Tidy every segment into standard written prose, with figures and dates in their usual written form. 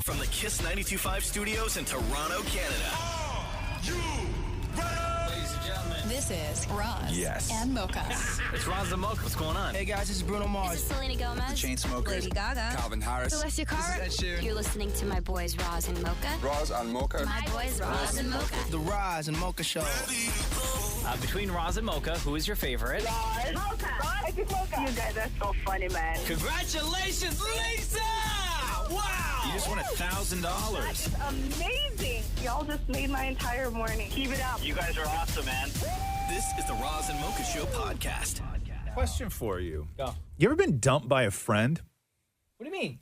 From the Kiss 92.5 studios in Toronto, Canada. Are you ready? Ladies and gentlemen. This is Roz and Mocha. It's Roz and Mocha. What's going on? Hey guys, this is Bruno Mars. This is Selena Gomez. The Chainsmokers. Lady Gaga. Calvin Harris. Celestia Cara. This is Ed Sheeran. You're listening to my boys Roz and Mocha. Roz and Mocha. My boys Roz and Mocha. The Roz and Mocha Show. Between Roz and Mocha, who is your favorite? Mocha. Roz and Mocha. You guys are so funny, man. Congratulations, Lisa! Wow! You just won $1,000. That's amazing. Y'all just made my entire morning. Keep it up. You guys are awesome, man. This is the Roz and Mocha Show podcast. Question for you. Go. You ever been dumped by a friend? What do you mean?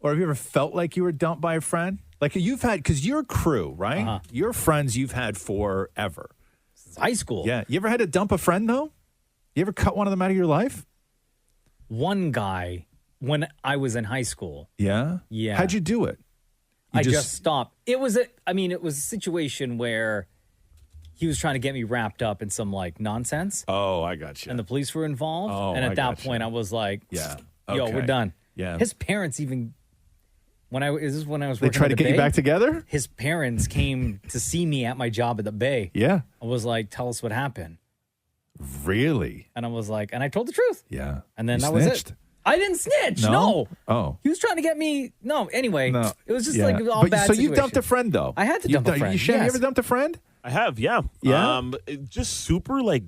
Or have you ever felt like you were dumped by a friend? Like you've had, because you're a crew, right? Uh-huh. You're friends you've had forever. Since high school. Yeah. You ever had to dump a friend, though? You ever cut one of them out of your life? One guy when I was in high school. Yeah? Yeah. How'd you do it? I just stopped. It was a situation where he was trying to get me wrapped up in some like nonsense. Oh, I got you. And the police were involved. Oh, and I at that gotcha. point I was like, Yeah. yo, Okay. we're done. Yeah. His parents even when I was They working tried at to the get you Bay, back together? his parents came to see me at my job at the Bay. Yeah. I was like, tell us what happened. Really? And I was like, and I told the truth. Yeah. And then You that was snitched? it. I didn't snitch. No? No. Oh. He was trying to get me. No. Anyway, No. it was just Yeah. like all But- bad. So you situation. dumped a friend, though? I had to You dump a friend. Shane, you yes. ever dumped a friend? I have, yeah. Yeah? Just super like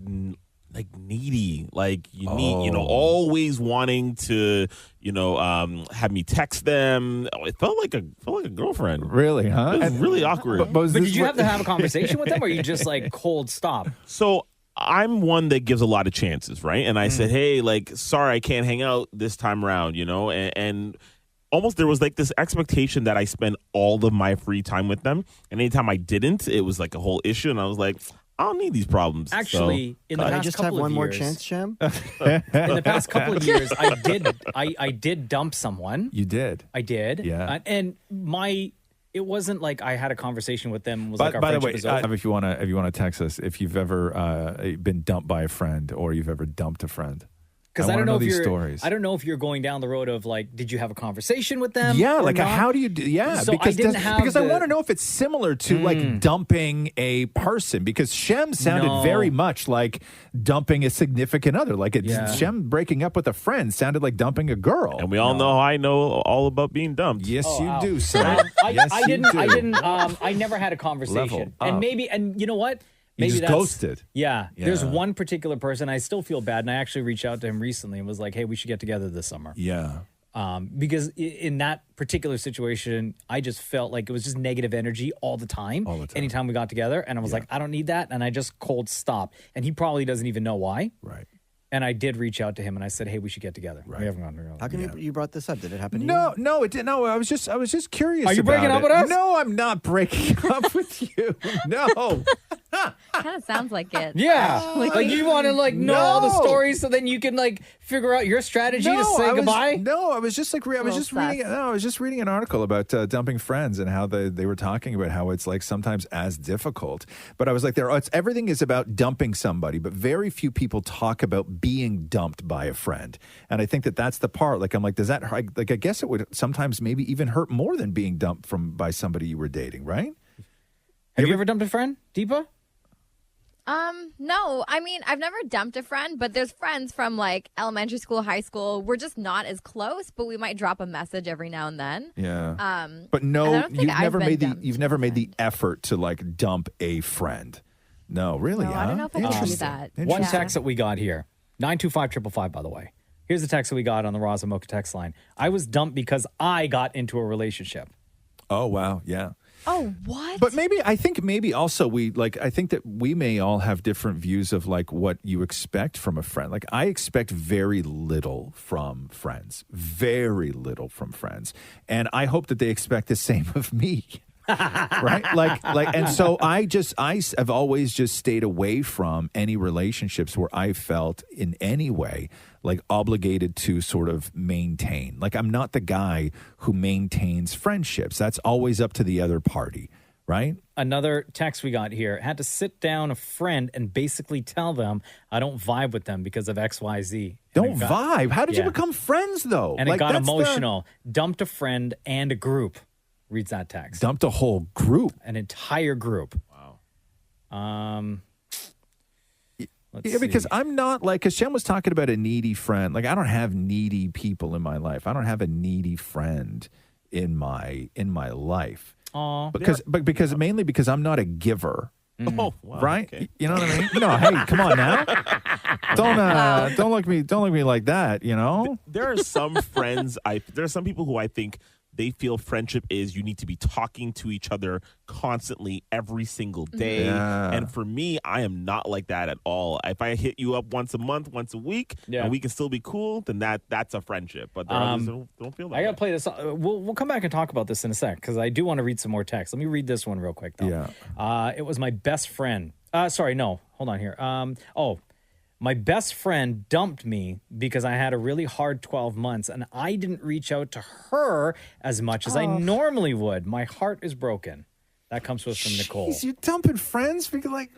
needy. Like you need, always wanting to, have me text them. It felt like a girlfriend. Really, huh? It was really awkward. But But did you have to have a conversation with them, or you just like cold stop? So I'm one that gives a lot of chances, right? And I said, hey, like, sorry, I can't hang out this time around, and almost there was like this expectation that I spend all of my free time with them. And anytime I didn't, it was like a whole issue. And I was like, I don't need these problems. Actually, in the Can I past just couple have one of more years, chance, Shem? in the past couple of years, I did dump someone. You did. I did. Yeah. And it wasn't like I had a conversation with them. And was like our By the friendship way, is over. if you want to text us, if you've ever been dumped by a friend or you've ever dumped a friend, Because I wanna don't know if these you're. stories. I don't know if you're going down the road of like, did you have a conversation with them? Yeah, or like not? how do you do? Yeah, So because I didn't have because I the- want to know if it's similar to like dumping a person. Because Shem sounded No. very much like dumping a significant other. Like Yeah. Shem breaking up with a friend sounded like dumping a girl. And we all know I know all about being dumped. Yes, Oh, you wow. do, sir. I you didn't. do. I never had a conversation. Level up. And you know what? You Maybe just that's, ghosted. Yeah. Yeah. There's one particular person I still feel bad, and I actually reached out to him recently and was like, "Hey, we should get together this summer." Yeah. Because in that particular situation, I just felt like it was just negative energy all the time. All the time. Anytime we got together, and I was like, I don't need that, and I just cold stopped. And he probably doesn't even know why. Right. And I did reach out to him, and I said, "Hey, we should get together." Right. We haven't gone together. How come you brought this up? Did it happen to you? No, it didn't. No, I was just curious. Are you about breaking up it. with us? No, I'm not breaking up with you. No. Kind of sounds like it. Yeah, like you want to know all the No. stories so then you can like figure out your strategy to say goodbye. I was just like I was just Little reading. No, I was just reading an article about dumping friends and how they were talking about how it's like sometimes as difficult. But I was like, everything is about dumping somebody, but very few people talk about being dumped by a friend. And I think that's the part. Like I'm like, does that like I guess it would sometimes maybe even hurt more than being dumped by somebody you were dating, right? Have you ever dumped a friend, Deepa? No. I mean, I've never dumped a friend, but there's friends from like elementary school, high school. We're just not as close, but we might drop a message every now and then. Yeah. But and I no, don't think I've been dumped you've never made the effort to like dump a friend. No, really? No, huh? I don't know if I can do Interesting. that. One Yeah. text that we got here, 925-555, by the way. Here's the text that we got on the Roz and Mocha text line. I was dumped because I got into a relationship. Oh wow, yeah. Oh, what? But I think also I think that we may all have different views of like what you expect from a friend. Like I expect very little from friends, and I hope that they expect the same of me. Right? And so I have always just stayed away from any relationships where I felt in any way like obligated to sort of maintain. Like I'm not the guy who maintains friendships. That's always up to the other party, right? Another text we got here, had to sit down a friend and basically tell them I don't vibe with them because of XYZ. Don't vibe. How did you become friends, though? And it got emotional. Dumped a friend and a group. Reads that text. Dumped a whole group. An entire group. Wow. Let's Yeah, because see. I'm not like, because Shem was talking about a needy friend. Like, I don't have needy people in my life. I don't have a needy friend in my life. Aw. Because mainly because I'm not a giver. Oh, wow. Right? Okay. You know what I mean? No, hey, come on now. Don't look at me like that, you know? There are some friends there are some people who I think they feel friendship is you need to be talking to each other constantly every single day. Yeah. And for me, I am not like that at all. If I hit you up once a month, once a week, and we can still be cool, then that's a friendship. But there are others who don't feel that. I got to play this. We'll come back and talk about this in a sec because I do want to read some more text. Let me read this one real quick, though. Yeah. It was my best friend. Sorry, no. Hold on here. My best friend dumped me because I had a really hard 12 months and I didn't reach out to her as much as I normally would. My heart is broken. That comes to us from Nicole. Jeez, you're dumping friends because, like,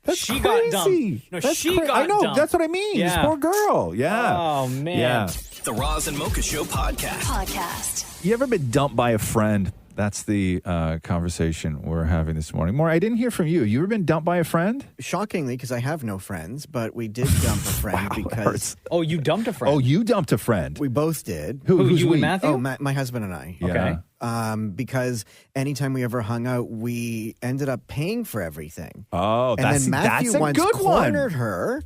that's She crazy. got dumped. No, That's she got I know. dumped. That's what I mean. Yeah. This poor girl. Yeah. Oh, man. Yeah. The Roz and Mocha Show podcast. You ever been dumped by a friend? That's the conversation we're having this morning. Maurie, I didn't hear from you. You ever been dumped by a friend? Shockingly, because I have no friends, but we did dump a friend because... Oh, you dumped a friend? Oh, you dumped a friend. We both did. Who's you we? and Matthew? Oh, my husband and I. Yeah. Okay. Because anytime we ever hung out, we ended up paying for everything. Oh, and then Matthew that's a once good one. cornered her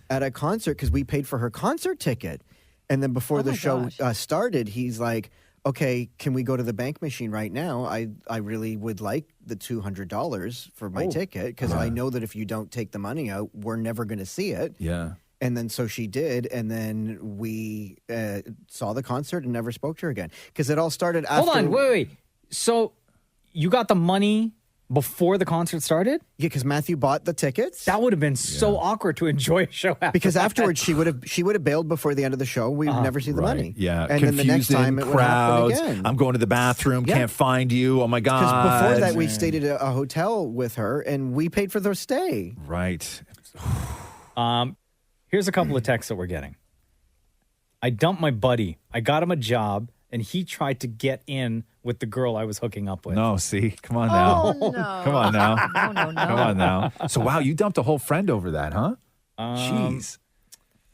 at a concert because we paid for her concert ticket. And then before the show started, he's like, okay, can we go to the bank machine right now? I really would like the $200 for my ticket because I know that if you don't take the money out, we're never going to see it. Yeah. And then so she did, and then we saw the concert and never spoke to her again because it all started after. Hold on, wait. So you got the money before the concert started? Yeah, because Matthew bought the tickets. That would have been so awkward to enjoy a show after Because that. afterwards she would have bailed before the end of the show. We would never see the money. Yeah. and then the next time it would happen crowds. again. I'm going to the bathroom. Yeah. Can't find you. Oh my god. Because before that, we stayed at a hotel with her, and we paid for their stay. Right. Here's a couple of texts that we're getting. I dumped my buddy. I got him a job, and he tried to get in with the girl I was hooking up with. No, see, come on now. Oh, no. Come on now. No. Come on now. So wow, you dumped a whole friend over that, huh? Jeez.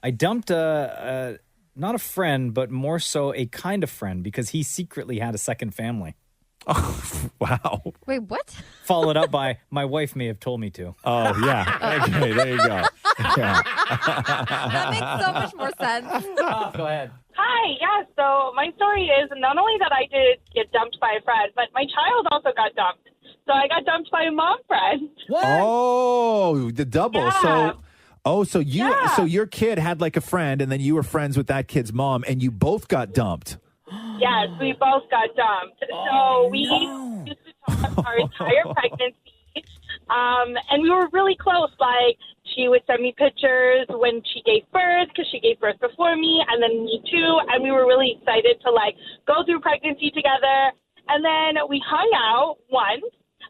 I dumped not a friend, but more so a kind of friend because he secretly had a second family. Oh, wow. Wait, what? Followed up by, my wife may have told me to. Oh, yeah. Okay, there you go. Yeah. That makes so much more sense. Go ahead. Hi, yeah, so my story is not only that I did get dumped by a friend, but my child also got dumped. So I got dumped by a mom friend. What? Oh, the double. Yeah. So your kid had like a friend, and then you were friends with that kid's mom, and you both got dumped. Yes, we both got dumped. So we used to talk our entire pregnancy, and we were really close. Like, she would send me pictures when she gave birth, because she gave birth before me, and then me too. And we were really excited to, like, go through pregnancy together. And then we hung out once,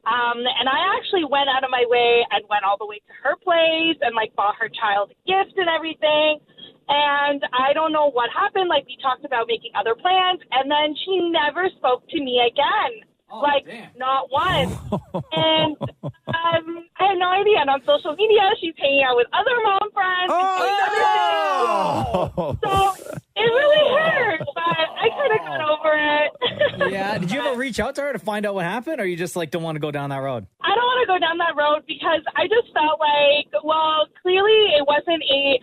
and I actually went out of my way and went all the way to her place and, like, bought her child a gift and everything. And I don't know what happened. Like, we talked about making other plans, and then she never spoke to me again. Not once. And I had no idea. And on social media, she's hanging out with other mom friends. So it really hurt, but I could have got over it. Yeah. Did you ever reach out to her to find out what happened, or you just like don't want to go down that road? I don't want to go down that road because I just felt like, well, clearly it wasn't a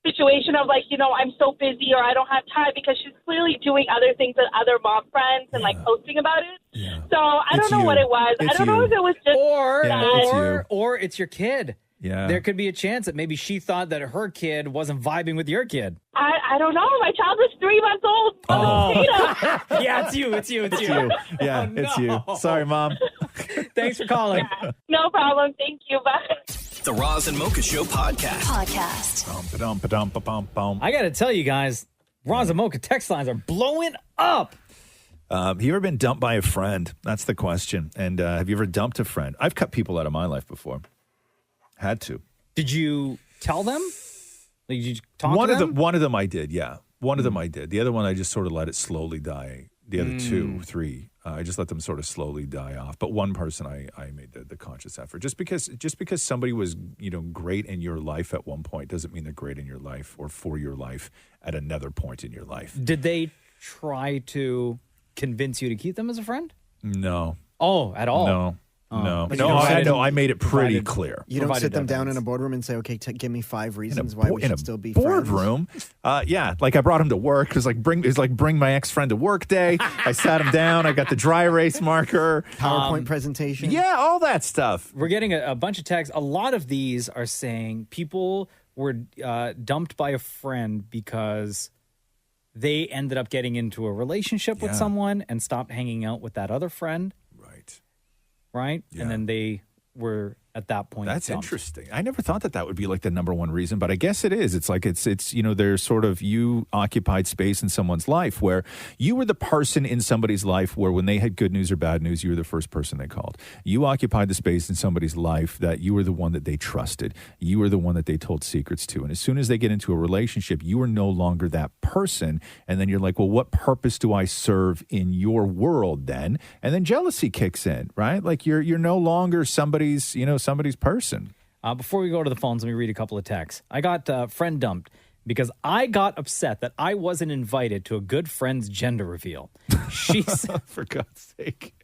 situation of like, you know, I'm so busy or I don't have time, because she's clearly doing other things with other mom friends and like posting about it. Yeah. So I don't know what it was. I don't know if it was just Or it's your kid. Yeah. There could be a chance that maybe she thought that her kid wasn't vibing with your kid. I don't know. My child was 3 months old. Oh. Yeah, it's you. It's you. Yeah, Oh, it's no. you. Sorry, Mom. Thanks for calling. Yeah. No problem. Thank you. Bye. The Roz and Mocha Show podcast. I got to tell you guys, Roz and Mocha text lines are blowing up. Have you ever been dumped by a friend? That's the question. And have you ever dumped a friend? I've cut people out of my life before. Had to. Did you tell them? Like, did you talk One to of them? them, one of them I did, yeah. One of them I did. The other one I just sort of let it slowly die. The other two, three, I just let them sort of slowly die off. But one person I made the conscious effort. Just because somebody was, great in your life at one point doesn't mean they're great in your life or for your life at another point in your life. Did they try to convince you to keep them as a friend? No. Oh, at all? No. Oh. No, But no, you I provided- know. I made it pretty provided- clear. You don't sit them down evidence. in a boardroom and say, okay, give me 5 reasons why we in a should still be friends. boardroom. Yeah, like I brought him to work. It was like bring my ex friend to work day. I sat him down. I got the dry erase marker, PowerPoint presentation. Yeah, all that stuff. We're getting a bunch of texts. A lot of these are saying people were dumped by a friend because they ended up getting into a relationship with someone and stopped hanging out with that other friend. Right? Yeah. And then they were at that point. That's dumped. interesting. I never thought that would be like the number one reason, but I guess it is. It's like it's there's sort of you occupied space in someone's life where you were the person in somebody's life where when they had good news or bad news, you were the first person they called. You occupied the space in somebody's life that you were the one that they trusted. You were the one that they told secrets to. And as soon as they get into a relationship, you are no longer that person. And then you're like, well, what purpose do I serve in your world then? And then jealousy kicks in, right? Like you're no longer somebody's person. Before we go to the phones, let me read a couple of texts. I got friend dumped because I got upset that I wasn't invited to a good friend's gender reveal. She said, for God's sake.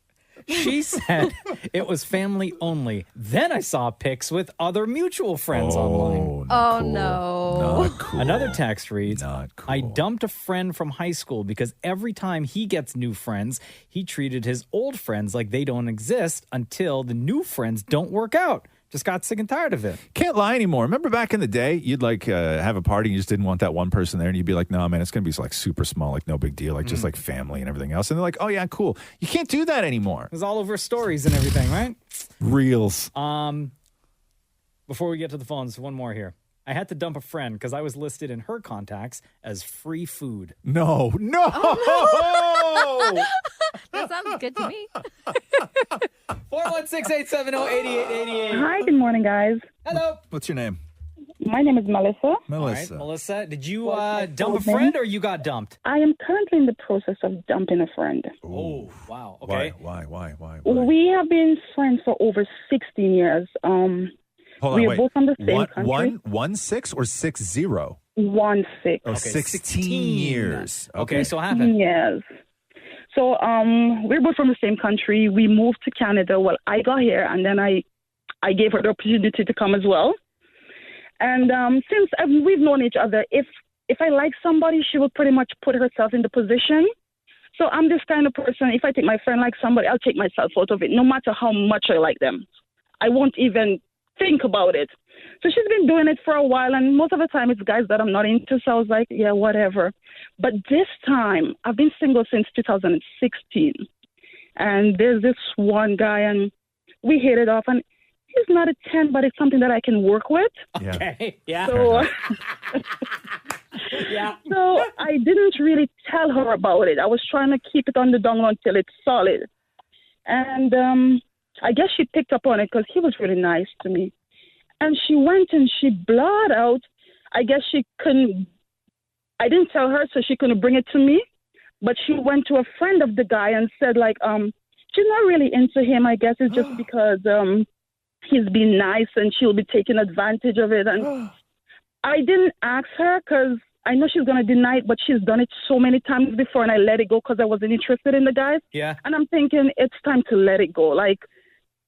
She said it was family only. Then I saw pics with other mutual friends online. Oh, no. Not cool. Another text reads, Not cool. I dumped a friend from high school because every time he gets new friends, he treated his old friends like they don't exist until the new friends don't work out. Just got sick and tired of it. Can't lie anymore. Remember back in the day, you'd like have a party, and you just didn't want that one person there, and you'd be like, no, man, it's going to be like super small, like no big deal, like just like family and everything else. And they're like, oh, yeah, cool. You can't do that anymore. It was all over stories and everything, right? Reels. Before we get to the phones, one more here. I had to dump a friend because I was listed in her contacts as free food. No. That sounds good to me. 416-870-8888. Hi, good morning, guys. Hello. What's your name? My name is Melissa. All right, Melissa. Melissa, did you dump a friend or you got dumped? I am currently in the process of dumping a friend. Oh, wow. Okay. Why? We have been friends for over 16 years. Hold on, we are wait. both from the same country. 1-6 or 6-0? 1-6. Oh, 16 years. Okay, so what happened? Yes. So we're both from the same country. We moved to Canada. Well, I got here, and then I gave her the opportunity to come as well. And since we've known each other, if I like somebody, she will pretty much put herself in the position. So I'm this kind of person. If I think my friend likes somebody, I'll take myself out of it, no matter how much I like them. I won't even think about it. So she's been doing it for a while, and most of the time it's guys that I'm not into, so I was like, yeah, whatever. But this time, I've been single since 2016, and there's this one guy, and we hit it off, and he's not a 10, but it's something that I can work with. Yeah. Okay, yeah. So, Yeah. so I didn't really tell her about it. I was trying to keep it on the down low until it's solid. And I guess she picked up on it because he was really nice to me. And she went and she blurred out. I guess she couldn't. I didn't tell her, so she couldn't bring it to me. But she went to a friend of the guy and said, like, she's not really into him. I guess it's just because he's been nice and she'll be taking advantage of it. And I didn't ask her because I know she's going to deny it, but she's done it so many times before, and I let it go because I wasn't interested in the guys. Yeah. And I'm thinking it's time to let it go. Like,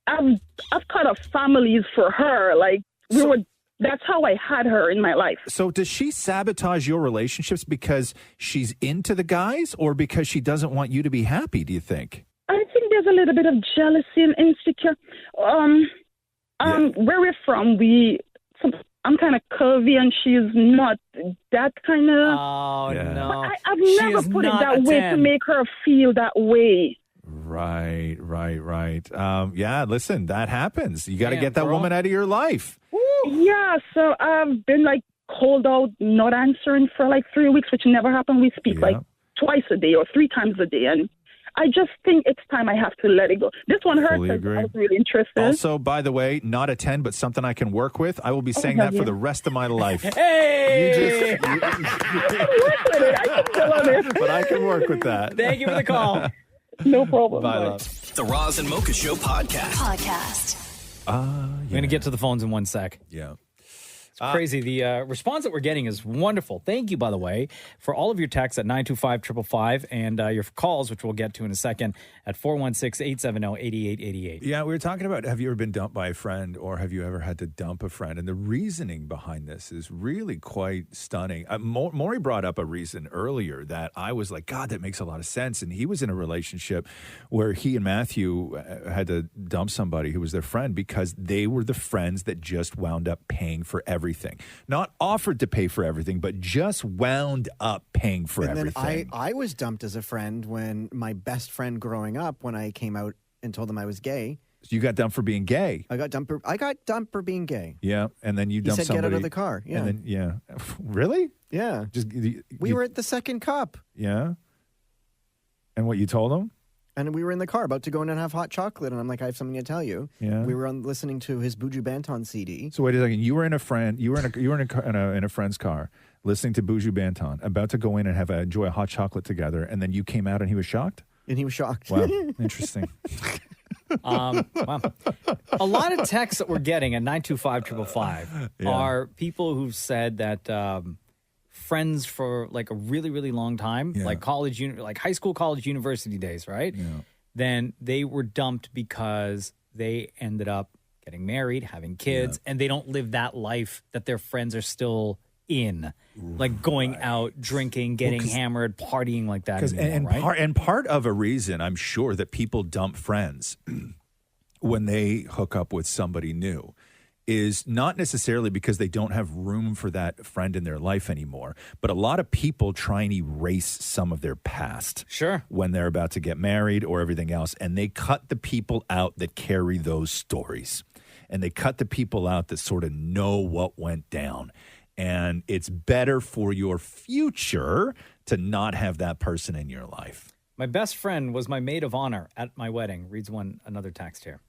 I've cut off families for her. Like, that's how I had her in my life. So does she sabotage your relationships because she's into the guys or because she doesn't want you to be happy, do you think? I think there's a little bit of jealousy and insecure. Where we're from, I'm kind of curvy and she's not that kind of. Oh, Yeah. no. But I've She never is put it not that a way 10. to make her feel that way. Right. Yeah, listen, that happens. You got to Damn, get that girl. woman out of your life. Yeah, so I've been like called out, not answering for like 3 weeks, which never happened. We speak like twice a day or 3 times a day. And I just think it's time I have to let it go. This one hurt Fully because agree. I was really interested. Also, by the way, not a 10, but something I can work with. I will be saying that for the rest of my life. Hey! But I can work with that. Thank you for the call. No problem. Bye, love. The Roz and Mocha Show podcast. We're going to get to the phones in one sec. Yeah. It's crazy. The response that we're getting is wonderful. Thank you, by the way, for all of your texts at 925-555 and your calls, which we'll get to in a second, at 416-870-8888. Yeah, we were talking about, have you ever been dumped by a friend or have you ever had to dump a friend? And the reasoning behind this is really quite stunning. Maurie brought up a reason earlier that I was like, God, that makes a lot of sense. And he was in a relationship where he and Matthew had to dump somebody who was their friend because they were the friends that just wound up paying for everything. Not offered to pay for everything, but just wound up paying for everything. Then I was dumped as a friend when my best friend growing up, when I came out and told them I was gay. So you got dumped for being gay. I got dumped for being gay. Yeah, and then you He dumped said, somebody. get out of the car. Yeah. And then, really? Yeah. Just We were at the second cup. Yeah. And what you told him? And we were in the car about to go in and have hot chocolate. And I'm like, I have something to tell you. Yeah. We were listening to his Buju Banton CD. So wait a second. You were in a friend's car, listening to Buju Banton, about to go in and enjoy a hot chocolate together, and then you came out and he was shocked. And he was shocked. Wow, interesting. Wow. A lot of texts that we're getting at 925-555 are people who've said that friends for like a really, really long time, like like high school, college, university days, right? Yeah. Then they were dumped because they ended up getting married, having kids, and they don't live that life that their friends are still in, like going out, drinking, getting hammered, partying like that. Anymore, And part of a reason, I'm sure, that people dump friends when they hook up with somebody new is not necessarily because they don't have room for that friend in their life anymore, but a lot of people try and erase some of their past. Sure. When they're about to get married or everything else, and they cut the people out that carry those stories. And they cut the people out that sort of know what went down. And it's better for your future to not have that person in your life. My best friend was my maid of honor at my wedding, reads another text here.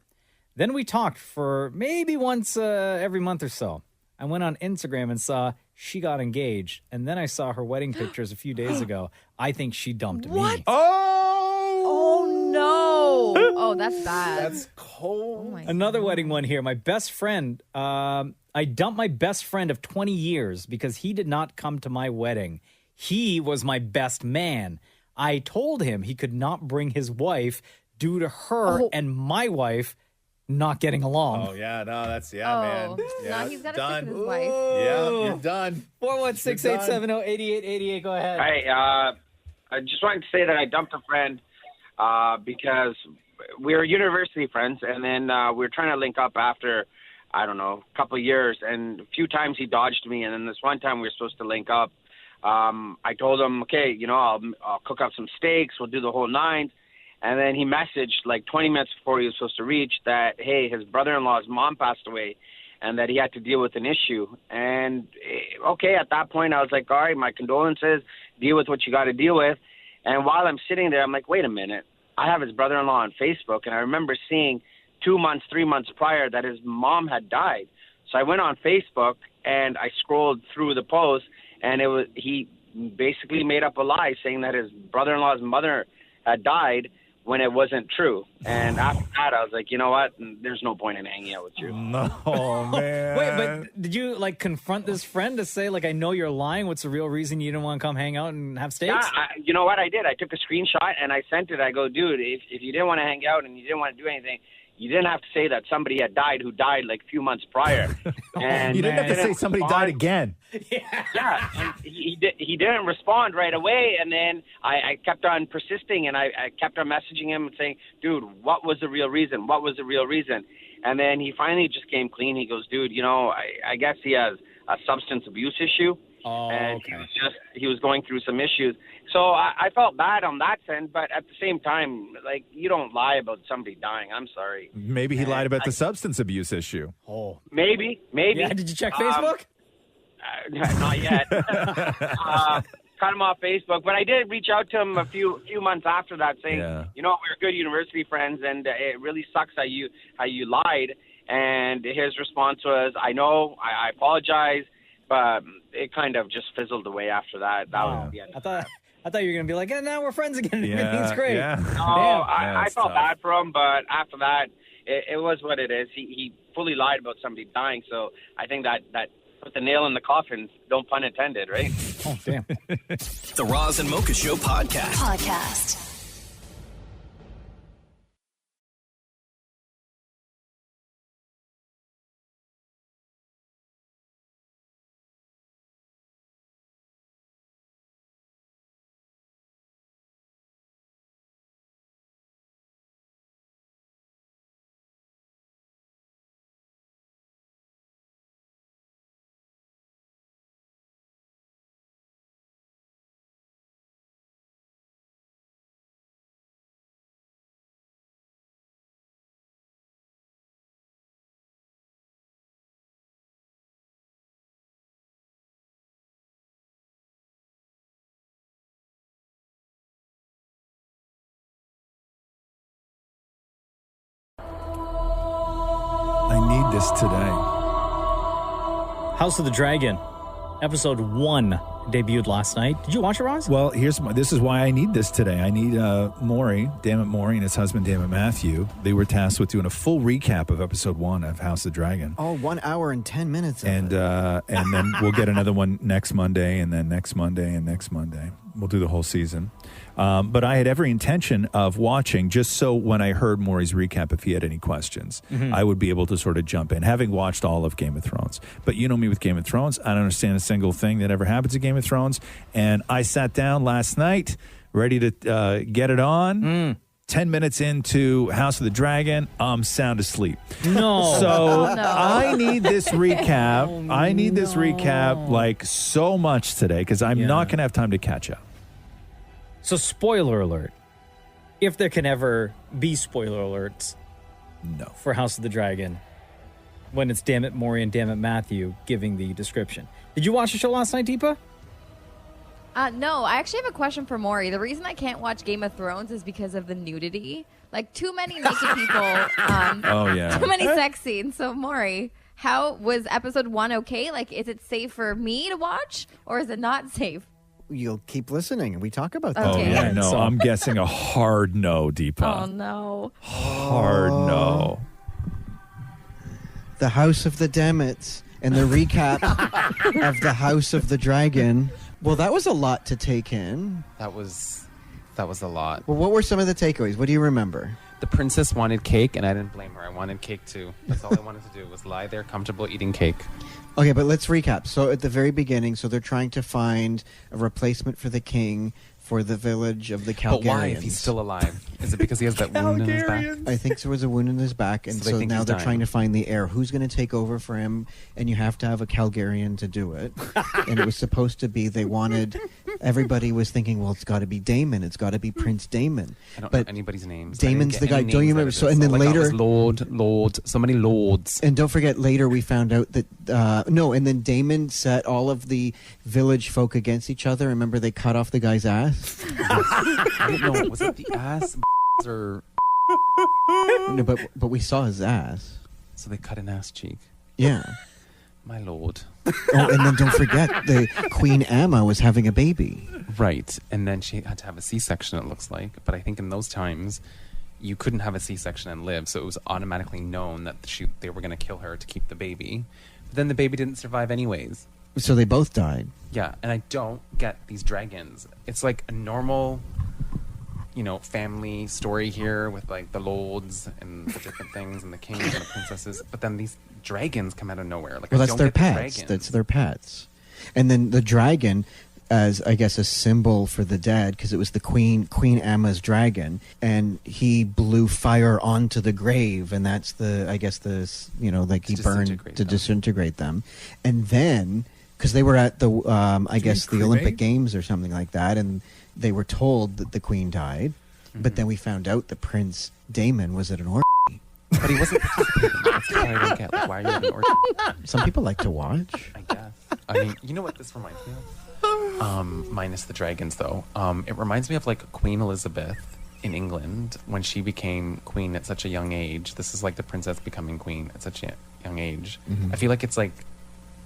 Then we talked for maybe once every month or so. I went on Instagram and saw she got engaged. And then I saw her wedding pictures a few days ago. I think she dumped me. Oh, no. Oh, that's bad. That's cold. Another wedding one here. My best friend, I dumped my best friend of 20 years because he did not come to my wedding. He was my best man. I told him he could not bring his wife due to her and my wife not getting along. Oh, yeah, no, that's, man. No, Yeah, he's got to done. stick with his wife. Yeah, you're done. 416-870-8888. Go ahead. Hey, I just wanted to say that I dumped a friend because we were university friends, and then we were trying to link up after, I don't know, a couple of years, and a few times he dodged me, and then this one time we were supposed to link up. I told him, okay, I'll cook up some steaks, we'll do the whole nine. And then he messaged like 20 minutes before he was supposed to reach that, hey, his brother-in-law's mom passed away and that he had to deal with an issue. And, okay, at that point I was like, all right, my condolences, deal with what you got to deal with. And while I'm sitting there, I'm like, wait a minute. I have his brother-in-law on Facebook, and I remember seeing 2 months, 3 months prior that his mom had died. So I went on Facebook, and I scrolled through the post, and he basically made up a lie saying that his brother-in-law's mother had died when it wasn't true. And after that, I was like, you know what? There's no point in hanging out with you. No, man. Wait, but did you confront this friend to say, I know you're lying? What's the real reason you didn't want to come hang out and have steaks? Yeah, you know what I did? I took a screenshot and I sent it. I go, dude, if you didn't want to hang out and you didn't want to do anything, you didn't have to say that somebody had died who died a few months prior. And you didn't have to say somebody died again. Yeah, and he didn't respond right away, and then I kept on persisting, and I kept on messaging him and saying, dude, what was the real reason? What was the real reason? And then he finally just came clean. He goes, dude, I guess he has a substance abuse issue. Oh, and okay. he was going through some issues. So I felt bad on that sense, but at the same time, you don't lie about somebody dying. I'm sorry. Maybe he lied about the substance abuse issue. Oh, maybe. Yeah, did you check Facebook? Not yet. cut him off Facebook. But I did reach out to him a few months after that, saying, you know, we're good university friends, and it really sucks how you lied. And his response was, I know, I apologize, but it kind of just fizzled away after that. That was the end. I thought you were gonna be like, now we're friends again. Everything's great. No, I felt bad for him, but after that, it was what it is. He fully lied about somebody dying, so I think that put the nail in the coffin, no pun intended, right? Oh, damn. The Roz and Mocha Show podcast. I need this today. House of the Dragon, episode 1 debuted last night. Did you watch it, Roz? Well, this is why I need this today. I need Maurie, Dammit Maurie, and his husband, Dammit Matthew. They were tasked with doing a full recap of episode 1 of House of the Dragon. Oh, 1 hour and 10 minutes. And then we'll get another one next Monday, and then next Monday, and next Monday. We'll do the whole season. But I had every intention of watching, just so when I heard Maury's recap, if he had any questions, I would be able to sort of jump in, having watched all of Game of Thrones. But you know me with Game of Thrones. I don't understand a single thing that ever happens in Game of Thrones. And I sat down last night, ready to get it on. 10 minutes into House of the Dragon, I'm sound asleep. No. So Oh, no. I need this recap. I need this recap like so much today because I'm not going to have time to catch up. So, spoiler alert. If there can ever be spoiler alerts for House of the Dragon, when it's Dammit Maury and Dammit Matthew giving the description. Did you watch the show last night, Deepa? No, I actually have a question for Maury. The reason I can't watch Game of Thrones is because of the nudity. Like, too many naked people. Oh, yeah. Too many sex scenes. So, Maury, how was episode 1 okay? Like, is it safe for me to watch, or is it not safe? You'll keep listening, and we talk about that. Okay. Oh, yeah, no. I'm guessing a hard no, Deepa. Oh, no. Hard no. The House of the Damnits and the recap of the House of the Dragon. Well, that was a lot to take in. That was a lot. Well, what were some of the takeaways? What do you remember? The princess wanted cake, and I didn't blame her. I wanted cake, too. That's all I wanted to do was lie there comfortable eating cake. Okay, but let's recap. So at the very beginning, they're trying to find a replacement for the king for the village of the Calgarians. But why, if he's still alive? Is it because he has that wound in his back? I think there was a wound in his back, and So they think now he's they're dying. trying to find the heir. Who's going to take over for him? And you have to have a Calgarian to do it. And it was supposed to be, everybody was thinking, well, it's got to be Damon. It's got to be Prince Damon. I don't but know anybody's names. Damon's the guy. Don't you remember? So, and then later, Lord, so many lords. and don't forget, later we found out that and then Damon set all of the village folk against each other. Remember, they cut off the guy's ass. I don't know. Was it the ass or? No, but we saw his ass. So they cut an ass cheek. Yeah. My lord. Oh, and then don't forget, the Queen Amma was having a baby. Right, and then she had to have a C-section, it looks like. But I think in those times, you couldn't have a C-section and live, so it was automatically known that they were going to kill her to keep the baby. But then the baby didn't survive anyways. So they both died. Yeah, and I don't get these dragons. It's like a normal, family story here with like the lords and the different things and the kings and the princesses. But then these dragons come out of nowhere. Like, Well, I that's don't their get the pets. dragons. That's their pets. And then the dragon, as I guess a symbol for the dead, because it was the Queen Amma's dragon, and he blew fire onto the grave, and that's he burned to disintegrate them. And then, because they were at the the Olympic Games or something like that, and they were told that the Queen died, but then we found out that Prince Damon was at an orgy. But he wasn't participating. That's what I don't get. Like, why are you at an orgy? Some people like to watch. I guess. I mean, you know what this reminds me of? minus the dragons, though. It reminds me of like Queen Elizabeth in England when she became queen at such a young age. This is like the princess becoming queen at such a young age. Mhm. I feel like it's like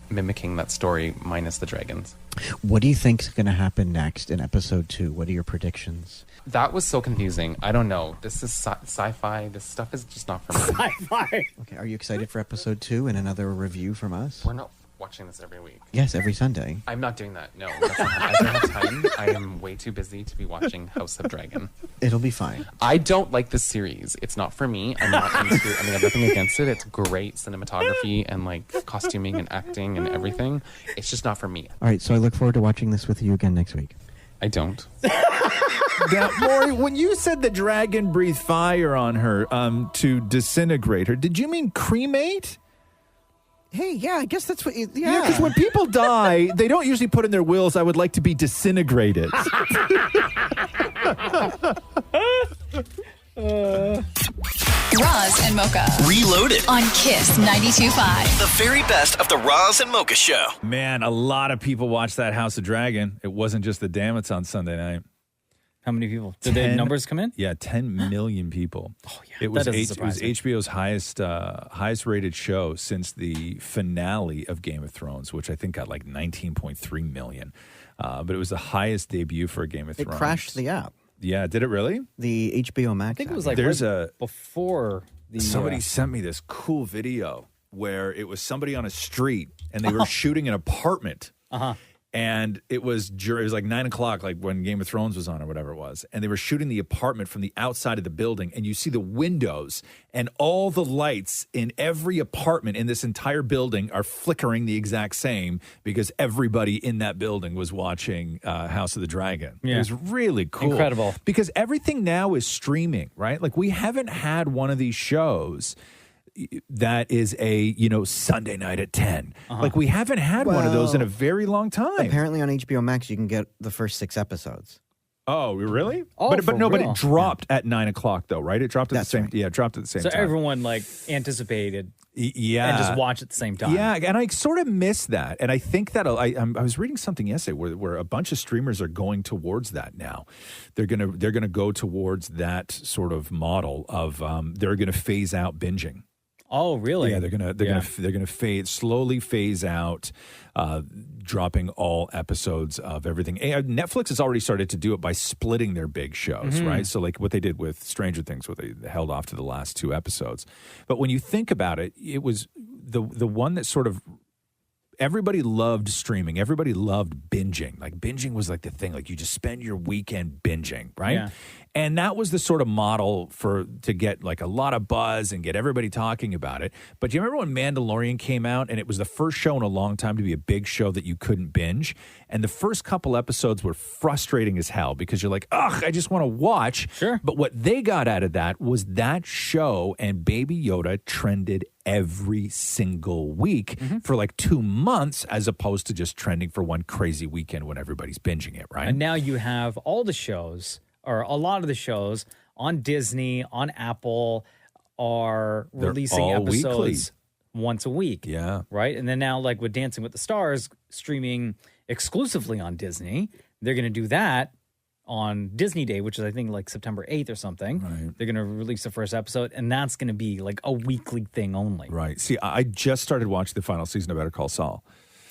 mimicking that story minus the dragons. What do you think's going to happen next in episode 2? What are your predictions? That was so confusing. I don't know. This is sci-fi. This stuff is just not for me. Sci-fi. Okay, are you excited for episode 2 and another review from us? We're not watching this every week. Yes, every Sunday. I'm not doing that. No, that's not, I don't have time. I am way too busy to be watching House of Dragon. It'll be fine. I don't like this series. It's not for me. I'm not into it. I mean, I have nothing against it. It's great cinematography and like costuming and acting and everything. It's just not for me. All right, so I look forward to watching this with you again next week. I don't. Now, Maurie, when you said the dragon breathed fire on her to disintegrate her, did you mean cremate? Hey, yeah, I guess that's what you... Yeah, because when people die, they don't usually put in their wills, I would like to be disintegrated. Roz and Mocha. Reloaded. On Kiss 92.5. The very best of the Roz and Mocha Show. Man, a lot of people watched that House of Dragon. It wasn't just the Damnits on Sunday night. How many people? Did the numbers come in? Yeah, 10 million people. Oh, yeah. It was, That doesn't it was surprise me. HBO's highest rated show since the finale of Game of Thrones, which I think got like 19.3 million. But it was the highest debut for a Game of It Thrones. crashed the app. Yeah, did it really? The HBO Max I think it app. was like There's right before the... Somebody sent me this cool video where it was somebody on a street and they were shooting an apartment. Uh-huh. And it was like 9 o'clock, like when Game of Thrones was on or whatever it was. And they were shooting the apartment from the outside of the building. And you see the windows and all the lights in every apartment in this entire building are flickering the exact same because everybody in that building was watching House of the Dragon. Yeah. It was really cool. Incredible. Because everything now is streaming, right? Like we haven't had one of these shows that is a, Sunday night at 10. Like we haven't had one of those in a very long time. Apparently on HBO Max, you can get the first 6 episodes. Oh, really? Oh, but for no, but real? it dropped at 9 o'clock though, right? It dropped at That's the same. right. Yeah, it dropped at the same So time. everyone like anticipated yeah, and just watch at the same time. Yeah, and I sort of miss that, and I think that I was reading something yesterday where a bunch of streamers are going towards that now. They're gonna go towards that sort of model of they're gonna phase out binging. Oh, really? Yeah, they're gonna slowly phase out, dropping all episodes of everything. Netflix has already started to do it by splitting their big shows, Mm-hmm. right? So like what they did with Stranger Things, where they held off to the last 2 episodes. But when you think about it, it was the one that sort of everybody loved streaming. Everybody loved binging. Like binging was like the thing. Like you just spend your weekend binging, right? Yeah. And that was the sort of model to get like a lot of buzz and get everybody talking about it. But do you remember when Mandalorian came out and it was the first show in a long time to be a big show that you couldn't binge? And the first couple episodes were frustrating as hell because you're like, ugh, I just want to watch. Sure. But what they got out of that was that show and Baby Yoda trended every single week for like 2 months as opposed to just trending for one crazy weekend when everybody's binging it, right? And now you have all the shows, or a lot of the shows on Disney, on Apple, are They're releasing all episodes once a week. Yeah. Right? And then now, like with Dancing with the Stars streaming exclusively on Disney, they're going to do that on Disney Day, which is, I think, like September 8th or something. Right. They're going to release the first episode, and that's going to be like a weekly thing only. Right. See, I just started watching the final season of Better Call Saul.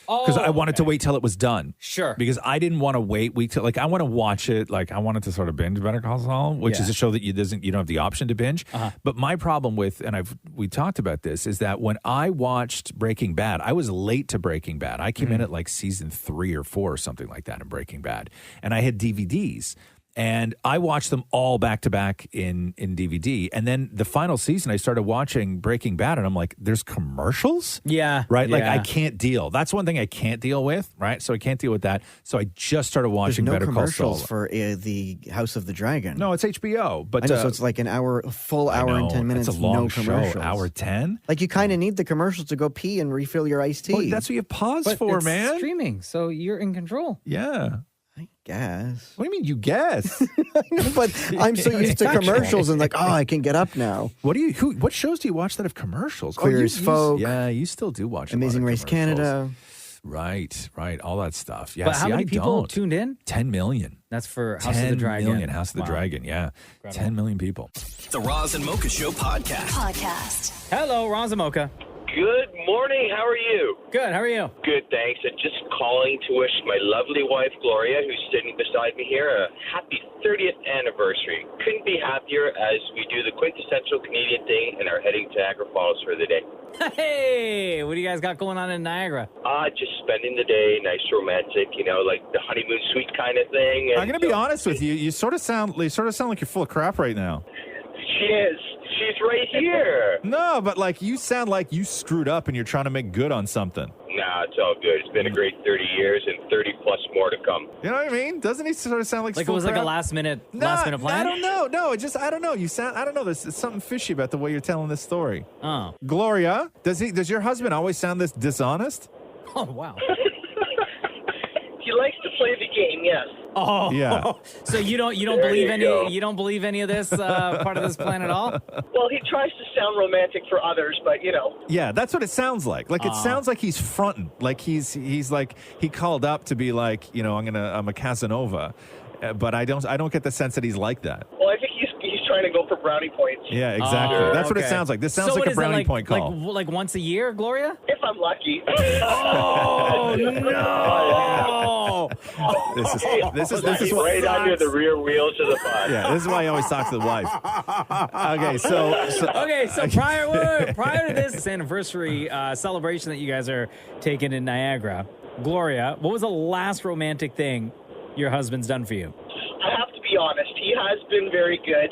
Because I wanted to wait till it was done. Sure. Because I didn't want to wait week till, like, I want to watch it. Like, I wanted to sort of binge Better Call Saul, which is a show that you don't have the option to binge. But my problem with, and we talked about this, is that when I watched Breaking Bad, I was late to Breaking Bad. I came in at like season 3 or 4 or something like that in Breaking Bad, and I had DVDs. And I watched them all back to back in DVD. And then the final season, I started watching Breaking Bad, and I'm like, there's commercials? Yeah. Right? Like, yeah. I can't deal. That's one thing I can't deal with, right? So I can't deal with that. So I just started There's watching no Better Call Saul. commercials for the House of the Dragon. No, it's HBO. But I know, so it's like a full hour and 10 minutes, It's a long no show. commercials. Hour 10? Like you kind of need the commercials to go pee and refill your iced tea. Well, that's what you pause But for, it's man. streaming, so you're in control. Yeah. I guess. What do you mean you guess? But I'm so used to commercials and like, oh, I can get up now. What shows do you watch that have commercials? Queer as Folk. Yeah, you still do watch a lot Amazing of Race commercials. Canada. Right. All that stuff. Yeah, But how see, many I people don't. tuned in? 10 million. That's for House of the 10 Dragon. million House of the Wow. Dragon, yeah. Incredible. 10 million people. The Roz and Mocha Show podcast. Hello, Roz and Mocha. Good morning. How are you? Good. How are you? Good, thanks. And just calling to wish my lovely wife, Gloria, who's sitting beside me here, a happy 30th anniversary. Couldn't be happier as we do the quintessential Canadian thing and are heading to Niagara Falls for the day. Hey, what do you guys got going on in Niagara? Just spending the day, nice romantic, like the honeymoon suite kind of thing. And I'm going to be honest with you. You sort of sound like you're full of crap right now. She is. She's right here. No, but like you sound like you screwed up and you're trying to make good on something. Nah, it's all good. It's been a great 30 years and 30 plus more to come. You know what I mean? Doesn't he sort of sound like Like it full was like a crap? last minute No, plan? I don't know. No, I don't know. You sound. I don't know. There's something fishy about the way you're telling this story. Oh, Gloria, does your husband always sound this dishonest? Oh, wow. He likes to play the game, yes. Oh, Yeah. So you don't There believe you any go. you don't believe any of this part of this plan at all? Well, he tries to sound romantic for others, but Yeah, that's what it sounds like. Like it sounds like he's fronting. Like he's like he called up to be like, I'm a Casanova, but I don't get the sense that he's like that. Well, I think he's trying to go for brownie points. Yeah, exactly. That's what it sounds like. This sounds So like what a is it, brownie point call. Like once a year, Gloria? If I'm lucky. Oh no! This is what right under the rear wheels of the bus. Yeah, this is why I always talk to the wife. Okay, so prior to this anniversary celebration that you guys are taking in Niagara, Gloria, what was the last romantic thing your husband's done for you? I have to be honest. He has been very good.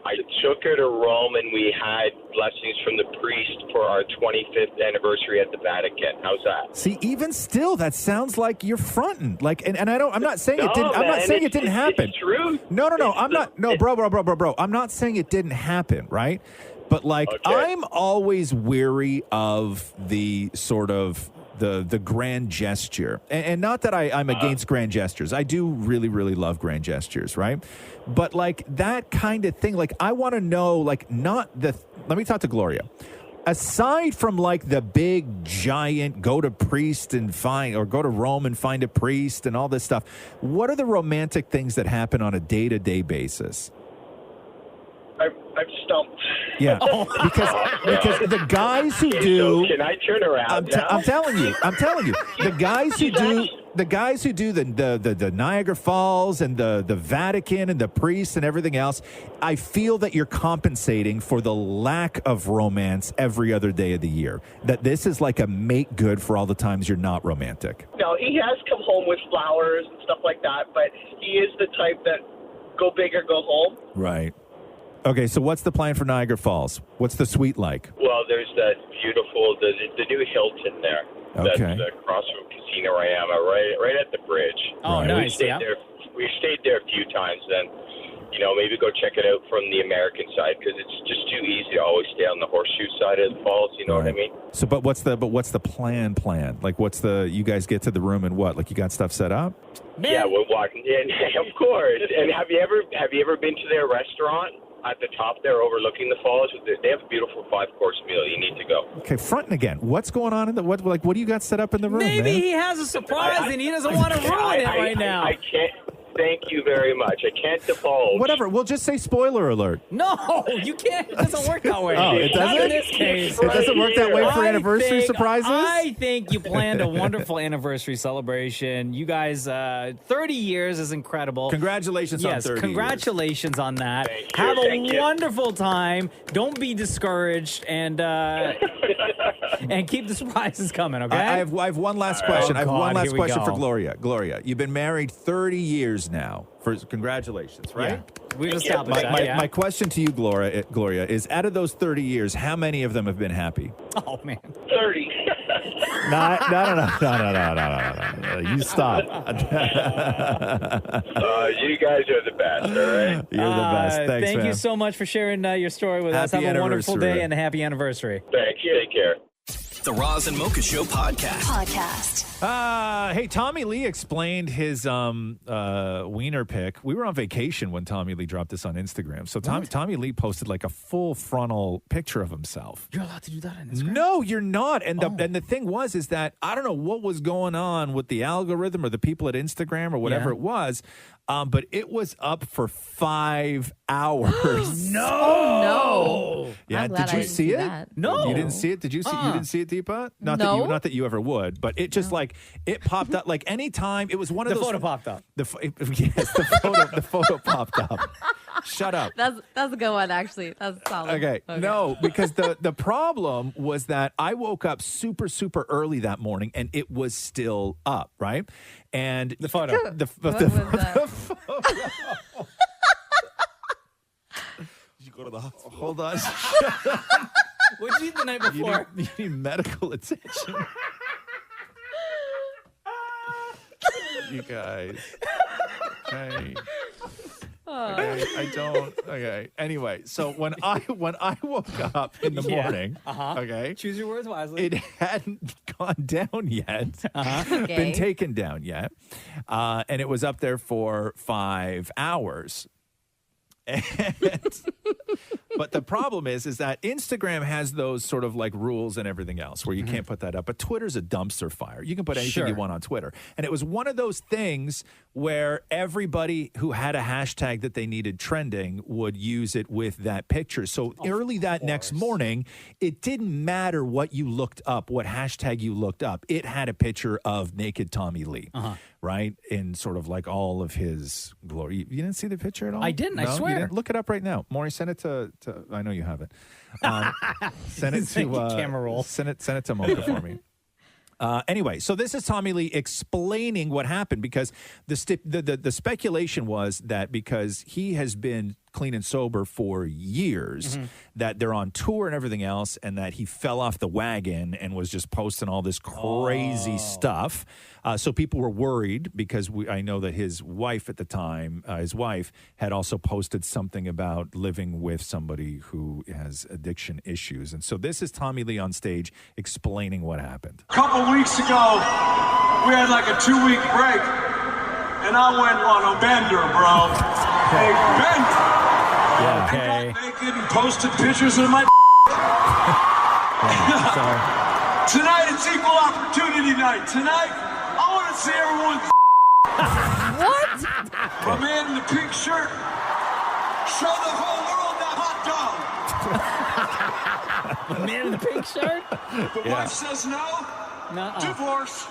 I took her to Rome, and we had blessings from the priest for our 25th anniversary at the Vatican. How's that? See, even still, that sounds like you're fronting. Like, and I'm not saying it didn't. I'm not man, saying it didn't happen. It's true. No. I'm not. No, bro. I'm not saying it didn't happen, right? But like, I'm always weary of the sort of the grand gesture, and not that I'm against grand gestures. I do really, really love grand gestures, right? But like that kind of thing, like I want to know, like not the. Let me talk to Gloria. Aside from like the big giant go to priest and find, or go to Rome and find a priest and all this stuff, what are the romantic things that happen on a day-to-day basis? I'm stumped. Yeah, because the guys who do. So can I turn around? I'm telling you, the guys who do the Niagara Falls and the Vatican and the priests and everything else, I feel that you're compensating for the lack of romance every other day of the year. That this is like a make good for all the times you're not romantic. No, he has come home with flowers and stuff like that, but he is the type that go big or go home. Right. Okay, so what's the plan for Niagara Falls? What's the suite like? Well, there's that beautiful, the new Hilton there. Okay. That's across from Casino Rayama, right at the bridge. Oh, nice, We stayed there a few times then. Maybe go check it out from the American side because it's just too easy to always stay on the horseshoe side of the falls. You know what I mean? So, but what's the plan? Like, you guys get to the room and what? Like, you got stuff set up? Yeah, we're walking in, of course. And have you ever been to their restaurant at the top there overlooking the falls? They have a beautiful 5-course meal. You need to go. Okay, fronting again. What's going on in the what do you got set up in the room? Maybe man? he has a surprise and he doesn't want to ruin it right now. I can't. Thank you very much. I can't divulge. Whatever. We'll just say spoiler alert. No, you can't. It doesn't work that way. Oh, it doesn't? Not in this case. It doesn't work that way for anniversary surprises? I think you planned a wonderful anniversary celebration. You guys, 30 years is incredible. Congratulations on 30 congratulations on that. Thank Have you, a thank you. wonderful time. Don't be discouraged, and keep the surprises coming, okay? I have one last question. I have one last here we question for go. Gloria. Gloria, you've been married 30 years now. Congratulations, right? Yeah, we've established that, yeah. My question to you, Gloria, is out of those 30 years, how many of them have been happy? Oh, man. 30. No. You stop. You guys are the best, all right? You're the best. Thanks, Thank man. you so much for sharing your story with us. Happy Have a wonderful anniversary. day and a happy anniversary. Thanks. Take care. The Roz and Mocha Show podcast. Hey, Tommy Lee explained his wiener pic. We were on vacation when Tommy Lee dropped this on Instagram. So Tommy Lee posted like a full frontal picture of himself. You're allowed to do that on Instagram? No, you're not. And the thing is that I don't know what was going on with the algorithm or the people at Instagram or whatever it was, but it was up for 5 hours. No. Oh, no. Yeah, I'm glad did you I didn't see see it? that. No. You didn't see it? Did you see you didn't see it, Deepa? Not that you ever would, but it just like it popped up like anytime it was one of The those photo popped up. Yes, the photo popped up. Shut up. That's a good one, actually. That's solid. Okay. No, because the problem was that I woke up super, super early that morning and it was still up, right? And the photo. The photo. Did you go to the hospital? Hold on. What did you eat the night before? You need medical attention. You guys. Okay. Okay, I don't. Okay. Anyway, so when I woke up in the morning, okay, choose your words wisely. It hadn't gone down yet, Okay. been taken down yet, and it was up there for 5 hours. But the problem is that Instagram has those sort of like rules and everything else where you can't put that up. But Twitter's a dumpster fire. You can put anything you want on Twitter. And it was one of those things where everybody who had a hashtag that they needed trending would use it with that picture. So early that next morning, it didn't matter what you looked up, what hashtag you looked up. It had a picture of naked Tommy Lee. Right? In sort of like all of his glory. You didn't see the picture at all? I didn't, I No? You swear. didn't? Look it up right now. Maury, send it to I know you have it. Send it to camera roll. Send it to Mocha for me. Anyway, so this is Tommy Lee explaining what happened because the speculation was that because he has been clean and sober for years, that they're on tour and everything else, and that he fell off the wagon and was just posting all this crazy stuff. So people were worried because I know that his wife at the time, had also posted something about living with somebody who has addiction issues. And so this is Tommy Lee on stage explaining what happened. A couple weeks ago, we had like a 2-week break, and I went on a bender, bro. A bender. Yeah, I got naked and posted pictures of my Tonight it's equal opportunity night. Tonight, I want to see everyone's What? My man in the pink shirt. Show the whole world that hot dog. The man in the pink shirt? The wife says no. Divorce.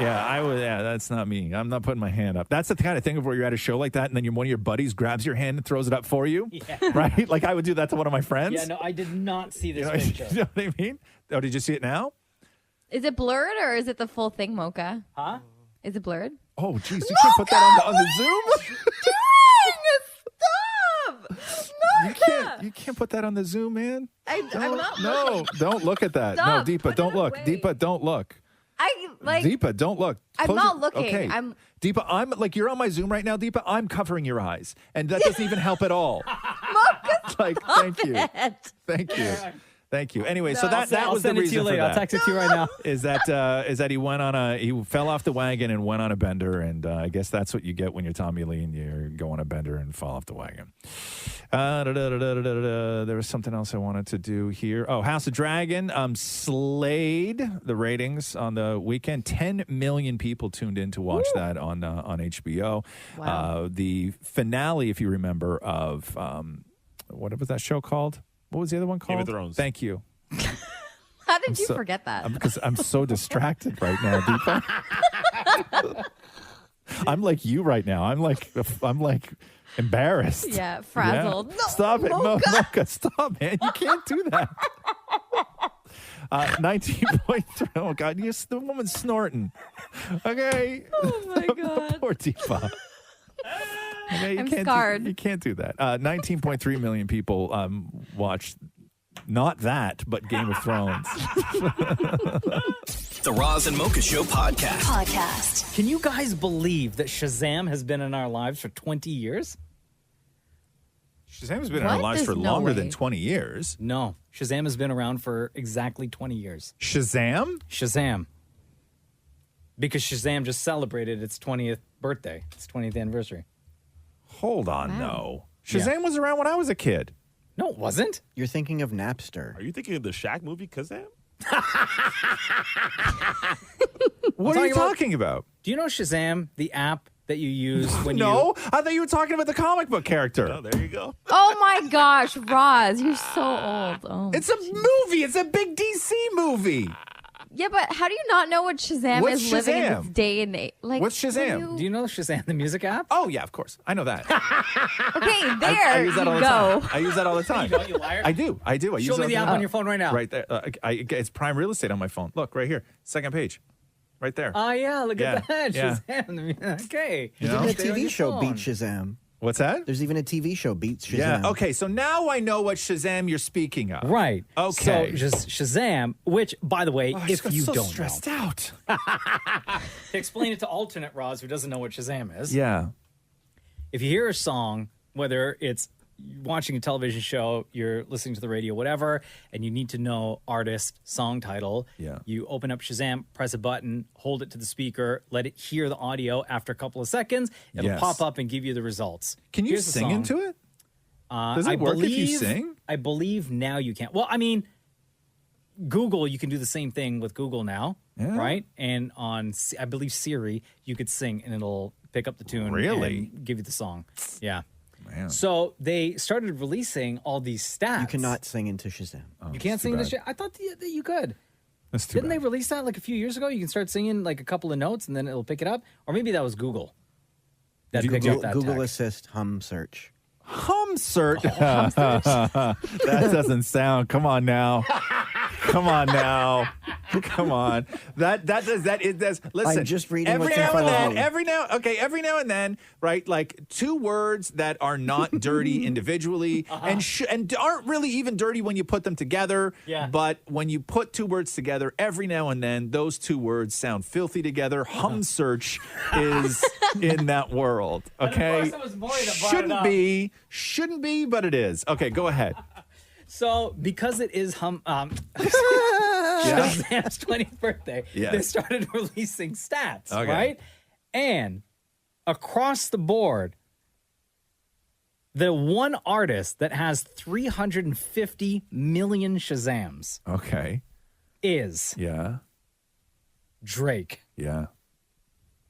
Yeah, that's not me. I'm not putting my hand up. That's the kind of thing of where you're at a show like that and then one of your buddies grabs your hand and throws it up for you. Yeah. Right? Like I would do that to one of my friends. Yeah, no, I did not see this You know, picture. you know what I mean? Oh, did you see it now? Is it blurred or is it the full thing, Mocha? Huh? Is it blurred? Oh, geez, you can't put that on the Zoom? Stop! You can't put that on the Zoom, man. I'm not No, looking. don't look at that. Stop. No, Deepa, don't look. Deepa, don't look. Deepa, don't look. I'm Close not it. looking. Okay. Deepa, I'm like you're on my Zoom right now, Deepa. I'm covering your eyes, and that doesn't even help at all. Like, thank you, thank you, thank you. Anyway, so that I'll was the send it to reason you for later. that. I'll text it to you right now. Is that he fell off the wagon and went on a bender, and I guess that's what you get when you're Tommy Lee and you go on a bender and fall off the wagon. There was something else I wanted to do here. Oh, House of Dragon slayed the ratings on the weekend. 10 million people tuned in to watch that on HBO. Wow. The finale, if you remember, of what was that show called? What was the other one called? Game of Thrones. Thank you. How did you forget that? Because I'm so distracted right now, Deepa. I'm like you right now. I'm like embarrassed. Yeah, frazzled. Yeah. No, Stop it, Mocha. Stop, man. You can't do that. 19.3. Oh God, the woman's snorting. Okay. Oh my God. Poor Deepa. Okay, I'm scarred. You can't do that. 19.3 million people watched not that, but Game of Thrones. The Roz and Mocha Show podcast. Can you guys believe that Shazam has been in our lives for 20 years? Shazam's been in our lives for longer than 20 years. No, Shazam has been around for exactly 20 years. Shazam? Shazam. Because Shazam just celebrated its 20th birthday, its 20th anniversary. Hold on, no. Shazam was around when I was a kid. No, it wasn't. You're thinking of Napster. Are you thinking of the Shaq movie, Kazam? What are you talking about? Do you know Shazam, the app that you use when No, I thought you were talking about the comic book character. Oh, there you go. Oh my gosh, Roz, you're so old. Oh, It's a movie. It's a big DC movie. yeah, but how do you not know what Shazam What's is living in Shazam? this day and age? Like, What's Shazam? Do you know Shazam, the music app? Oh, yeah, of course. I know that. Okay, there I use that you all the go. time. I use that all the time. You don't, you liar? I do. I use Show it me all the app time. on your phone right now. Right there. It's Prime Real Estate on my phone. Look, right here. Second page. Right there. Oh, yeah, look Yeah, at that. yeah. Shazam. Okay. There's You know? even a Stay on TV your show phone. Beat Shazam. What's that? There's even a TV show Beats Shazam. Yeah. Okay. So now I know what Shazam you're speaking of. Right. Okay. So just Shazam, which, by the way, I if just got you so don't stressed know. out. Explain it to alternate Roz, who doesn't know what Shazam is. Yeah. If you hear a song, whether it's watching a television show, you're listening to the radio, whatever, and you need to know artist, song title, you open up Shazam, press a button, hold it to the speaker, let it hear the audio. After a couple of seconds, it'll Yes. pop up and give you the results. Can you Here's the sing song. into it? Does it I work if you believe- sing? I believe now you can. Well, I mean, Google, you can do the same thing with Google now, right? And on, I believe, Siri, you could sing and it'll pick up the tune Really? and give you the song. Yeah. Man. So they started releasing all these stats. You cannot sing into Shazam. You can't sing this shit. I thought that you could. That's too Didn't they release that like a few years ago? You can start singing like a couple of notes and then it'll pick it up. Or maybe that was Google. That picked up that Google tech. Assist hum search. Hum search. That doesn't sound. Come on now. Come on now. Come on. That's listen. I'm just reading every what's in now front and of then. me. Every now and then, right? Like two words that are not dirty individually and aren't really even dirty when you put them together. Yeah. But when you put two words together, every now and then, those two words sound filthy together. Hum search is in that world. Okay. And of course it was Maurie that brought it up. Shouldn't be, but it is. Okay, go ahead. So, because it is Shazam's 20th birthday, Yes. they started releasing stats, Okay. right? And across the board, the one artist that has 350 million Shazams Okay. is Yeah. Drake. Yeah.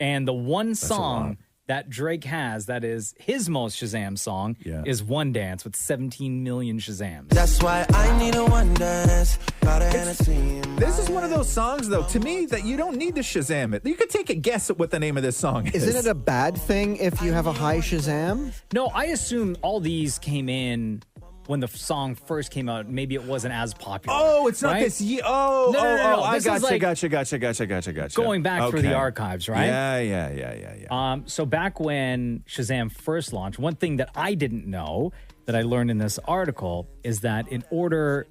And the one a lot. song that Drake has that is his most Shazam song is One Dance with 17 million Shazams. That's why I need a one dance. Got a Hennessy in This is one of those songs, though, to me, that you don't need to Shazam it. You could take a guess at what the name of this song is. Isn't it a bad thing if you have a high Shazam? No, I assume all these came in when the song first came out. Maybe it wasn't as popular. Oh, it's not right? this. No. No. I This is gotcha. going back through the Okay. archives, right? Yeah. So back when Shazam first launched, one thing that I didn't know that I learned in this article is that in order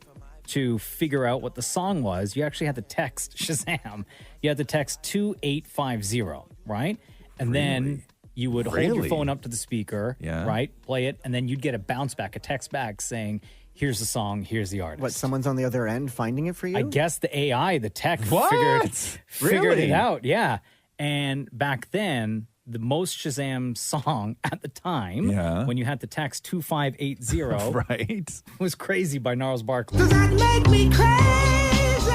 to figure out what the song was, you actually had to text Shazam. You had to text 2850, right? And then you would hold your Really? phone up to the speaker, Yeah. right? Play it, and then you'd get a bounce back, a text back saying, here's the song, here's the artist. What, someone's on the other end finding it for you? I guess the AI, the tech, What? figured Really? it out. Yeah. And back then, the most Shazam song at the time, when you had to text 2580, right, was Crazy by Gnarls Barkley. Make me crazy.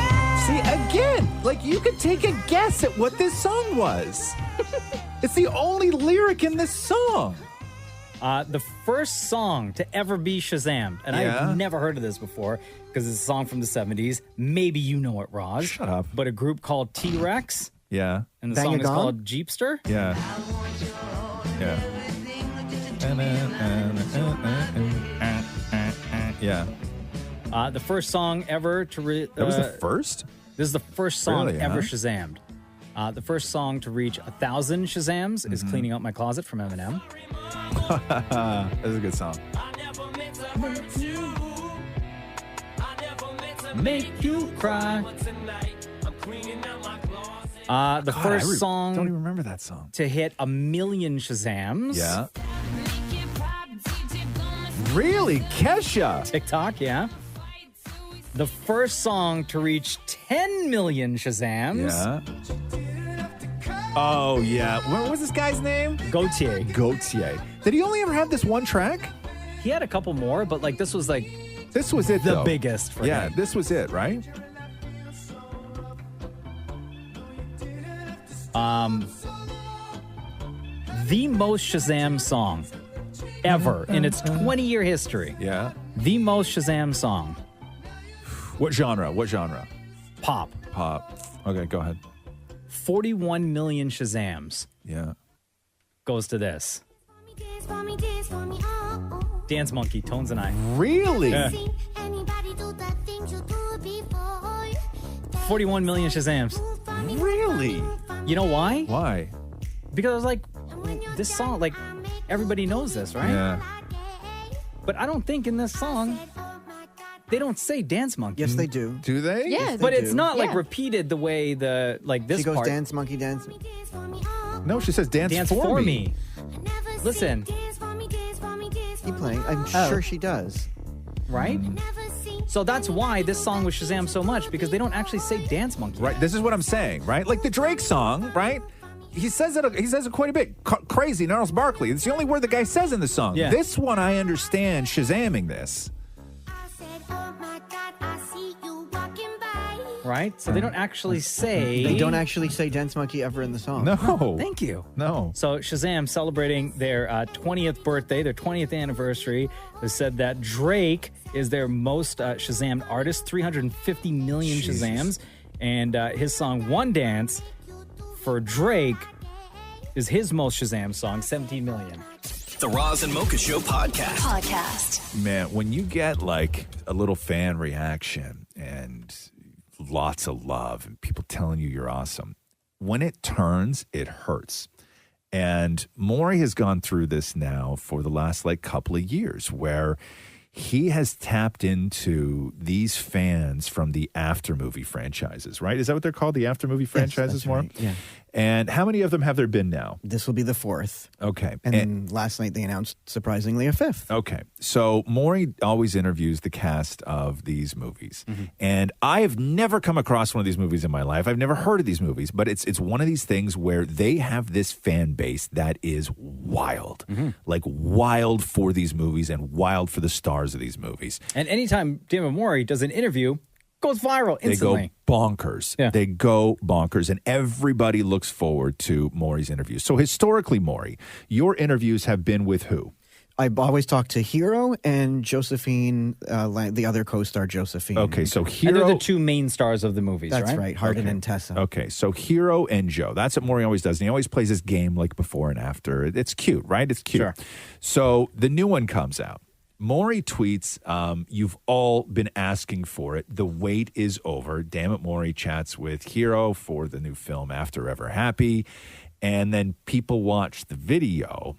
See, again, like you could take a guess at what this song was. It's the only lyric in this song. The first song to ever be Shazammed, and Yeah. I've never heard of this before because it's a song from the 70s. Maybe you know it, Raj. Shut up. But a group called T-Rex, Yeah. and the Bang song a is Gong? called Jeepster. Yeah. Yeah. The first song ever to... That was the first? This is the first song Really, ever huh? Shazammed. The first song to reach 1,000 Shazams is Mm-hmm. Cleaning Out My Closet from Eminem. That's a good song. Make you cry. The God, first I song don't even remember that song. to hit 1 million Shazams. Yeah. Really? Kesha? TikTok, yeah. The first song to reach 10 million Shazams. Yeah. Oh, yeah. What was this guy's name? Gautier. Did he only ever have this one track? He had a couple more, but like this was like This was it, the though. biggest for Yeah, him. this was it, right? The most Shazam song ever in its 20-year history. Yeah. The most Shazam song. What genre? Pop. Okay, go ahead. 41 million Shazams. Yeah. Goes to this. Dance Monkey, Tones and I. Really? Yeah. 41 million Shazams. Really? You know why? Why? Because I was like, this song, like, everybody knows this, right? Yeah. But I don't think in this song, they don't say Dance Monkey. Yes, they do. Do they? Yeah. But it's do. not like repeated the way the, like this She goes part. dance, monkey, dance. No, she says dance, for me. Listen, Keep playing. I'm Oh. sure she does. right? So that's why this song was Shazam so much, because they don't actually say Dance Monkey. Right. This is what I'm saying, right? Like the Drake song, right? He says it quite a bit. Crazy, Gnarls Barkley. It's the only word the guy says in the song. Yeah. This one, I understand Shazamming this. Right? So they don't actually say... They don't actually say dance monkey ever in the song. No. Thank you. No. So Shazam celebrating their 20th birthday, their 20th anniversary, has said that Drake is their most Shazammed artist, 350 million Jesus. Shazams. And his song One Dance for Drake is his most Shazam song, 17 million. The Roz and Mocha Show podcast. Man, when you get like a little fan reaction and lots of love and people telling you you're awesome, when it turns, it hurts. And Maurie has gone through this now for the last like couple of years where he has tapped into these fans from the after movie franchises, right? Is that what they're called? The after movie franchises, that's Maurie? right, yeah. And how many of them have there been now? This will be the fourth. Okay. And then last night they announced, surprisingly, a fifth. Okay. So Maurie always interviews the cast of these movies. And I have never come across one of these movies in my life. I've never heard of these movies, but it's one of these things where they have this fan base that is wild. Like wild for these movies and wild for the stars of these movies. And anytime Damon Maury does an interview, goes viral instantly. They go bonkers. Yeah. They go bonkers, and everybody looks forward to Maurie's interviews. So historically, Maurie, your interviews have been with who? I always talk to Hero and Josephine, the other co-star Josephine. Okay, so And Hero... they're the two main stars of the movies, That's right? right, Hardin Okay. and Tessa. Okay, so Hero and Joe. That's what Maurie always does. And he always plays his game like before and after. It's cute, right? It's cute. Sure. So the new one comes out. Maurie tweets, you've all been asking for it. The wait is over. Damn it, Maurie chats with Hero for the new film After Ever Happy. And then people watch the video,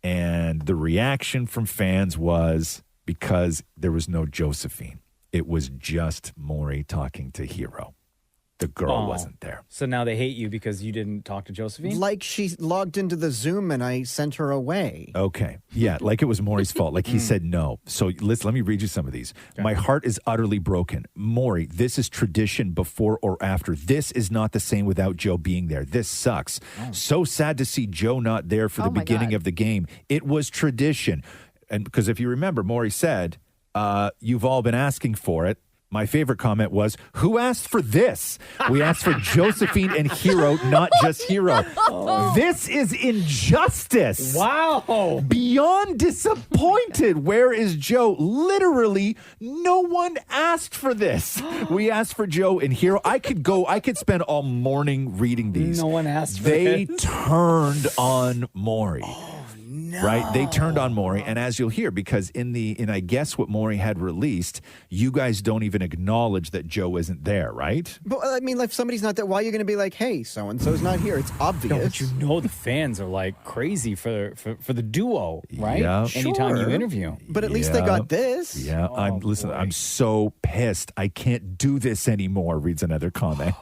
and the reaction from fans was because there was no Josephine. It was just Maurie talking to Hero. The girl Oh. wasn't there. So now they hate you because you didn't talk to Josephine? Like she logged into the Zoom and I sent her away. Okay. Yeah, like it was Maurie's fault. Like he said no. So let me read you some of these. My heart is utterly broken. Maurie, this is tradition before or after. This is not the same without Joe being there. This sucks. So sad to see Joe not there for the my beginning God. of the game. It was tradition. And because if you remember, Maurie said, you've all been asking for it. My favorite comment was, who asked for this? We asked for Josephine and Hero, not just Hero. This is injustice. Wow. Beyond disappointed. Where is Joe? Literally, no one asked for this. We asked for Joe and Hero. I could spend all morning reading these. No one asked for They this. turned on Maurie. Right? They turned on Maurie, and as you'll hear, because in I guess what Maurie had released, you guys don't even acknowledge that Joe isn't there, right? But I mean, if somebody's not there, why are you going to be like, hey, so-and-so's not here? It's obvious. No, but you know the fans are like crazy for the duo, right? Yeah. Anytime you Sure. interview. But at least they got this. Yeah, I'm so pissed. I can't do this anymore, reads another comment.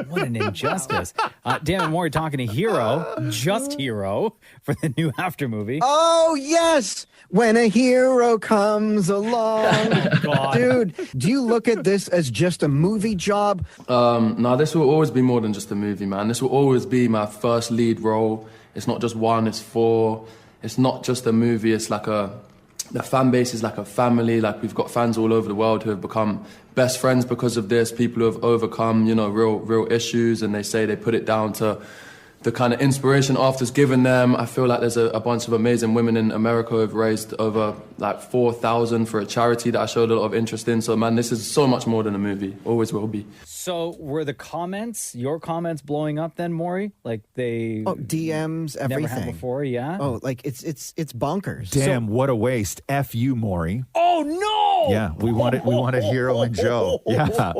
What an injustice. Damon Maury talking to Hero, just Hero, for the new After movie. movie. Oh, yes. When a hero comes along. God. Dude, do you look at this as just a movie job? No, this will always be more than just a movie, man. This will always be my first lead role. It's not just one, it's 4. It's not just a movie, it's like the fan base is like a family. Like, we've got fans all over the world who have become best friends because of this, people who have overcome, real issues, and they say they put it down to the kind of inspiration After's given them. I feel like there's a bunch of amazing women in America who have raised over like 4,000 for a charity that I showed a lot of interest in. So, man, this is so much more than a movie. Always will be. So were your comments blowing up then, Maurie? Like they DMs, everything. Never had before, yeah. Oh, like it's bonkers. Damn, what a waste. F you, Maurie. Oh no! Yeah, we wanted Hero and Joe. Yeah.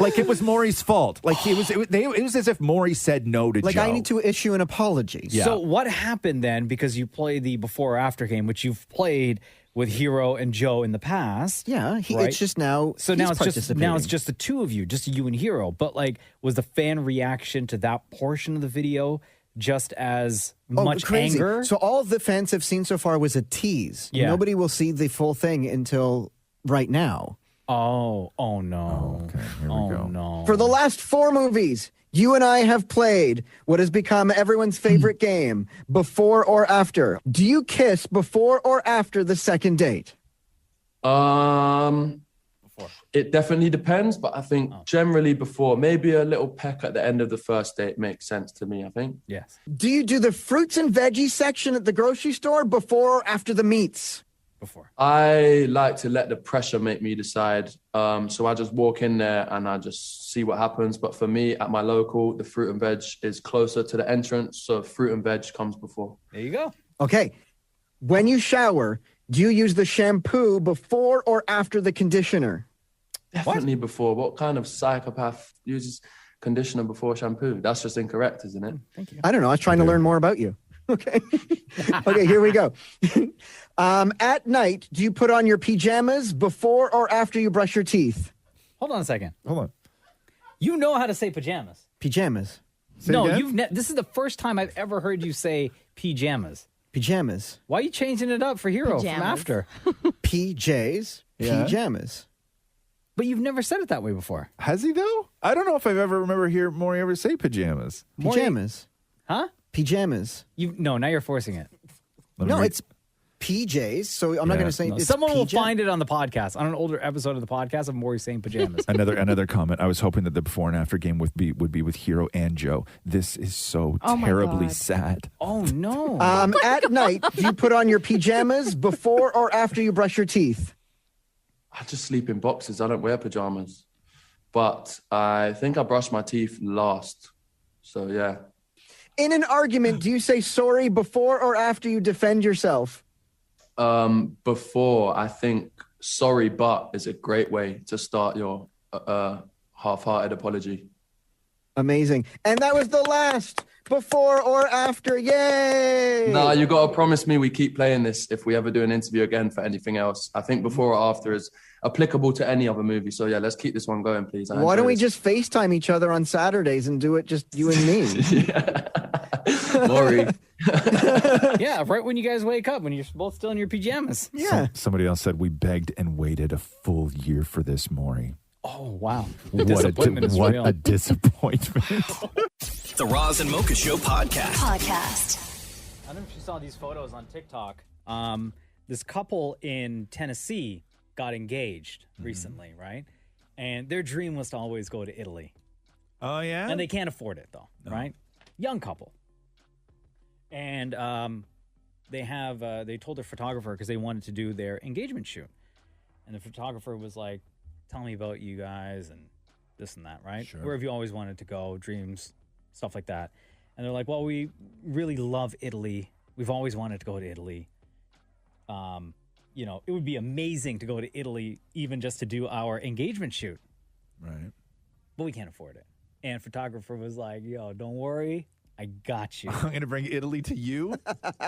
Like it was Maurie's fault. Like it was as if Maurie said no to Like Joe. I need to issue an apology. Yeah. So what happened then? Because you play the before or after game, which you've played with Hero and Joe in the past. Yeah, right? it's just now. So he's now it's participating. just the two of you, just you and Hero. But like, was the fan reaction to that portion of the video just as much crazy. anger? So all the fans have seen so far was a tease. Yeah. Nobody will see the full thing until right now. Oh no. Okay, here we go. No. For the last 4 movies, you and I have played what has become everyone's favorite game, before or after. Do you kiss before or after the second date? It definitely depends, but I think generally before. Maybe a little peck at the end of the first date makes sense to me, I think. Yes. Do you do the fruits and veggies section at the grocery store before or after the meats? Before. I like to let the pressure make me decide. So I just walk in there and I just see what happens. But for me, at my local, the fruit and veg is closer to the entrance. So fruit and veg comes before. There you go. Okay. When you shower, do you use the shampoo before or after the conditioner? Definitely before. What kind of psychopath uses conditioner before shampoo? That's just incorrect, isn't it? Thank you. I don't know. I was trying to learn more about you. Okay. Okay, here we go. At night, do you put on your pajamas before or after you brush your teeth? Hold on a second. Hold on. You know how to say pajamas. Pajamas. This is the first time I've ever heard you say pajamas. Pajamas. Why are you changing it up for Hero from Pajamas. after? PJs. Yeah. Pajamas. But you've never said it that way before. Has he though? I don't know if I've ever hear Maurie ever say pajamas. Pajamas. Huh? Pajamas. No, now you're forcing it. No, it's PJs. So I'm not going to say it's Someone will PJ. find it on the podcast, on an older episode of the podcast of Maury saying pajamas. Another comment. I was hoping that the before and after game would be with Hero and Joe. This is so Oh my terribly God. sad. Oh no. At night, do you put on your pajamas before or after you brush your teeth? I just sleep in boxes. I don't wear pajamas. But I think I brush my teeth last. So, yeah. In an argument, do you say sorry before or after you defend yourself? Before, I think sorry, but is a great way to start your half-hearted apology. Amazing. And that was the last before or after. Yay! Nah, you got to promise me we keep playing this if we ever do an interview again for anything else. I think before or after is applicable to any other movie. So, yeah, let's keep this one going, please. Why don't we just FaceTime each other on Saturdays and do it just you and me? Maurie. Yeah, right when you guys wake up, when you're both still in your pajamas. Yeah. Somebody else said we begged and waited a full year for this, Maurie. Oh, wow. What Disappointment is real. a disappointment. The Roz and Mocha Show podcast. Podcast. I don't know if you saw these photos on TikTok. This couple in Tennessee got engaged recently, right? And their dream was to always go to Italy. Oh, yeah? And they can't afford it, though, right? Young couple. And they told their photographer because they wanted to do their engagement shoot. And the photographer was like, tell me about you guys and this and that, right? Sure. Where have you always wanted to go, dreams, stuff like that. And they're like, well, we really love Italy. We've always wanted to go to Italy. It would be amazing to go to Italy even just to do our engagement shoot. Right. But we can't afford it. And photographer was like, yo, don't worry. I got you. I'm going to bring Italy to you?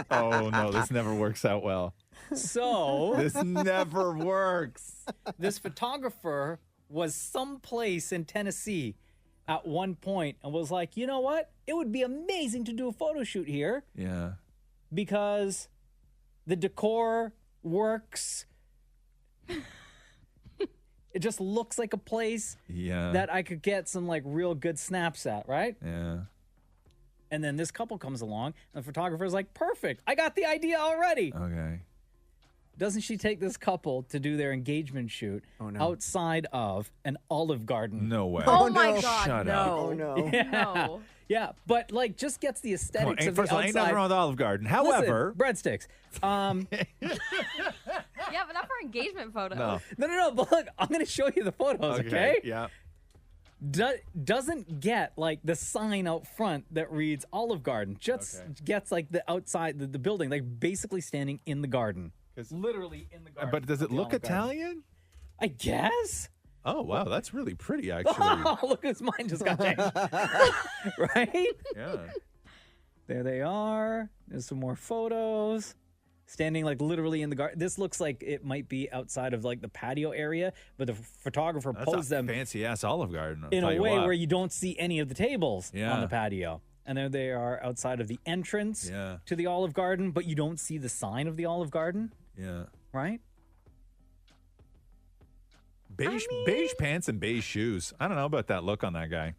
Oh, no, this never works out well. So This never works. this photographer was someplace in Tennessee at one point and was like, you know what? It would be amazing to do a photo shoot here Yeah. because The decor works. It just looks like a place that I could get some like real good snaps at, right? Yeah. And then this couple comes along, and the photographer's like, perfect. I got the idea already. Okay. Doesn't she take this couple to do their engagement shoot outside of an Olive Garden? No way. Oh, my God, Shut no. up. Oh, no. Yeah. No. Yeah, but like just gets the aesthetics of the First of all, ain't outside. nothing wrong with Olive Garden. However, Listen, breadsticks. Yeah, but not for engagement photos. No. But look, I'm going to show you the photos, okay? Yeah. Doesn't get like the sign out front that reads Olive Garden. Just gets like the outside, the building, like basically standing in the garden. Literally in the garden. But does it look Olive Garden. Italian? I guess. Oh, wow. That's really pretty, actually. Oh, look, his mind just got changed. Right? Yeah. There they are. There's some more photos. Standing like literally in the garden. This looks like it might be outside of like the patio area, but the photographer That's posed a them fancy ass Olive Garden. I'll in tell a you way what. where you don't see any of the tables Yeah. on the patio. And there they are outside of the entrance to the Olive Garden, but you don't see the sign of the Olive Garden. Yeah. Right? Beige pants and beige shoes. I don't know about that look on that guy.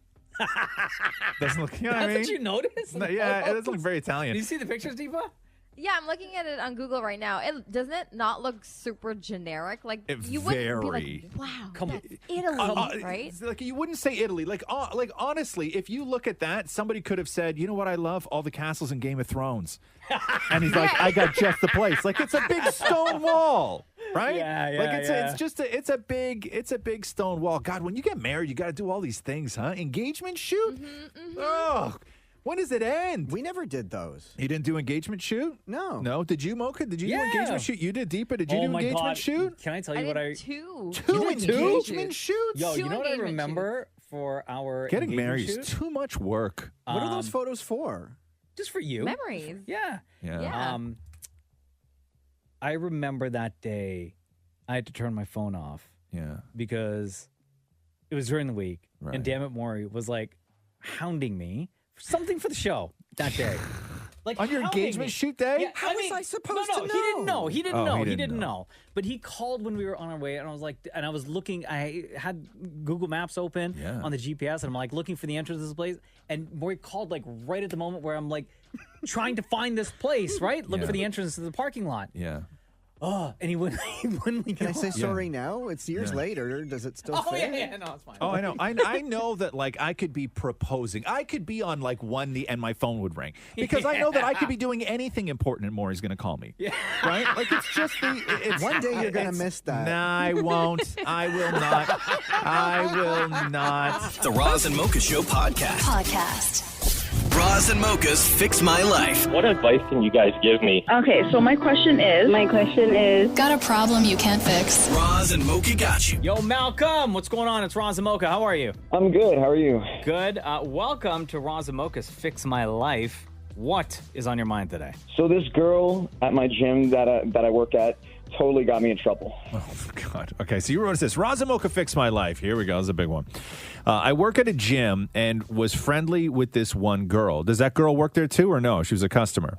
Doesn't look, you know what I That's mean? what you noticed? No, yeah, it doesn't look very Italian. Do you see the pictures, Deepa? Yeah, I'm looking at it on Google right now. Doesn't it not look super generic? Like you wouldn't be like, wow, that's Italy, right? It's like you wouldn't say Italy. Like honestly, if you look at that, somebody could have said, "You know what I love? All the castles in Game of Thrones." And he's like, "I got just the place." Like it's a big stone wall, right? Yeah, Like yeah. it's a big stone wall. God, when you get married, you got to do all these things, huh? Engagement shoot. Oh. When does it end? We never did those. You didn't do engagement shoot? No. No? Did you, Mocha? Did you do Yeah. engagement shoot? You did, Deepa. Did you do my engagement God. shoot? Can I tell you I what did I... two. Two You did two? engagement shoots? Yo, you Two know what I engagement remember for our Getting engagement married shoot? is too much work. What are those photos for? Just for you. Memories. Yeah. Yeah. I remember that day I had to turn my phone off. Yeah. Because it was during the week. Right. And Damnit Maurie was like hounding me for something for the show that day. Like On your hounding engagement me. shoot day? Yeah, How was I supposed to He didn't know. He didn't Oh, know. he He didn't didn't know. know. But he called when we were on our way, and I was like, and I was looking. I had Google Maps open on the GPS, and I'm like looking for the entrance to this place. And Maury called like right at the moment where I'm like trying to find this place, right? Looking Yeah. for the entrance to the parking lot. Yeah. Oh, and he wouldn't. Can I say sorry now? It's years later. Does it still Oh fit? yeah, no, it's fine. Oh, I know. I know that, like, I could be proposing. I could be on, like, one knee and my phone would ring. Because I know that I could be doing anything important and Maury's going to call me. Yeah. Right? Like, it's just it's One day you're going to miss that. Nah, I won't. I will not. I will not. The Roz and Mocha Show podcast. Roz and Mocha's Fix My Life. What advice can you guys give me? Okay, so my question is, Got a problem you can't fix? Roz and Mocha got you. Yo, Malcolm, what's going on? It's Roz and Mocha. How are you? I'm good. How are you? Good. Welcome to Roz and Mocha's Fix My Life. What is on your mind today? So this girl at my gym that I work at totally got me in trouble. Oh, God. Okay, so you wrote us this. Roz and Mocha Fix My Life. Here we go. This is a big one. I work at a gym and was friendly with this one girl. Does that girl work there too or no? She was a customer.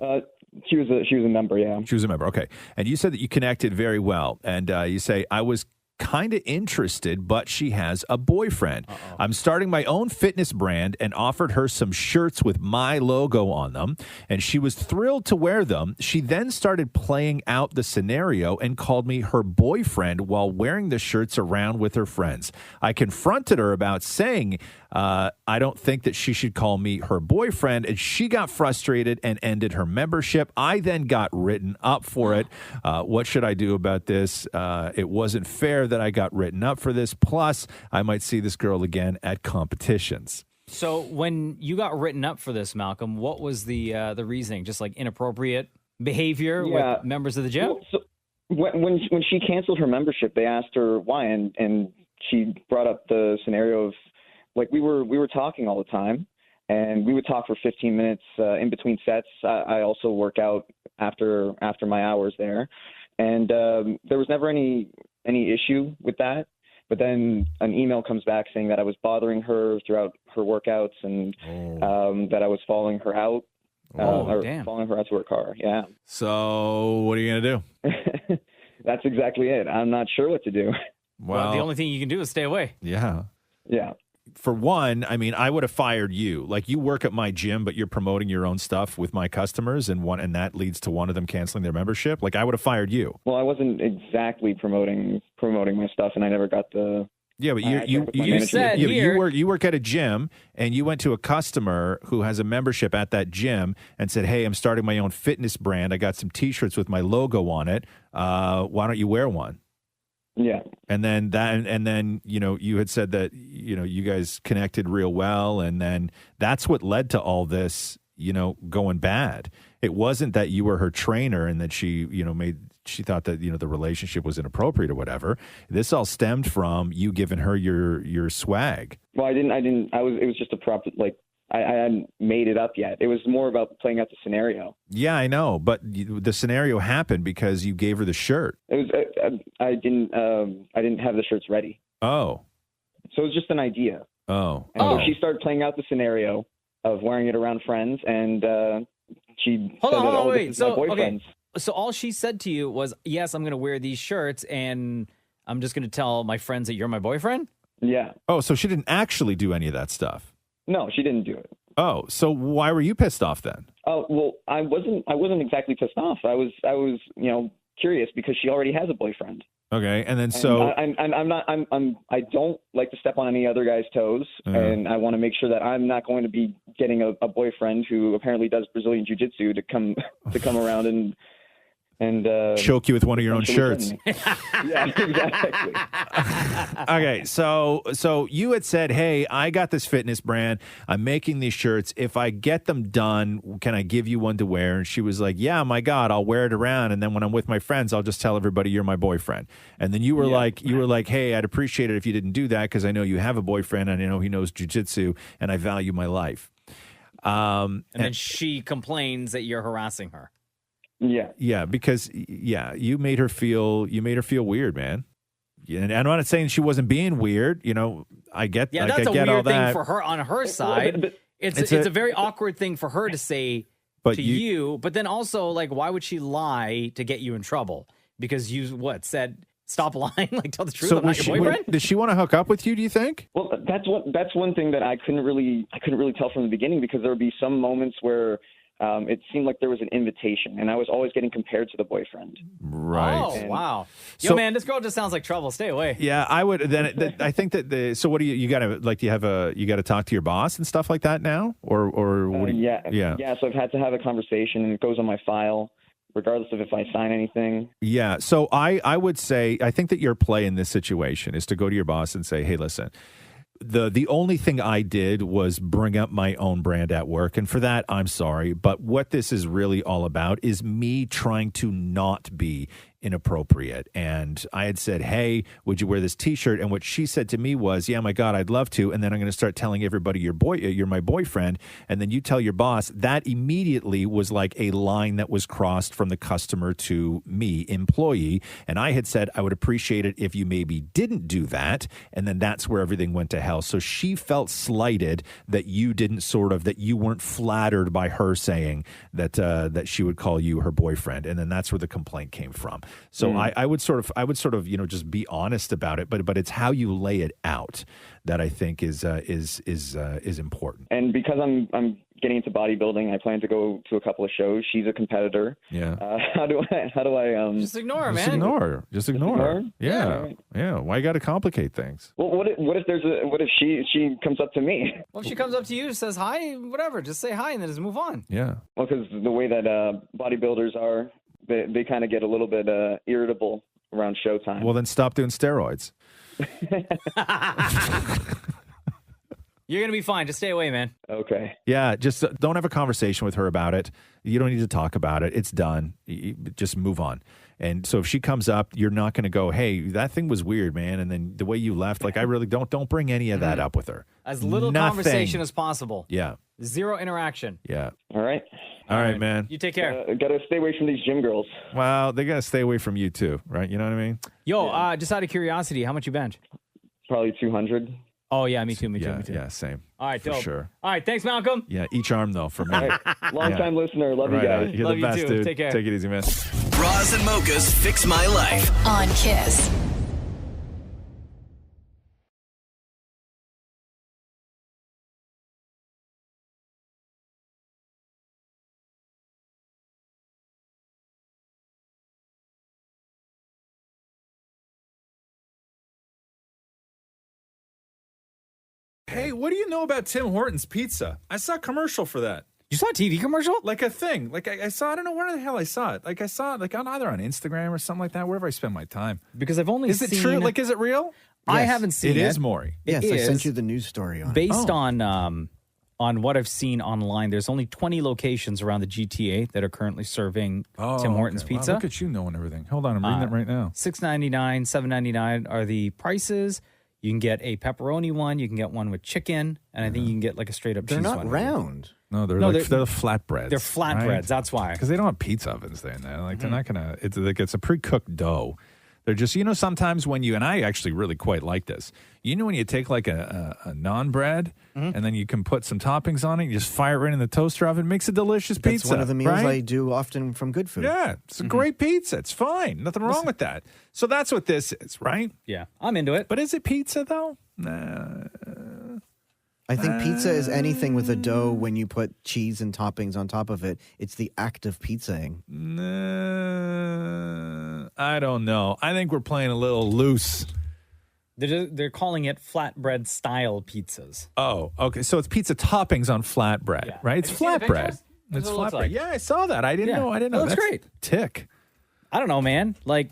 She was a member, yeah. She was a member. Okay. And you said that you connected very well. And you say, I was kind of interested, but she has a boyfriend. I'm starting my own fitness brand and offered her some shirts with my logo on them, and she was thrilled to wear them. She then started playing out the scenario and called me her boyfriend while wearing the shirts around with her friends. I confronted her about saying, I don't think that she should call me her boyfriend, and she got frustrated and ended her membership. I then got written up for it. What should I do about this? It wasn't fair that I got written up for this. Plus, I might see this girl again at competitions. So when you got written up for this, Malcolm, what was the reasoning? Just like inappropriate behavior with members of the gym? Well, so when she canceled her membership, they asked her why, and she brought up the scenario of like we were talking all the time, and we would talk for 15 minutes in between sets. I also work out after my hours there, and there was never any issue with that. But then an email comes back saying that I was bothering her throughout her workouts and that I was following her out. or damn. following her out to her car. Yeah. So what are you gonna do? That's exactly it. I'm not sure what to do. Well, the only thing you can do is stay away. Yeah. Yeah. For one, I mean, I would have fired you. Like, you work at my gym, but you're promoting your own stuff with my customers, and that leads to one of them canceling their membership. Like, I would have fired you. Well, I wasn't exactly promoting my stuff, and I never got the. Yeah, but you work at a gym, and you went to a customer who has a membership at that gym and said, "Hey, I'm starting my own fitness brand. I got some T-shirts with my logo on it. Why don't you wear one?" Yeah. And then you had said that you guys connected real well, and then that's what led to all this going bad. It wasn't that you were her trainer and that she thought that the relationship was inappropriate or whatever. This all stemmed from you giving her your swag. Well, I didn't. It was just a prop. Like I hadn't made it up yet. It was more about playing out the scenario. Yeah, I know, but the scenario happened because you gave her the shirt. It was. I didn't have the shirts ready. Oh. So it was just an idea. Oh. And so she started playing out the scenario of wearing it around friends, and she Hold said on, that, oh, wait. this is my So, boyfriend's. okay. So all she said to you was, yes, I'm going to wear these shirts, and I'm just going to tell my friends that you're my boyfriend? Yeah. Oh, so she didn't actually do any of that stuff? No, she didn't do it. Oh, so why were you pissed off then? Oh, well, I wasn't exactly pissed off. I was curious because she already has a boyfriend. Okay, and then I don't like to step on any other guy's toes, and I want to make sure that I'm not going to be getting a boyfriend who apparently does Brazilian jiu-jitsu to come around and choke you with one of your own shirts. Yeah, exactly. Okay, so you had said, "Hey, I got this fitness brand. I'm making these shirts. If I get them done, can I give you one to wear?" And she was like, "Yeah, my God, I'll wear it around. And then when I'm with my friends, I'll just tell everybody you're my boyfriend." And then you were like, "Hey, I'd appreciate it if you didn't do that because I know you have a boyfriend and I know he knows jujitsu and I value my life." And then she complains that you're harassing her. Yeah, because you made her feel weird, man. And I'm not saying she wasn't being weird. I get that's I a get all weird thing that. for her on her side. It's a very awkward thing for her to say to you. But then also, like, why would she lie to get you in trouble? Because you said stop lying, like tell the truth. So I'm not your boyfriend. Does she want to hook up with you? Do you think? Well, that's one thing that I couldn't really tell from the beginning because there would be some moments where. It seemed like there was an invitation, and I was always getting compared to the boyfriend. Right. Oh, wow. Yo, man, this girl just sounds like trouble. Stay away. Yeah, I would. Then I think that so what do you got to like? Do you have you got to talk to your boss and stuff like that now, or what? Do you, yeah. So I've had to have a conversation, and it goes on my file, regardless of if I sign anything. Yeah. So I would say I think that your play in this situation is to go to your boss and say, "Hey, listen. The only thing I did was bring up my own brand at work, and for that, I'm sorry. But what this is really all about is me trying to not be inappropriate." And I had said, "Hey, would you wear this T-shirt?" And what she said to me was, "Yeah, my God, I'd love to." And then I'm going to start telling everybody you're my boyfriend. And then you tell your boss. That immediately was like a line that was crossed from the customer to me, employee. And I had said I would appreciate it if you maybe didn't do that. And then that's where everything went to hell. So she felt slighted that you didn't that you weren't flattered by her saying that she would call you her boyfriend. And then that's where the complaint came from. So I would sort of just be honest about it, but it's how you lay it out that I think is important. And because I'm getting into bodybuilding, I plan to go to a couple of shows. She's a competitor. Yeah. How do I just ignore her, man. Just ignore her. Yeah. Why you got to complicate things? Well, what if she comes up to me? Well, if she comes up to you, says hi, whatever, just say hi and then just move on. Yeah. Well, because the way that bodybuilders are, they kind of get a little bit irritable around showtime. Well, then stop doing steroids. You're going to be fine. Just stay away, man. Okay. Yeah, just don't have a conversation with her about it. You don't need to talk about it. It's done. Just move on. And so if she comes up, you're not going to go, "Hey, that thing was weird, man." And then the way you left, like I really don't bring any of that up with her. As little conversation as possible. Yeah. Zero interaction. Yeah. All right, man. You take care. Got to stay away from these gym girls. Well, they got to stay away from you too, right? You know what I mean? Yo, just out of curiosity, how much you bench? Probably 200. Oh, yeah, me too. Yeah, same. All right, for dope. sure. All right, thanks, Malcolm. Yeah, each arm though for me. Long-time listener. Love you Right guys. on. You're Love the you best, too. dude. Take care. Take it easy, man. Roz and Mocha's Fix My Life. On Kiss. Hey, what do you know about Tim Hortons Pizza? I saw a commercial for that. You saw a TV commercial? Like a thing. Like I saw, I don't know where the hell I saw it. Like I saw it like either on Instagram or something like that, wherever I spend my time. Because I've only Is it true? Like, is it real? I Yes. haven't seen it. It is, Maury. Yes, It I sent is. you the news story on it. Based on what I've seen online, there's only 20 locations around the GTA that are currently serving Tim Hortons okay. Wow, pizza. look at you knowing everything. Hold on, I'm reading it right now. $6.99, $7.99 are the prices. You can get a pepperoni one. You can get one with chicken, and I think you can get like a straight up They're cheese not one. round. No, they're No, like they're flatbreads. They're flatbreads. That's why. Because they don't have pizza ovens there. Like they're not gonna. It's like it's a pre-cooked dough. They're just sometimes when you and I actually really quite like this. When you take like a naan bread and then you can put some toppings on it, you just fire it right in the toaster oven, it makes a delicious That's pizza. one of the meals right? I do often from Good Food. Yeah, it's a great pizza. It's fine. Nothing wrong with that. So that's what this is, right? Yeah, I'm into it. But is it pizza though? Nah. I think pizza is anything with a dough when you put cheese and toppings on top of it. It's the act of pizzaing. I don't know. I think we're playing a little loose. They're calling it flatbread style pizzas. Oh, okay. So it's pizza toppings on flatbread, right? It's Have you seen the flatbread. pictures? That's It's what it looks flatbread. like. Yeah, I saw that. I didn't know. I didn't know. It looks That's great. Tick. I don't know, man. Like,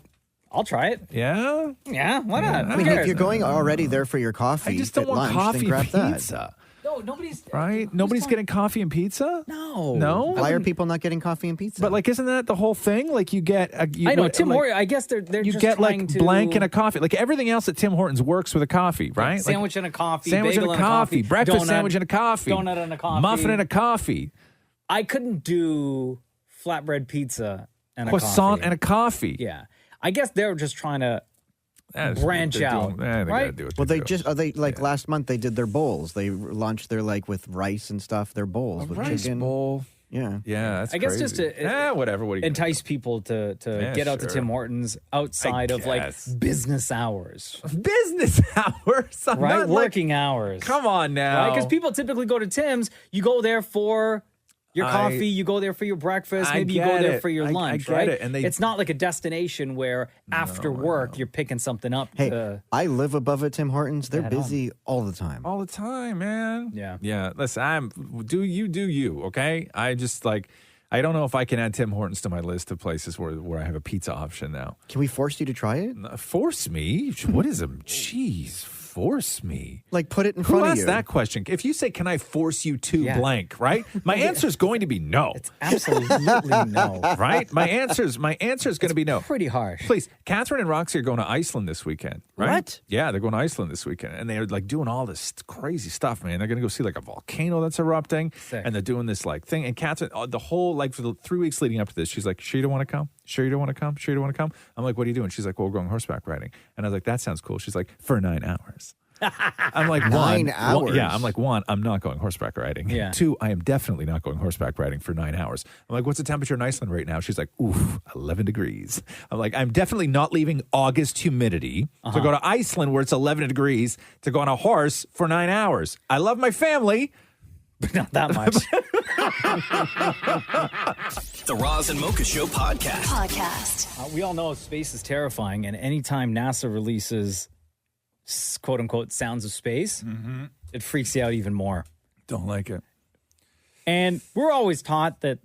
I'll try it. Yeah? Yeah, why not? I mean, if you're going already there for your coffee, I just don't at want lunch, coffee then grab and that. pizza. No, nobody's. Right? Nobody's getting coffee and pizza? No. No? Why are people not getting coffee and pizza? But like, isn't that the whole thing? Like, you get. I know, Tim Hortons. I guess they're You just get trying like to blank and a coffee. Like everything else at Tim Hortons works with a coffee, right? Sandwich and a coffee, Sandwich bagel and a coffee, breakfast donut, sandwich and a coffee, donut and a coffee, muffin and a coffee, I couldn't do flatbread pizza and croissant a coffee. and a coffee. Yeah, I guess they're just trying to branch out, They right? gotta do it. Well, they last month they did their bowls. They launched their with rice and stuff. Their bowls with rice chicken. bowl. Yeah, Yeah, that's I guess crazy. just to whatever. What do you entice people to Yeah, get out to sure. Tim Hortons outside of like guess. business hours, business hours, I'm right? not, like- Working hours. Come on now, Because people typically go to Tim's. You go there for your coffee. You go there for your breakfast. I Maybe you go get there it. for your I lunch. get right? it. And it's not like a destination where after work you're picking something up. Hey, I live above a Tim Hortons. They're at home. busy all the time. all the time, man. Yeah. Yeah. Listen, do you, okay? I just I don't know if I can add Tim Hortons to my list of places where I have a pizza option now. Can we force you to try it? Force me? What is a jeez? Force me? Like put it in Who front of asked you. that question? If you say, "Can I force you to blank?" Right? My answer is going to be no. Absolutely no. Right? My answer is going to be no. Pretty harsh. Please, Catherine and Roxy are going to Iceland this weekend. Right? What? Yeah, they're going to Iceland this weekend, and they're like doing all this crazy stuff, man. They're going to go see like a volcano that's erupting, and they're doing this like thing. And Catherine, the whole for the 3 weeks leading up to this, she's like, "Sure you don't want to come? Sure you don't want to come? Sure you don't want to come?" I'm like, "What are you doing?" She's like, "Well, we're going horseback riding," and I was like, "That sounds cool." She's like, "For 9 hours." I'm like, 9 one, hours? yeah, I'm like, one, I'm not going horseback riding. Yeah. 2, I am definitely not going horseback riding for 9 hours. I'm like, what's the temperature in Iceland right now? She's like, oof, 11 degrees. I'm like, I'm definitely not leaving August humidity to go to Iceland where it's 11 degrees to go on a horse for 9 hours. I love my family. But not that much. The Roz and Mocha Show podcast. We all know space is terrifying, and anytime NASA releases quote unquote sounds of space, it freaks you out even more. Don't like it. And we're always taught that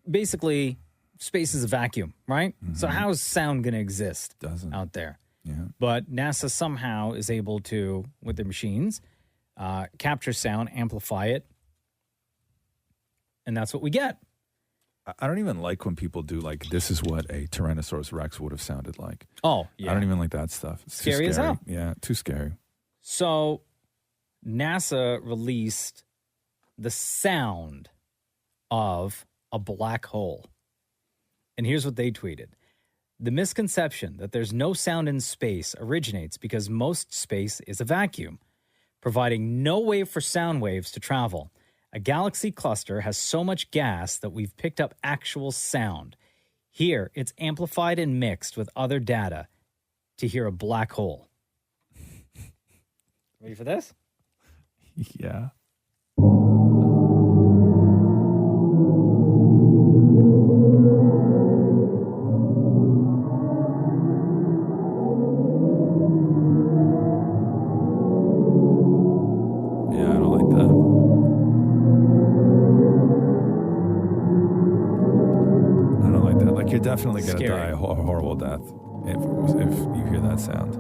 basically space is a vacuum, right? So how is sound going to exist out there? Yeah. But NASA somehow is able to, with their machines, capture sound, amplify it, and that's what we get. I don't even like when people do this is what a Tyrannosaurus Rex would have sounded like. Oh, yeah. I don't even like that stuff. It's too Scary as hell. Yeah, too scary. So NASA released the sound of a black hole. And here's what they tweeted. The misconception that there's no sound in space originates because most space is a vacuum. providing no way for sound waves to travel. A galaxy cluster has so much gas that we've picked up actual sound. Here, it's amplified and mixed with other data to hear a black hole. Ready for this? Yeah. Yeah, I don't like that. I don't like that. Like, you're definitely going to Scary. die a horrible death if you hear that sound.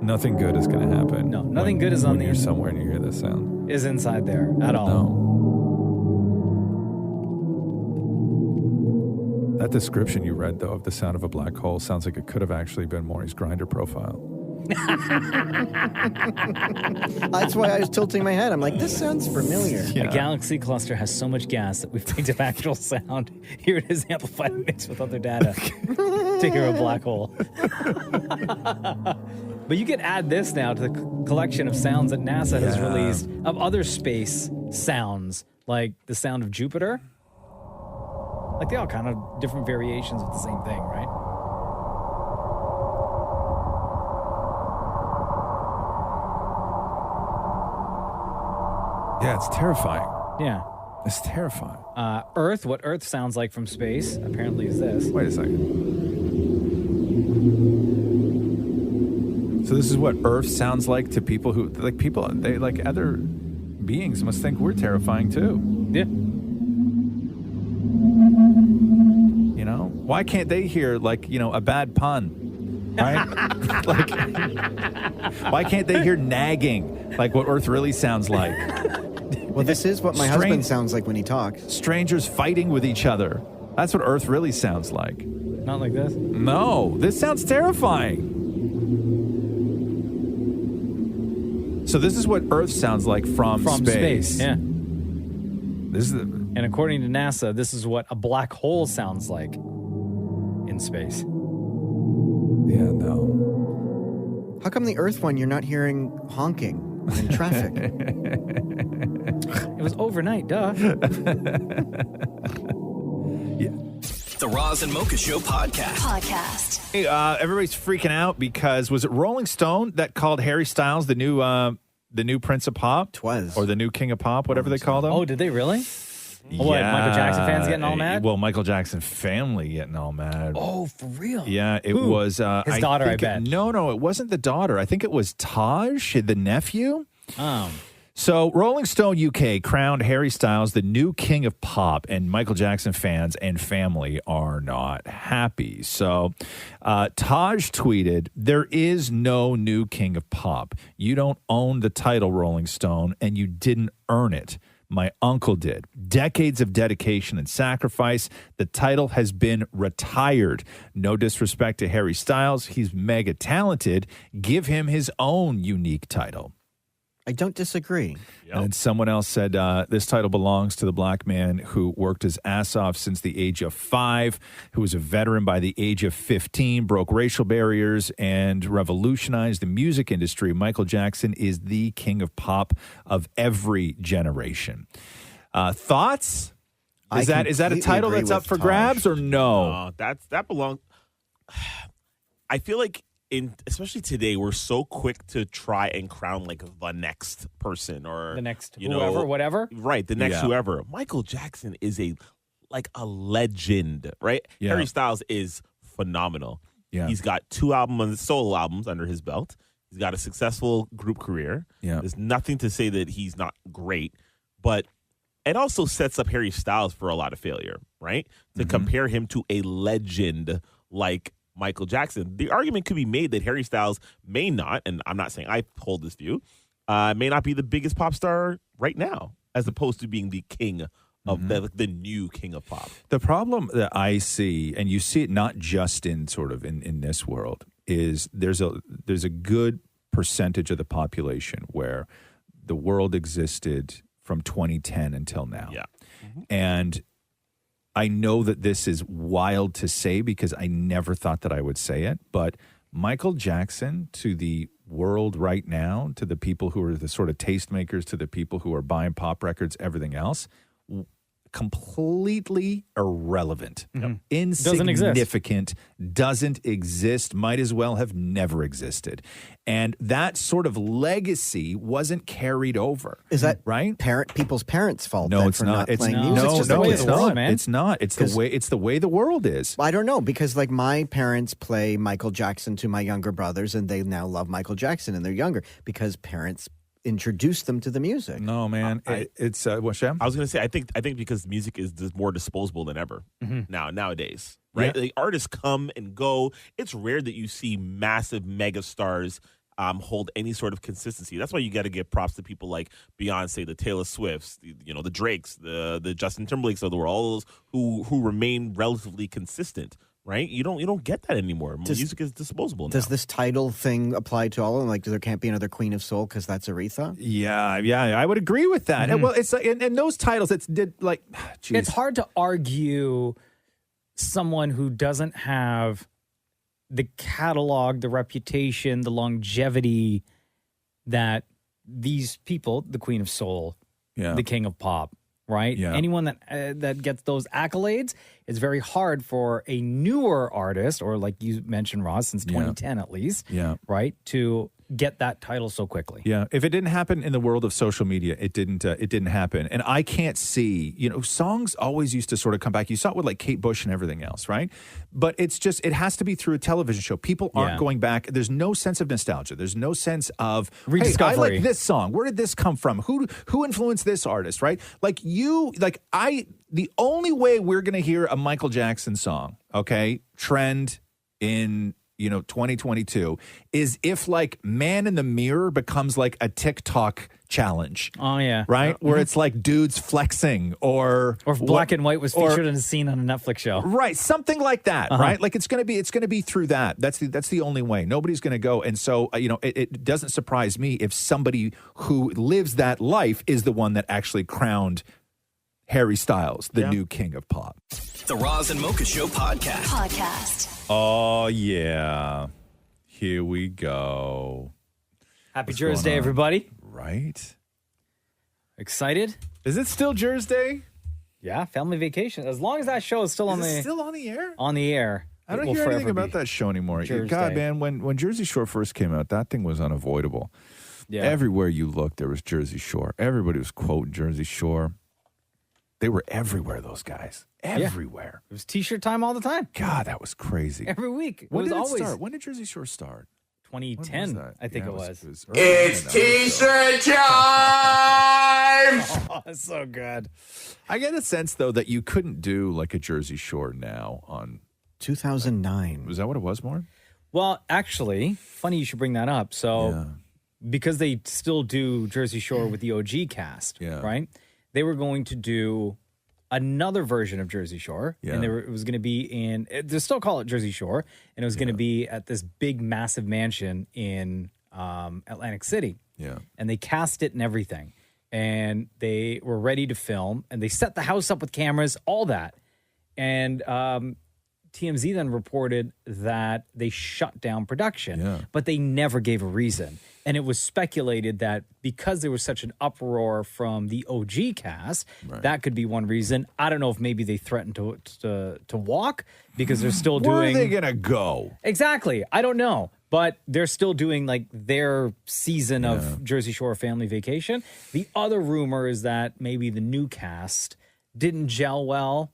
Nothing good is going to happen. No, nothing good is on when the you're somewhere and you hear this sound. Is inside there at all. No. That description you read, though, of the sound of a black hole sounds like it could have actually been Maurie's Grindr profile. That's why I was tilting my head. I'm like, this sounds familiar. A galaxy cluster has so much gas that we've picked up actual sound. Here it is amplified and mixed with other data to hear a black hole. But you can add this now to the collection of sounds that NASA has released of other space sounds, like the sound of Jupiter. Like they all kind of different variations of the same thing, right? Yeah, it's terrifying. Yeah. It's terrifying. Earth, what Earth sounds like from space, apparently is this. Wait a second. So this is what Earth sounds like to people who, like people, they like other beings must think we're terrifying too. Yeah. You know, why can't they hear like, you know, a bad pun, right? Like, why can't they hear nagging, like what Earth really sounds like? Well, this is what my husband sounds like when he talks. Strangers fighting with each other. That's what Earth really sounds like. Not like this? No, this sounds terrifying. So this is what Earth sounds like from space. Yeah. This is and according to NASA, this is what a black hole sounds like in space. Yeah, no. How come the Earth one you're not hearing honking and traffic? It was overnight, duh. The Roz and Mocha Show podcast. Hey, everybody's freaking out because was it Rolling Stone that called Harry Styles the new Prince of Pop? Twas. Or the new King of Pop, whatever they called him? Oh, did they really? Yeah. What, Michael Jackson fans getting all mad? Well, Michael Jackson family getting all mad. Oh, for real? Yeah, it Who? was... His daughter, I bet. No, it wasn't the daughter. I think it was Taj, the nephew. Oh. So, Rolling Stone UK crowned Harry Styles the new king of pop, and Michael Jackson fans and family are not happy. So, Taj tweeted, "There is no new king of pop. You don't own the title, Rolling Stone, and you didn't earn it. My uncle did. Decades of dedication and sacrifice. The title has been retired. No disrespect to Harry Styles. He's mega talented. Give him his own unique title." I don't disagree. And then someone else said, this title belongs to the black man who worked his ass off since the age of 5, who was a veteran by the age of 15, broke racial barriers, and revolutionized the music industry. Michael Jackson is the king of pop of every generation. Thoughts? Is that a title that's up for grabs or no? That belongs. I feel like especially today, we're so quick to try and crown like the next person or the next whoever, whatever. Right, the next whoever. Michael Jackson is a legend, right? Yeah. Harry Styles is phenomenal. Yeah. He's got 2 solo albums under his belt. He's got a successful group career. Yeah. There's nothing to say that he's not great, but it also sets up Harry Styles for a lot of failure, right? To compare him to a legend like Michael Jackson. The argument could be made that Harry Styles may not, and I'm not saying I hold this view, may not be the biggest pop star right now, as opposed to being the king of the new king of pop. The problem that I see, and you see it not just in sort of in this world, is there's a good percentage of the population where the world existed from 2010 until now. Yeah. And I know that this is wild to say because I never thought that I would say it, but Michael Jackson to the world right now, to the people who are the sort of tastemakers, to the people who are buying pop records, everything else, completely irrelevant, insignificant, doesn't exist, might as well have never existed. And that sort of legacy wasn't carried over. Is that right? People's parents' fault? No, then it's for not. It's playing no, music? no, It's just the way it's of the world, not. man. It's not. It's the way the world is. I don't know, because like my parents play Michael Jackson to my younger brothers, and they now love Michael Jackson, and they're younger because parents introduced them to the music. No, man, it's what, Shem? I was going to say, I think because music is more disposable than ever nowadays, right? Yeah. Like, artists come and go. It's rare that you see massive mega stars hold any sort of consistency. That's why you got to give props to people like Beyonce, the Taylor Swifts, the Drakes, the Justin Timberlakes of the world, all those who remain relatively consistent. Right, you don't get that anymore. Music is disposable now. Does this title thing apply to all of them? Like, there can't be another Queen of Soul because that's Aretha? Yeah, I would agree with that. And, well, it's like, and those titles, It's hard to argue someone who doesn't have the catalog, the reputation, the longevity that these people, the Queen of Soul, the King of Pop, right? Yeah. Anyone that gets those accolades, it's very hard for a newer artist, or like you mentioned, Ross, since 2010 at least, right, to get that title so quickly. Yeah, if it didn't happen in the world of social media, it didn't happen. And I can't see, songs always used to sort of come back. You saw it with like Kate Bush and everything else, right? But it's just, it has to be through a television show. People aren't going back. There's no sense of nostalgia. There's no sense of rediscovery. Hey, I like this song. Where did this come from? Who influenced this artist, right? The only way we're going to hear a Michael Jackson song, trend in 2022 is if like Man in the Mirror becomes like a TikTok challenge. Oh yeah. Right? Where it's like dudes flexing or if Black and White was featured in a scene on a Netflix show. Right, something like that, right? Like it's going to be through that. That's the only way. Nobody's going to go. And so, it doesn't surprise me if somebody who lives that life is the one that actually crowned Harry Styles the new king of pop. The Roz and Mocha Show podcast. Oh, yeah. Here we go. Happy Jersey Day, everybody. Right. Excited? Is it still Jersey Day? Yeah, family vacation. As long as that show is still on the air? On the air. I don't hear anything about that show anymore. Jersey God, Day. man, when Jersey Shore first came out, that thing was unavoidable. Yeah. Everywhere you looked, there was Jersey Shore. Everybody was quoting Jersey Shore. They were everywhere, those guys. Everywhere. It was T-shirt time all the time. God, that was crazy. Every week. When did it always start? When did Jersey Shore start? 2010, I think it was. It's T-shirt time! Oh, that's so good. I get a sense, though, that you couldn't do like a Jersey Shore now on 2009. Was that what it was, Maurie? Well, actually, funny you should bring that up. So, because they still do Jersey Shore with the OG cast, right? They were going to do another version of Jersey Shore, and it was going to be they still call it Jersey Shore, and it was going to be at this big, massive mansion in Atlantic City. Yeah. And they cast it and everything, and they were ready to film, and they set the house up with cameras, all that. And TMZ then reported that they shut down production, but they never gave a reason. And it was speculated that because there was such an uproar from the OG cast, that could be one reason. I don't know if maybe they threatened to walk because they're still doing. Where are they gonna go? Exactly, I don't know, but they're still doing like their season of Jersey Shore Family Vacation. The other rumor is that maybe the new cast didn't gel well.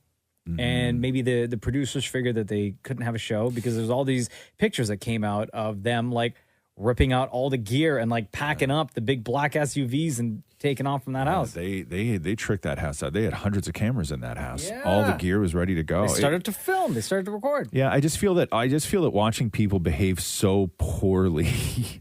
And maybe the producers figured that they couldn't have a show because there's all these pictures that came out of them like ripping out all the gear and like packing up the big black SUVs and taking off from that house. They tricked that house out. They had hundreds of cameras in that house. All the gear was ready to go. They started to film. They started to record. Yeah, I just feel that watching people behave so poorly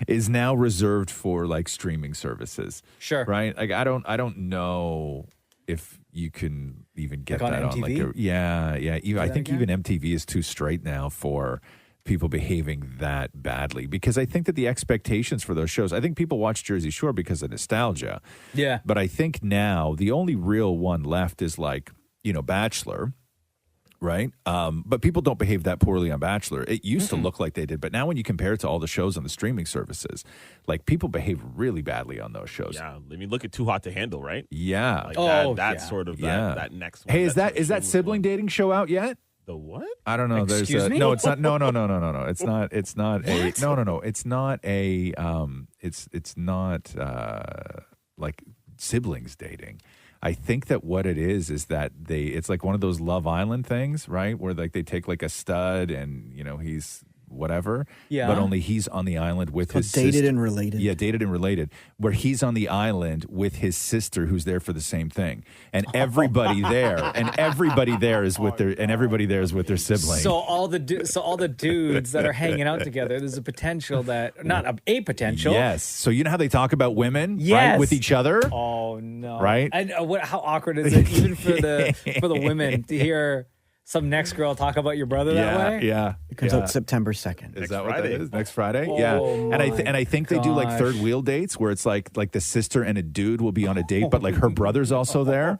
is now reserved for like streaming services. Sure. Right? Like I don't know if you can even get like that on MTV? I think even MTV is too straight now for people behaving that badly, because I think that the expectations for those shows, I think people watch Jersey Shore because of nostalgia. Yeah. But I think now the only real one left is like, Bachelor, right? But people don't behave that poorly on Bachelor. It used to look like they did, but now when you compare it to all the shows on the streaming services, like people behave really badly on those shows. Yeah, I mean, look at Too Hot to Handle, right? Yeah, Like that's sort of that next one. Hey, is that sibling dating show out yet? The what? I don't know. Excuse me? No, it's not. No. It's not. It's not a. What? No. It's not a. It's not like siblings dating. I think that what it is that it's like one of those Love Island things, right? Where like they take like a stud and he's whatever. Yeah. But only he's on the island with his Dated sister. and Related. Yeah, Dated and Related, where he's on the island with his sister who's there for the same thing. And everybody there is with their sibling. So all the dudes that are hanging out together, there's a potential that not a potential. Yes. So you know how they talk about women, right, Yes. with each other? Oh no! Right? And how awkward is it, even for the women, to hear some next girl talk about your brother that way? Yeah. It comes out September 2nd. Is that what that is? Next Friday? Oh, yeah. And I think they do like gosh. third wheel dates where it's like the sister and a dude will be on a date, but like her brother's also there.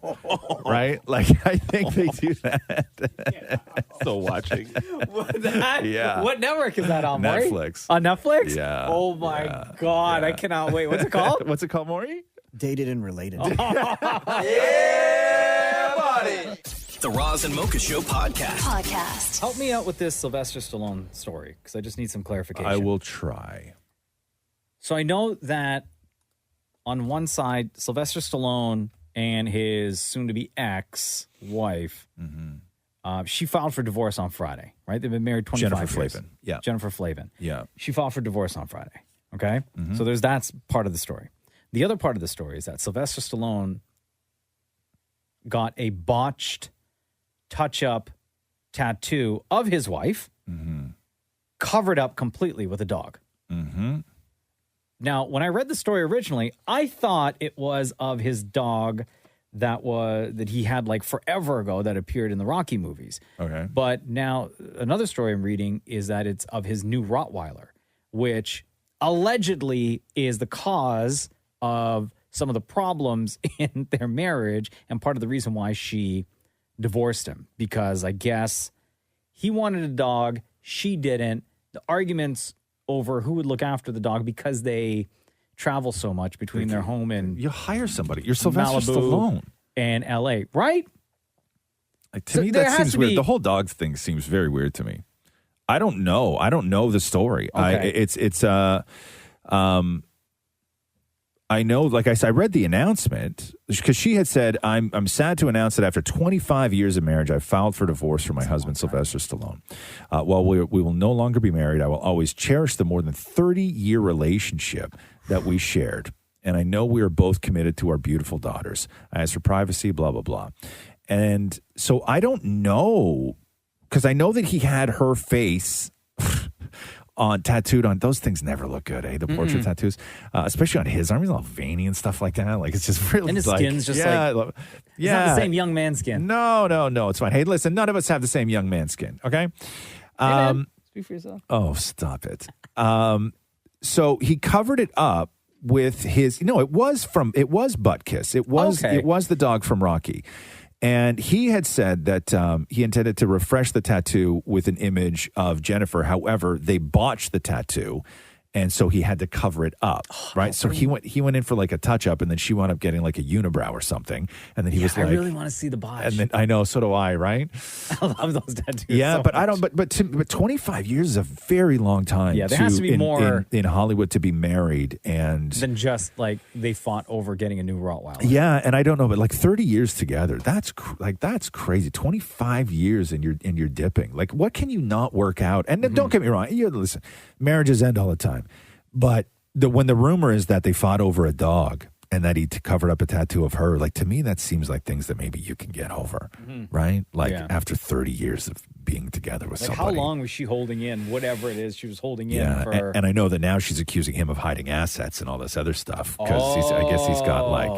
Right? Like I think they do that. Still watching. Yeah. What network is that on, Maury? Netflix. On Netflix? Yeah. Oh my God. I cannot wait. What's it called? What's it called, Maury? Dated and Related. Yeah, buddy. The Roz and Mocha Show podcast. Help me out with this Sylvester Stallone story, because I just need some clarification. I will try. So I know that on one side, Sylvester Stallone and his soon-to-be ex-wife, she filed for divorce on Friday, right? They've been married 25 Jennifer years. Flavin. Yeah. Jennifer Flavin. Yeah. She filed for divorce on Friday, okay? So that's part of the story. The other part of the story is that Sylvester Stallone got a botched touch-up tattoo of his wife, covered up completely with a dog. Now, when I read the story originally, I thought it was of his dog that he had like forever ago that appeared in the Rocky movies. Okay. But now another story I'm reading is that it's of his new Rottweiler, which allegedly is the cause of some of the problems in their marriage and part of the reason why she divorced him, because I guess he wanted a dog, she didn't. The arguments over who would look after the dog, because they travel so much between their home and you hire somebody. You're Sylvester Malibu Stallone and LA, right? Like, to So me, there that has seems to weird. be- The whole dog thing seems very weird to me. I don't know the story. Okay. I know, like I said, I read the announcement because she had said, I'm sad to announce that after 25 years of marriage, I filed for divorce from my husband, Sylvester Stallone. While we will no longer be married, I will always cherish the more than 30-year relationship that we shared. And I know we are both committed to our beautiful daughters. I asked for privacy, blah, blah, blah. And so I don't know, because I know that he had her face tattooed on. Those things never look good, eh? The portrait tattoos, especially on his arm. He's all veiny and stuff like that. Like, it's just really, And his like, skin's just it's not the same young man skin. No, it's fine. Hey, listen, none of us have the same young man skin, okay? Speak for yourself. Oh, stop it. So he covered it up with his, it was Butt Kiss. It was the dog from Rocky. And he had said that he intended to refresh the tattoo with an image of Jennifer. However, they botched the tattoo, and so he had to cover it up, right? So he went in for like a touch up, and then she wound up getting like a unibrow or something. And then he was like, I really want to see the botch. and then I know, so do I, right? I love those tattoos. Yeah, so but I much. don't. But 25 years is a very long time. Yeah, there has to be more in Hollywood to be married, and than just like they fought over getting a new Rottweiler. yeah, and I don't know, but like 30 years together, that's crazy. 25 years and you're dipping. Like, what can you not work out? And then don't get me wrong. Listen, marriages end all the time, but when the rumor is that they fought over a dog and that he covered up a tattoo of her, like, to me, that seems like things that maybe you can get over, right? Like, after 30 years of being together with Like, somebody. how long was she holding in whatever it is she was holding in Yeah, for? and I know that now she's accusing him of hiding assets and all this other stuff because I guess he's got like,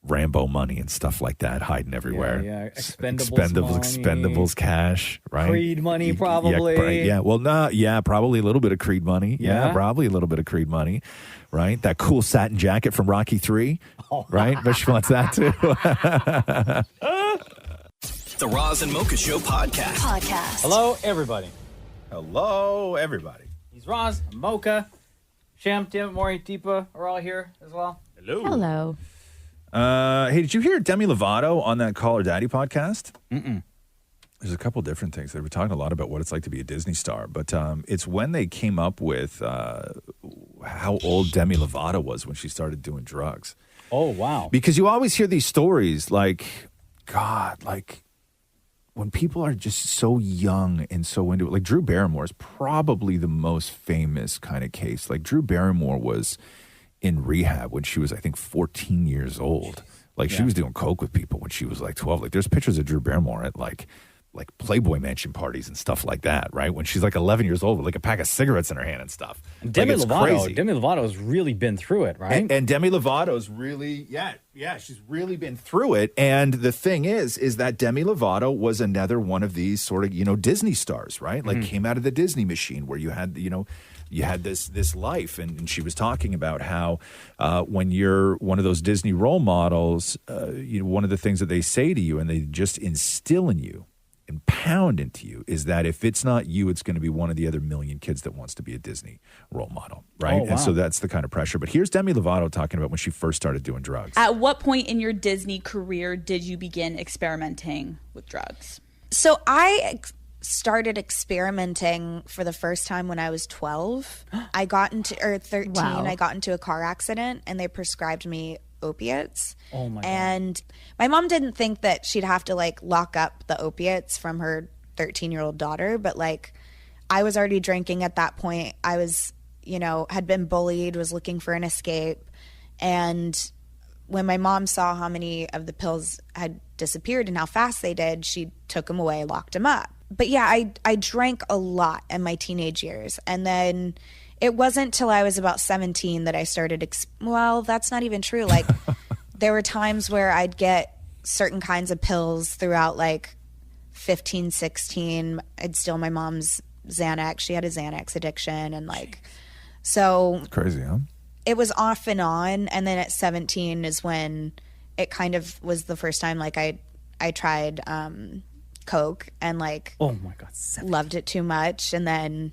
Rambo money and stuff like that hiding everywhere. Yeah, Expendables cash, right? Creed money, probably. Yeah, well, probably a little bit of Creed money. Yeah, probably a little bit of Creed money, right? That cool satin jacket from Rocky 3, right? But she wants that too. The Roz and Mocha Show podcast. Hello, everybody. Hello, everybody. He's Roz, Mocha, Sham, Tim, Maurie, Deepa are all here as well. Hello. Hey, did you hear Demi Lovato on that Call Her Daddy podcast? Mm-mm. There's a couple different things. They were talking a lot about what it's like to be a Disney star, but it's when they came up with how old Demi Lovato was when she started doing drugs. Oh, wow. Because you always hear these stories like, God, like when people are just so young and so into it. Like Drew Barrymore is probably the most famous kind of case. Like Drew Barrymore was in rehab when she was, I think, 14 years old. Like she was doing coke with people when she was like 12. Like there's pictures of Drew Barrymore at like Playboy Mansion parties and stuff like that, right? When she's like 11 years old with like a pack of cigarettes in her hand and stuff. And Demi it's Lovato, crazy. Demi Lovato's really been through it, right? And Demi Lovato's really, she's really been through it. And the thing is that Demi Lovato was another one of these sort of, Disney stars, right? Like came out of the Disney machine where you had, you had this life. And she was talking about how when you're one of those Disney role models, one of the things that they say to you and they just instill in you and pound into you is that if it's not you, it's going to be one of the other million kids that wants to be a Disney role model, right? Oh, wow. And so that's the kind of pressure. But here's Demi Lovato talking about when she first started doing drugs. At what point in your Disney career did you begin experimenting with drugs? So I started experimenting for the first time when I was 12. I got into, or 13, Wow. I got into a car accident and they prescribed me opiates. Oh my God. And my mom didn't think that she'd have to like lock up the opiates from her 13-year-old daughter, but like I was already drinking at that point. I was, had been bullied, was looking for an escape. And when my mom saw how many of the pills had disappeared and how fast they did, she took them away, locked them up. But yeah, I drank a lot in my teenage years. And then it wasn't till I was about 17 that I started, well, that's not even true. Like there were times where I'd get certain kinds of pills throughout like 15, 16. I'd steal my mom's Xanax. She had a Xanax addiction. And like, so. Crazy, huh? It was off and on. And then at 17 is when it kind of was the first time like I tried Coke and like, oh my God, 17. Loved it too much. And then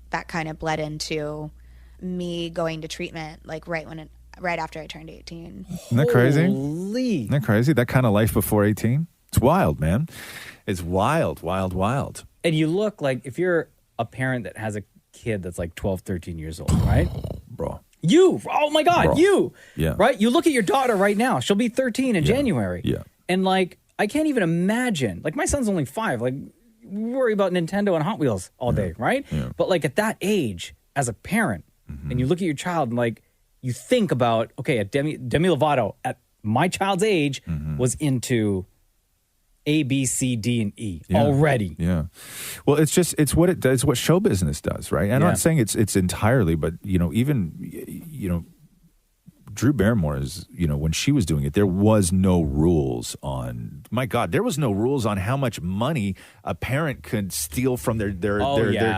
that kind of bled into me going to treatment like right after I turned 18. Isn't that crazy? Holy. Isn't that crazy? That kind of life before 18? It's wild, man. It's wild, wild, wild. And you look like, if you're a parent that has a kid that's like 12, 13 years old, right? Bro. Oh my God, Bro. you. Yeah. Right? You look at your daughter right now. She'll be 13 in January. Yeah. And like, I can't even imagine. Like, my son's only 5. Like, we worry about Nintendo and Hot Wheels all day, right? Yeah. But like at that age, as a parent, and you look at your child and like, you think about, okay, a Demi Lovato at my child's age was into A, B, C, D, and E already. Yeah. Well, it's what it does, what show business does, right? I'm not saying it's entirely, but even Drew Barrymore is, when she was doing it, there was no rules on, my God, there was no rules on how much money a parent could steal from their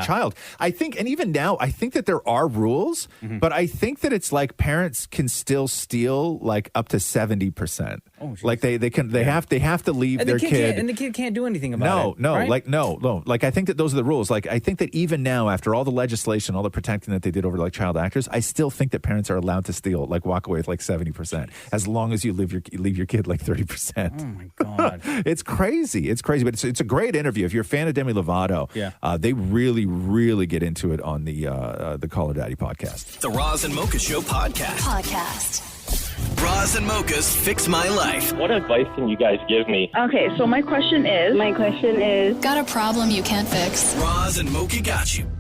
child. I think, and even now, I think that there are rules, but I think that it's like parents can still steal like up to 70%. Oh, like they have to leave And their the kid. and the kid can't do anything about it. Right? No. Like, I think that those are the rules. Like, I think that even now, after all the legislation, all the protecting that they did over like child actors, I still think that parents are allowed to steal, like walk away with like 70%, as long as you leave your kid like 30%. Oh my God. It's crazy. It's crazy, but it's a great interview. If you're a fan of Demi Lovato, they really, really get into it on the Call Her Daddy podcast. The Roz and Mocha Show podcast. Roz and Mocha's Fix My Life. What advice can you guys give me? Okay, so my question is... Got a problem you can't fix? Roz and Mocha got you.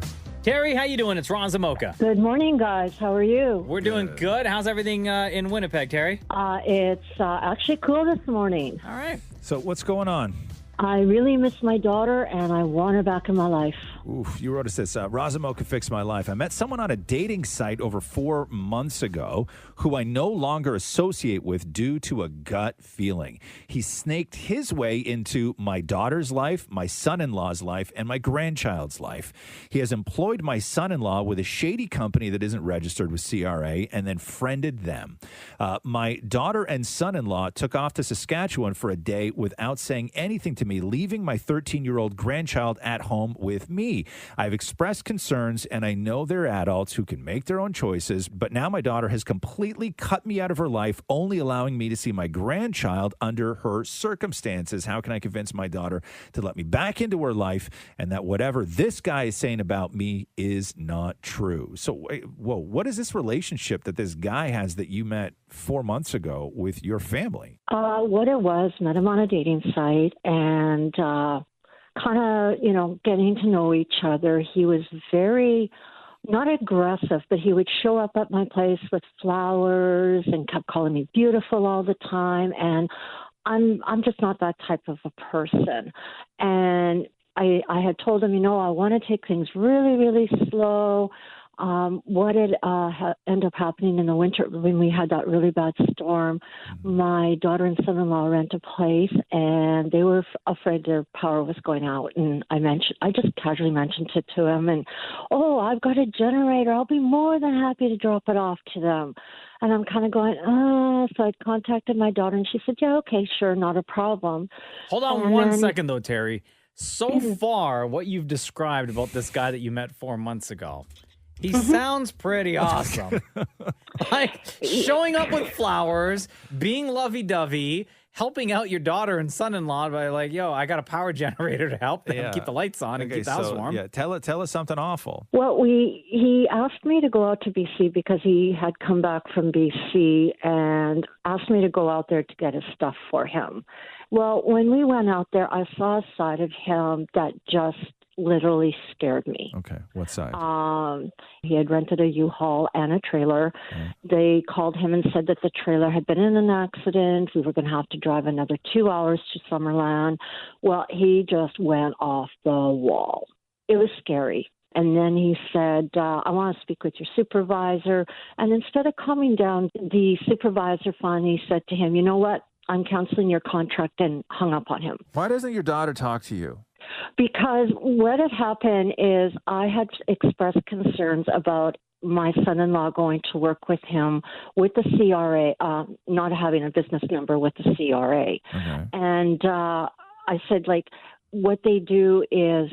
Terry, how you doing? It's Roz and Mocha. Good morning, guys. How are you? We're doing good. How's everything in Winnipeg, Terry? It's actually cool this morning. All right. So what's going on? I really miss my daughter, and I want her back in my life. Oof, you wrote us this. Razamo could fix my life. I met someone on a dating site over 4 months ago who I no longer associate with due to a gut feeling. He snaked his way into my daughter's life, my son-in-law's life, and my grandchild's life. He has employed my son-in-law with a shady company that isn't registered with CRA and then friended them. My daughter and son-in-law took off to Saskatchewan for a day without saying anything to me, leaving my 13-year-old grandchild at home with me. I've expressed concerns, and I know they're adults who can make their own choices, but now my daughter has completely cut me out of her life, only allowing me to see my grandchild under her circumstances. How can I convince my daughter to let me back into her life and that whatever this guy is saying about me is not true? So, whoa, what is this relationship that this guy has that you met 4 months ago with your family? What it was, met him on a dating site and kind of, getting to know each other. He was very, not aggressive, but he would show up at my place with flowers and kept calling me beautiful all the time. And I'm just not that type of a person. And I had told him, I want to take things really, really slow. What had ended up happening in the winter when we had that really bad storm, my daughter and son-in-law rent a place, and they were afraid their power was going out. And I just casually mentioned it to him, and, I've got a generator. I'll be more than happy to drop it off to them. And I'm kind of going, so I contacted my daughter, and she said, yeah, okay, sure, not a problem. Hold on one second, though, Terry. So far, what you've described about this guy that you met 4 months ago, he sounds pretty awesome. Like showing up with flowers, being lovey-dovey, helping out your daughter and son-in-law by I got a power generator to help them keep the lights on and keep the house warm. Yeah, tell us something awful. Well, he asked me to go out to BC because he had come back from BC and asked me to go out there to get his stuff for him. Well, when we went out there, I saw a side of him that just literally scared me. Okay, what side? He had rented a U-Haul and a trailer. They called him and said that the trailer had been in an accident. We were going to have to drive another 2 hours to Summerland. Well, he just went off the wall. It was scary. And then he said, I want to speak with your supervisor. And instead of calming down, the supervisor finally said to him, you know what? I'm canceling your contract, and hung up on him. Why doesn't your daughter talk to you? Because what had happened is I had expressed concerns about my son-in-law going to work with him with the CRA, not having a business number with the CRA. Okay. And I said, what they do is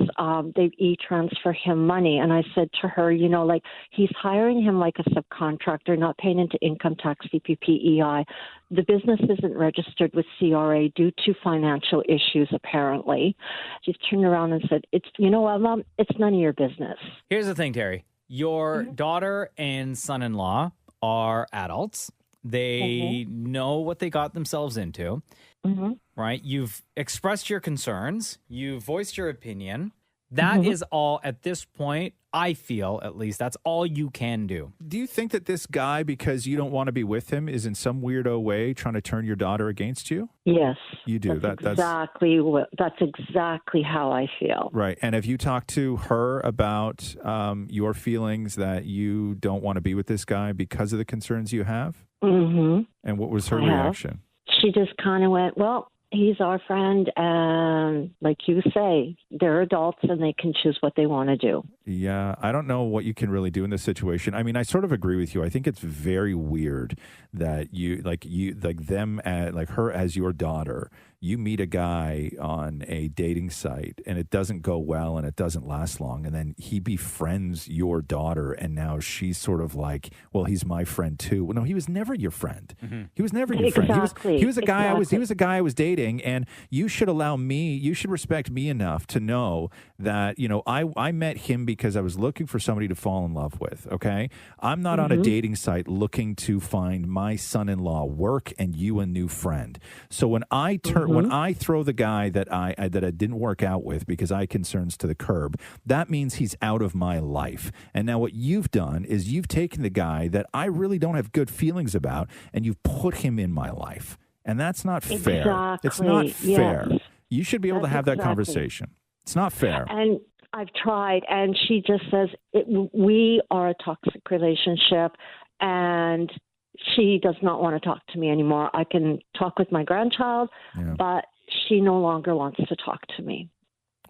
they e-transfer him money. And I said to her, he's hiring him like a subcontractor, not paying into income tax, CPP, EI. The business isn't registered with CRA due to financial issues, apparently. She's turned around and said, Mom, it's none of your business. Here's the thing, Terry. Your daughter and son-in-law are adults. They know what they got themselves into. Right? You've expressed your concerns. You've voiced your opinion. That is all at this point, I feel, at least, that's all you can do. Do you think that this guy, because you don't want to be with him, is in some weirdo way trying to turn your daughter against you? Yes. You do. That's exactly how I feel. Right. And have you talked to her about your feelings that you don't want to be with this guy because of the concerns you have? Mm-hmm. And what was her reaction? She just kind of went, well, he's our friend, and like you say, they're adults and they can choose what they want to do. Yeah, I don't know what you can really do in this situation. I mean, I sort of agree with you. I think it's very weird that her as your daughter, you meet a guy on a dating site and it doesn't go well and it doesn't last long, and then he befriends your daughter, and now she's sort of like, well, he's my friend too. Well, no, he was never your friend. He was never your friend. He was a guy I was dating, and you should respect me enough to know that, I met him because I was looking for somebody to fall in love with, okay? I'm not on a dating site looking to find my son-in-law work and you a new friend. So when I throw the guy that I didn't work out with because I had concerns to the curb, that means he's out of my life. And now what you've done is you've taken the guy that I really don't have good feelings about and you've put him in my life. And that's not fair. Exactly. It's not fair. Yes. You should be able to have that conversation. It's not fair. And I've tried, and she just says we are a toxic relationship, and she does not want to talk to me anymore. I can talk with my grandchild, but she no longer wants to talk to me.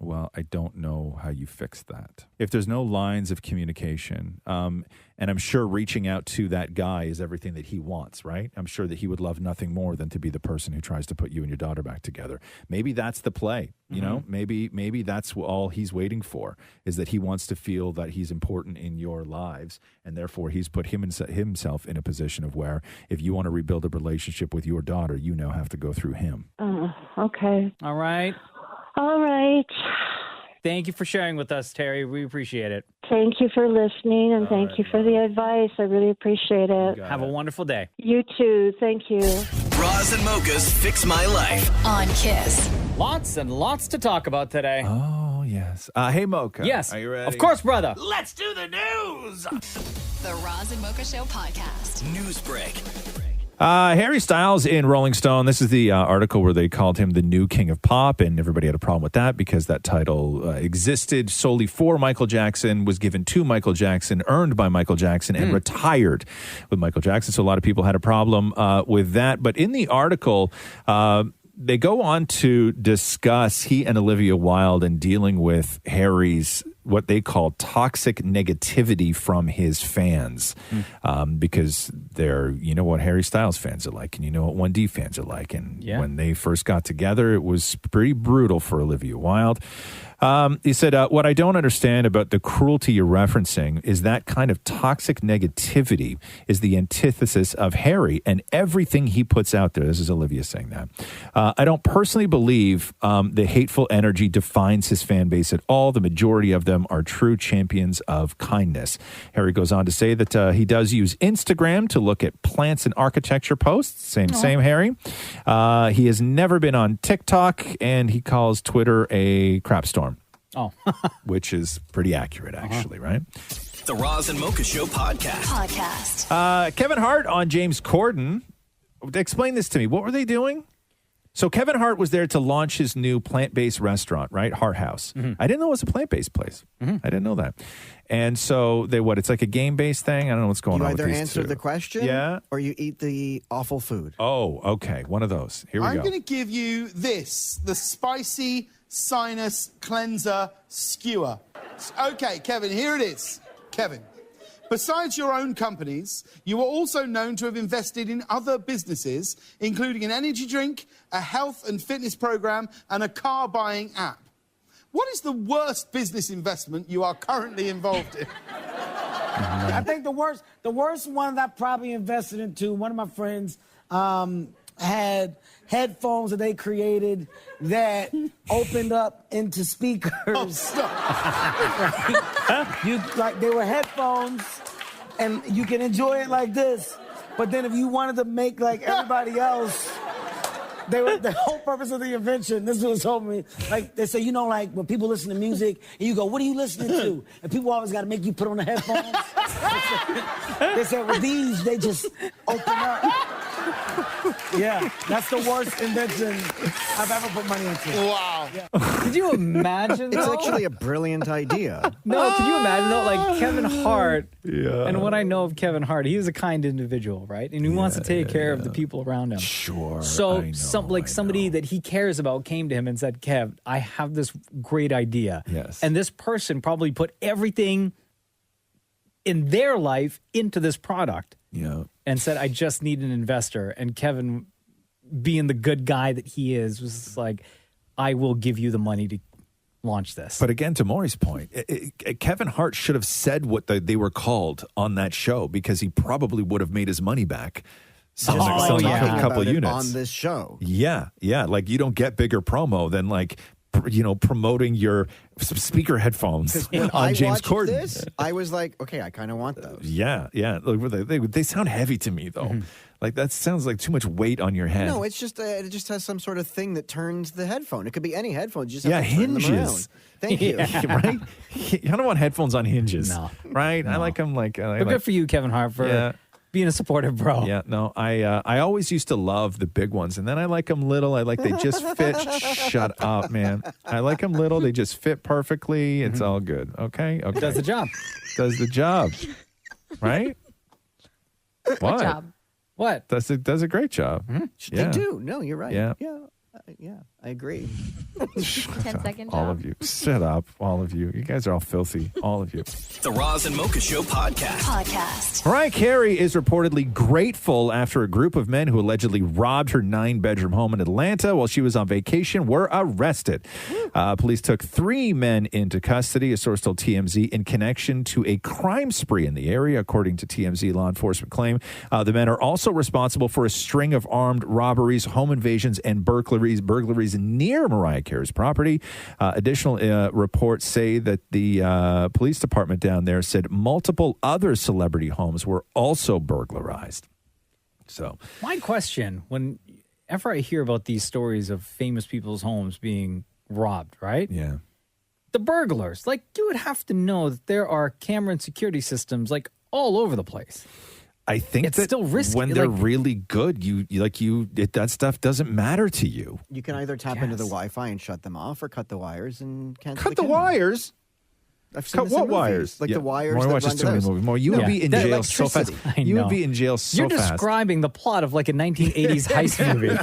Well, I don't know how you fix that. If there's no lines of communication, and I'm sure reaching out to that guy is everything that he wants, right? I'm sure that he would love nothing more than to be the person who tries to put you and your daughter back together. Maybe that's the play, you know? Maybe that's all he's waiting for, is that he wants to feel that he's important in your lives, and therefore he's put himself in a position of where if you want to rebuild a relationship with your daughter, you now have to go through him. Okay. All right. All right. Thank you for sharing with us, Terry. We appreciate it. Thank you for listening, and thank you for the advice. I really appreciate it. Have a wonderful day. You too. Thank you. Roz and Mocha's Fix My Life on Kiss. Lots and lots to talk about today. Oh, yes. Hey, Mocha. Yes. Are you ready? Of course, brother. Let's do the news. The Roz and Mocha Show podcast. News break. Harry Styles in Rolling Stone. This is the article where they called him the new king of pop, and everybody had a problem with that because that title existed solely for Michael Jackson, was given to Michael Jackson, earned by Michael Jackson, and retired with Michael Jackson. So a lot of people had a problem with that. But in the article, they go on to discuss he and Olivia Wilde and dealing with Harry's what they call toxic negativity from his fans, because they're, you know what Harry Styles fans are like, and you know what 1D fans are like. And when they first got together, it was pretty brutal for Olivia Wilde. He said, what I don't understand about the cruelty you're referencing is that kind of toxic negativity is the antithesis of Harry and everything he puts out there. This is Olivia saying that. I don't personally believe the hateful energy defines his fan base at all. The majority of them are true champions of kindness. Harry goes on to say that he does use Instagram to look at plants and architecture posts. Same, Harry. He has never been on TikTok, and he calls Twitter a crap storm. Oh. Which is pretty accurate, actually, right? The Roz and Mocha Show podcast. Kevin Hart on James Corden. Explain this to me. What were they doing? So Kevin Hart was there to launch his new plant-based restaurant, right? Hart House. I didn't know it was a plant-based place. I didn't know that. And so it's like a game-based thing? I don't know what's going on with these You either answer the question or you eat the awful food. Oh, okay. One of those. Here we I'm go. going to give you this, the spicy sinus cleanser skewer. Okay, Kevin, here it is. Kevin, besides your own companies, you are also known to have invested in other businesses, including an energy drink, a health and fitness program, and a car buying app. What is the worst business investment you are currently involved in? I think the worst one that I probably invested into, one of my friends had headphones that they created that opened up into speakers. Oh, stop. Right? They were headphones, and you can enjoy it like this. But then if you wanted to make like everybody else, the whole purpose of the invention, this was told me, like they say, you know, like when people listen to music and you go, what are you listening to? And people always got to make you put on the headphones. They said, with these, they just open up. Yeah, that's the worst invention I've ever put money into. Wow. Yeah. Could you imagine, It's though? actually a brilliant idea. No, could you imagine, though? Like Kevin Hart, and what I know of Kevin Hart, he is a kind individual, right? And he wants to take care of the people around him. Sure. So somebody that he cares about came to him and said, Kev, I have this great idea. Yes. And this person probably put everything in their life into this product. Yeah. And said, I just need an investor. And Kevin, being the good guy that he is, was just like, I will give you the money to launch this. But again, to Maury's point, Kevin Hart should have said what they were called on that show, because he probably would have made his money back. Selling a couple units on this show. Yeah. Like, you don't get bigger promo than like, you know, promoting your speaker headphones on James Corden. This, I was like, okay, I kind of want those. Yeah. They sound heavy to me, though. Like, that sounds like too much weight on your head. No, it's just it just has some sort of thing that turns the headphone. It could be any headphone. You just have to turn them hinges. around. Thank you. Right? I don't want headphones on hinges. No. Right? No. I like them like. But good for you, Kevin Hart, for being a supportive bro. Yeah, no, I always used to love the big ones, and then I like them little. I like they just fit. Shut up, man. I like them little. They just fit perfectly. It's all good. Okay. Does the job. Does the job. Right? What? job? What? Does a great job. They do. No, you're right. Yeah. Yeah, I agree. 10-second job. All of you. Shut up, all of you. You guys are all filthy, all of you. The Roz and Mocha Show podcast. Mariah Carey is reportedly grateful after a group of men who allegedly robbed her 9-bedroom home in Atlanta while she was on vacation were arrested. Police took 3 men into custody, a source told TMZ, in connection to a crime spree in the area, according to TMZ law enforcement claim. The men are also responsible for a string of armed robberies, home invasions, and burglaries near Mariah Carey's property. Additional reports say that the police department down there said multiple other celebrity homes were also burglarized. So, My question, whenever I hear about these stories of famous people's homes being robbed, right? Yeah. The burglars, like, you would have to know that there are camera and security systems, like, all over the place. I think It's that still risky, when they're like- really good, that stuff doesn't matter to you. You can either tap into the Wi-Fi and shut them off, or cut the wires and cancel Cut the camera. wires? I've seen Cut this in what movies. wires? Like Yeah. the wires Maury that watches run too many to those. movies. Maury, you would be in That jail so fast. electricity. I You would know. be in jail so You're fast. describing the plot of like a 1980s heist movie.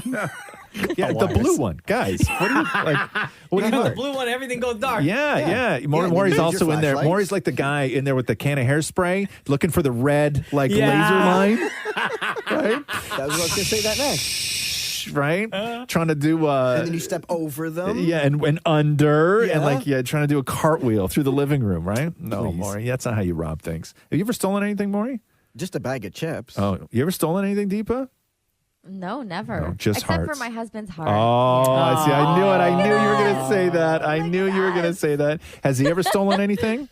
Yeah, the blue one, guys. What do you like? What do you The doing? blue one, everything goes dark. Yeah. Maury's also in there. Maury's like the guy in there with the can of hairspray, looking for the red laser line. Right? That was what I was going to say that next. Right? Trying to do And then you step over them. yeah, and under Yeah. and trying to do a cartwheel through the living room, right? No, Maury, that's not how you rob things. Have you ever stolen anything, Maury? Just a bag of chips. Oh, you ever stolen anything, Deepa? No, never. No, just Except hearts. for my husband's heart. Oh, I see. I knew it. I knew you were going to say that. I knew you were going to say that. Has he ever stolen anything?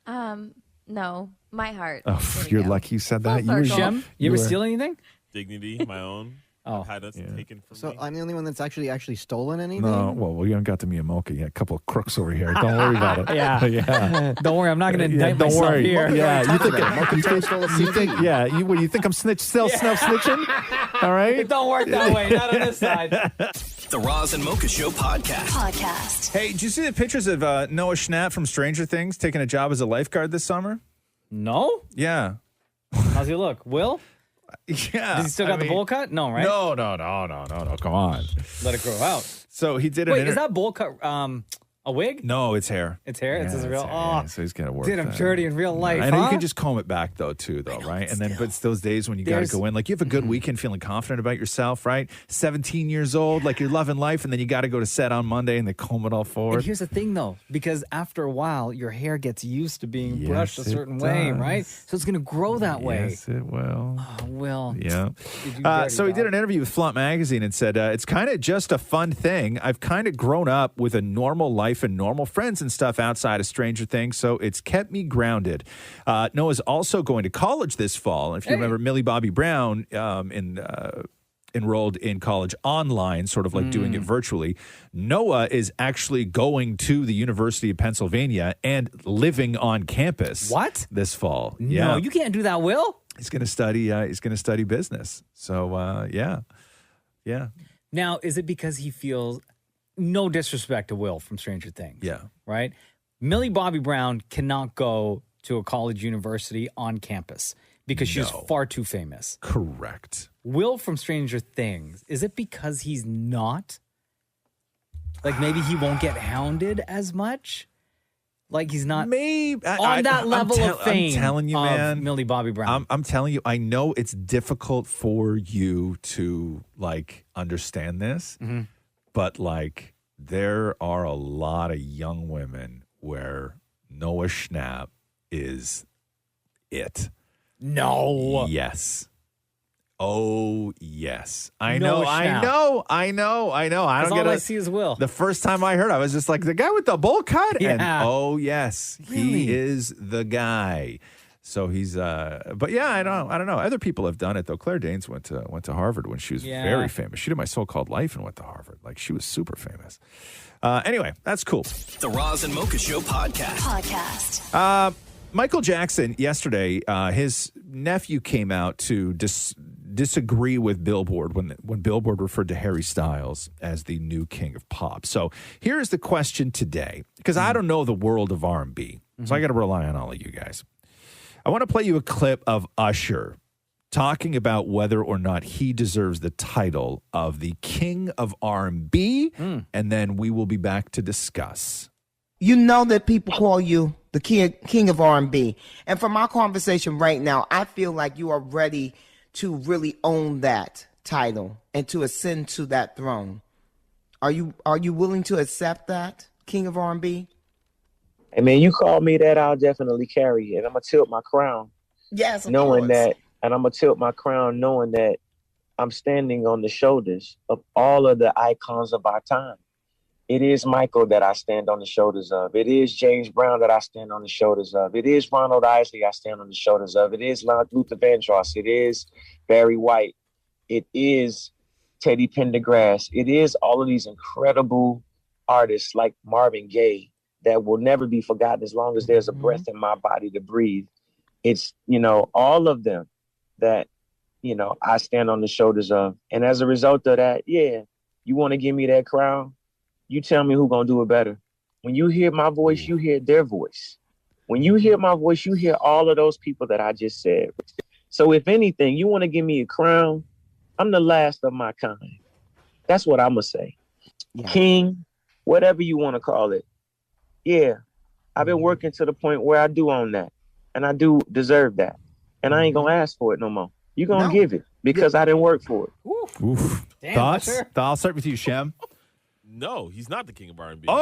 No, my heart. Oh, you're lucky you said that. Shem, you ever steal anything? Dignity, my own. Oh. Had us taken from So me. I'm the only one that's actually stolen anything? No, well, we haven't got to Miyamoka yet. A couple of crooks over here. Don't worry about it. Yeah. Don't worry, I'm not going to indict don't myself worry. here. Yeah, you think you think I'm snitching? All right. It don't work that way. Not on this side. The Roz and Mocha Show podcast. Hey, did you see the pictures of Noah Schnapp from Stranger Things taking a job as a lifeguard this summer? No? Yeah. How's he look? Will? Yeah. Does he still got the bowl cut? No, right? No. Come on. Let it grow out. So he did Wait, is that bowl cut a wig? No, it's hair. It's hair? It's Yeah, his real... hair. Oh, Yeah, so he's gonna work. dude, I'm that. dirty in real life, I know you huh? can just comb it back though, right? And then, but it's those days when you got to There's- go in, like you have a good weekend, feeling confident about yourself, right? 17 years old, like you're loving life, and then you got to go to set on Monday, and they comb it all And forward. here's the thing, though, because after a while, your hair gets used to being brushed a Yes, it certain way, does. right? So it's going to grow that way. Yes, it will. Oh, Will. Yeah. Did you dirty So he did dog? an interview with Flaunt Magazine and said, it's kind of just a fun thing. I've kind of grown up with a normal life and normal friends and stuff outside of Stranger Things, so it's kept me grounded. Noah's also going to college this fall. And if you remember, Millie Bobby Brown enrolled in college online, sort of like doing it virtually. Noah is actually going to the University of Pennsylvania and living on campus. What? This fall. No, you can't do that, Will. He's going to study. He's going to study business. So yeah. Now, is it because he feels, no disrespect to Will from Stranger Things? Yeah. Right? Millie Bobby Brown cannot go to a college university on campus because she's far too famous. Correct. Will from Stranger Things, is it because he's not? Like maybe he won't get hounded as much? Like he's not maybe on that level of fame. I'm telling you, of man. Millie Bobby Brown. I'm telling you, I know it's difficult for you to like understand this, but like there are a lot of young women where Noah Schnapp is it. No. Yes. Oh, yes. I Noah know. Schnapp. I don't Because get all I it. see is Will. The first time I heard, I was just like, the guy with the bowl cut? And Yeah. oh, yes, Really? he is the guy. So he's, but yeah, I don't know. Other people have done it though. Claire Danes went to Harvard when she was Yeah. very famous. She did My So-Called Life and went to Harvard. Like she was super famous. Anyway, that's cool. The Roz and Mocha Show podcast. Michael Jackson, yesterday, his nephew came out to disagree with Billboard when Billboard referred to Harry Styles as the new king of pop. So here's the question today, because I don't know the world of R&B, so I got to rely on all of you guys. I want to play you a clip of Usher talking about whether or not he deserves the title of the king of R&B, and then we will be back to discuss. You know that people call you the king of R&B. And from our conversation right now, I feel like you are ready to really own that title and to ascend to that throne. Are you willing to accept that, king of R&B? I mean, you call me that, I'll definitely carry it. I'm going to tilt my crown. Yes, of knowing course. that, and I'm going to tilt my crown knowing that I'm standing on the shoulders of all of the icons of our time. It is Michael that I stand on the shoulders of. It is James Brown that I stand on the shoulders of. It is Ronald Isley I stand on the shoulders of. It is Luther Vandross. It is Barry White. It is Teddy Pendergrass. It is all of these incredible artists like Marvin Gaye that will never be forgotten as long as there's a breath in my body to breathe. It's, all of them that, I stand on the shoulders of. And as a result of that, yeah, you want to give me that crown? You tell me who's going to do it better. When you hear my voice, you hear their voice. When you hear my voice, you hear all of those people that I just said. So if anything, you want to give me a crown, I'm the last of my kind. That's what I'm going to say. Yeah. King, whatever you want to call it. Yeah, I've been working to the point where I do own that. And I do deserve that. And I ain't going to ask for it no more. You're going to give it because I didn't work for it. Oof. Damn, Thoughts? Usher. I'll start with you, Shem. No, he's not the king of R&B. Oh!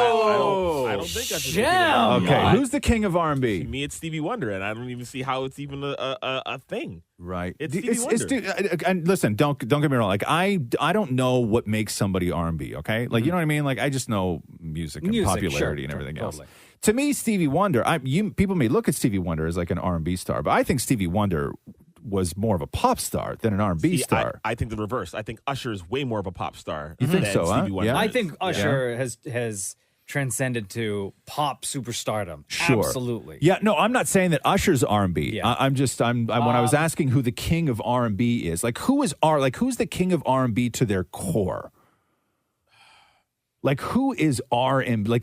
No. I don't think that's the king of R&B. Okay, who's the king of R&B? To me, it's Stevie Wonder, and I don't even see how it's even a thing. Right. It's Stevie Wonder. And listen, don't get me wrong. Like I don't know what makes somebody R&B. Okay, like you know what I mean. Like I just know music and popularity and everything else. To me, Stevie Wonder. People may look at Stevie Wonder as like an R&B star, but I think Stevie Wonder was more of a pop star than an R&B star. I think the reverse. I think Usher is way more of a pop star. You think than so? Stevie Wonder. I think Usher has transcended to pop superstardom. Sure. Absolutely. Yeah, no, I'm not saying that Usher's R&B. Yeah. When I was asking who the king of R&B is, like who's the king of R&B to their core? Like who is R&B?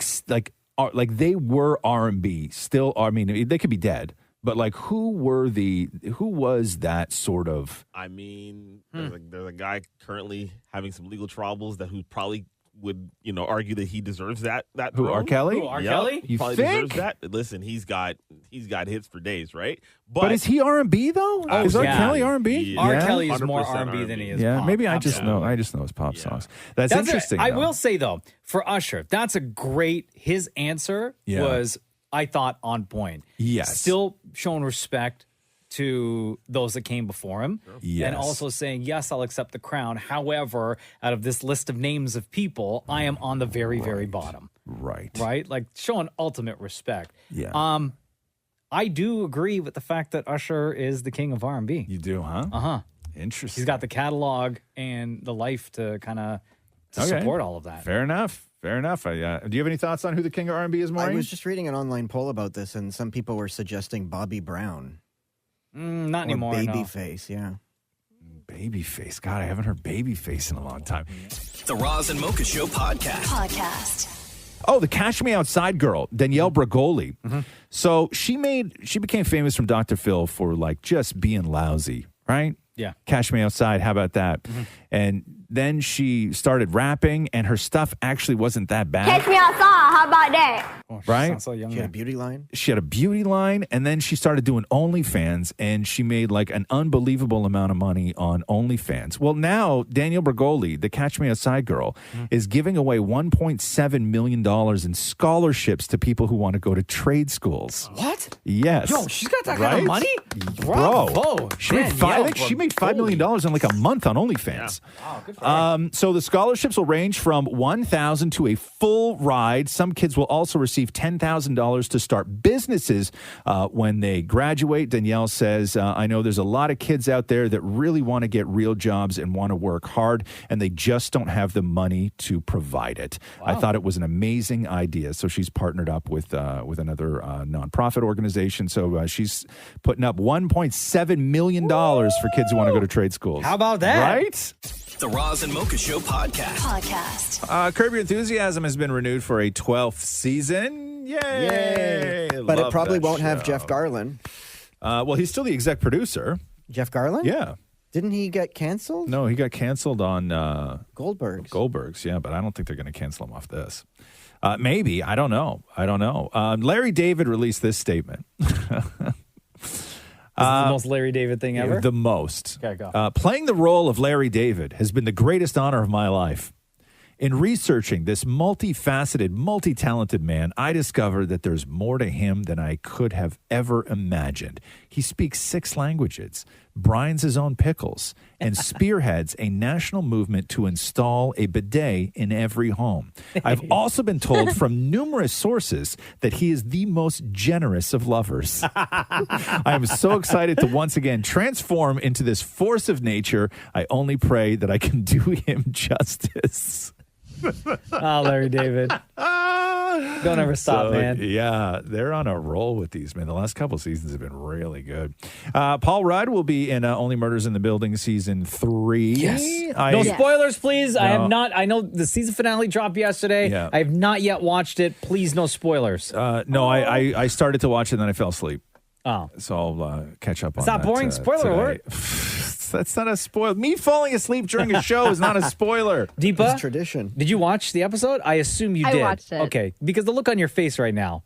Like they were R&B, still. I mean, they could be dead, but like who was that sort of? I mean, there's a guy currently having some legal troubles who probably would argue that he deserves that Who, throne. R. Kelly? R. Kelly? You probably think? deserves that. Listen, he's got hits for days, right? But is he R&B though? Is R. Kelly R&B? Yeah. R. Kelly is more 100% R&B than he is Yeah, pop. maybe I just Absolutely. know his pop songs. That's interesting. I though. will say though, for Usher, that's a great. His answer was, I thought, on point. Yes. Still showing respect to those that came before him. Yes. And also saying, yes, I'll accept the crown. However, out of this list of names of people, I am on the very, very bottom. Right. Right? Like showing ultimate respect. Yeah. I do agree with the fact that Usher is the king of R&B. You do, huh? Uh-huh. Interesting. He's got the catalog and the life to kind of support all of that. Fair enough. Do you have any thoughts on who the king of R&B is, Maurie? I was just reading an online poll about this, and some people were suggesting Bobby Brown. Not anymore. Babyface, yeah. Babyface. God, I haven't heard Babyface in a long time. The Roz and Mocha Show podcast. Oh, the Cash Me Outside girl, Danielle Bregoli. So she became famous from Dr. Phil for like just being lousy, right? Yeah. Cash Me Outside, how about that? And then she started rapping, and her stuff actually wasn't that bad. Catch me outside. How about that? Right? Sounds so young. She had a beauty line. She had a beauty line, and then she started doing OnlyFans, and she made like an unbelievable amount of money on OnlyFans. Well, now Danielle Bregoli, the Catch Me Outside girl, is giving away $1.7 million in scholarships to people who want to go to trade schools. What? Yes. Yo, she's got that kind of money? Bro. Bravo. She made $5 million in like a month on OnlyFans. Wow, good So the scholarships will range from $1,000 to a full ride. Some kids will also receive $10,000 to start businesses when they graduate. Danielle says, I know there's a lot of kids out there that really want to get real jobs and want to work hard, and they just don't have the money to provide it. I thought it was an amazing idea. So she's partnered up with another nonprofit organization. So she's putting up $1.7 million for kids who want to go to trade schools. How about that? Right? The Roz and Mocha Show podcast. Curb Your Enthusiasm has been renewed for a 12th season. Yay! But it Love probably that won't have show. Jeff Garlin. Well, he's still the exec producer. Jeff Garlin? Yeah. Didn't he get canceled? No, he got canceled on Goldberg's, yeah, but I don't think they're going to cancel him off this. Maybe. I don't know. Larry David released this statement. This is the most Larry David thing ever? The most. Okay, go. Playing the role of Larry David has been the greatest honor of my life. In researching this multifaceted, multi-talented man, I discovered that there's more to him than I could have ever imagined. He speaks 6 languages, brines his own pickles, and spearheads a national movement to install a bidet in every home. I've also been told from numerous sources that he is the most generous of lovers. I am so excited to once again transform into this force of nature. I only pray that I can do him justice. Larry David. Don't ever stop, man. Yeah, they're on a roll with these, man. The last couple seasons have been really good. Paul Rudd will be in Only Murders in the Building season 3. Yes. No spoilers, please. No. I have not. I know the season finale dropped yesterday. Yeah. I have not yet watched it. Please, no spoilers. No, I started to watch it and then I fell asleep. Oh. So I'll catch up on It's not that, boring. Spoiler today. alert. That's not a spoiler. Me falling asleep during a show is not a spoiler. Deepa, It's tradition. did you watch the episode? I assume you I did. watched it. Okay, because the look on your face right now,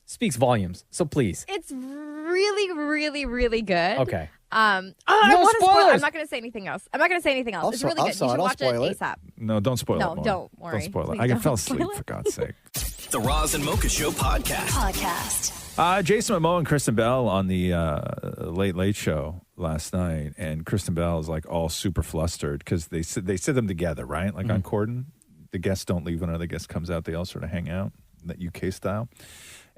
speaks volumes. So please. It's really, really, really good. Okay. I No want to spoil. spoilers. I'm not going to say anything else. It's really good. You should watch it ASAP. No, don't spoil it. No, Maury. don't worry. Don't spoil it. Please I don't fell asleep, spoil it. for God's sake. The Roz and Mocha Show podcast. Jason Momoa and Kristen Bell on the Late Late Show last night, and Kristen Bell is all super flustered because they sit them together, right? On Corden, the guests don't leave when another guest comes out; they all sort of hang out, that UK style.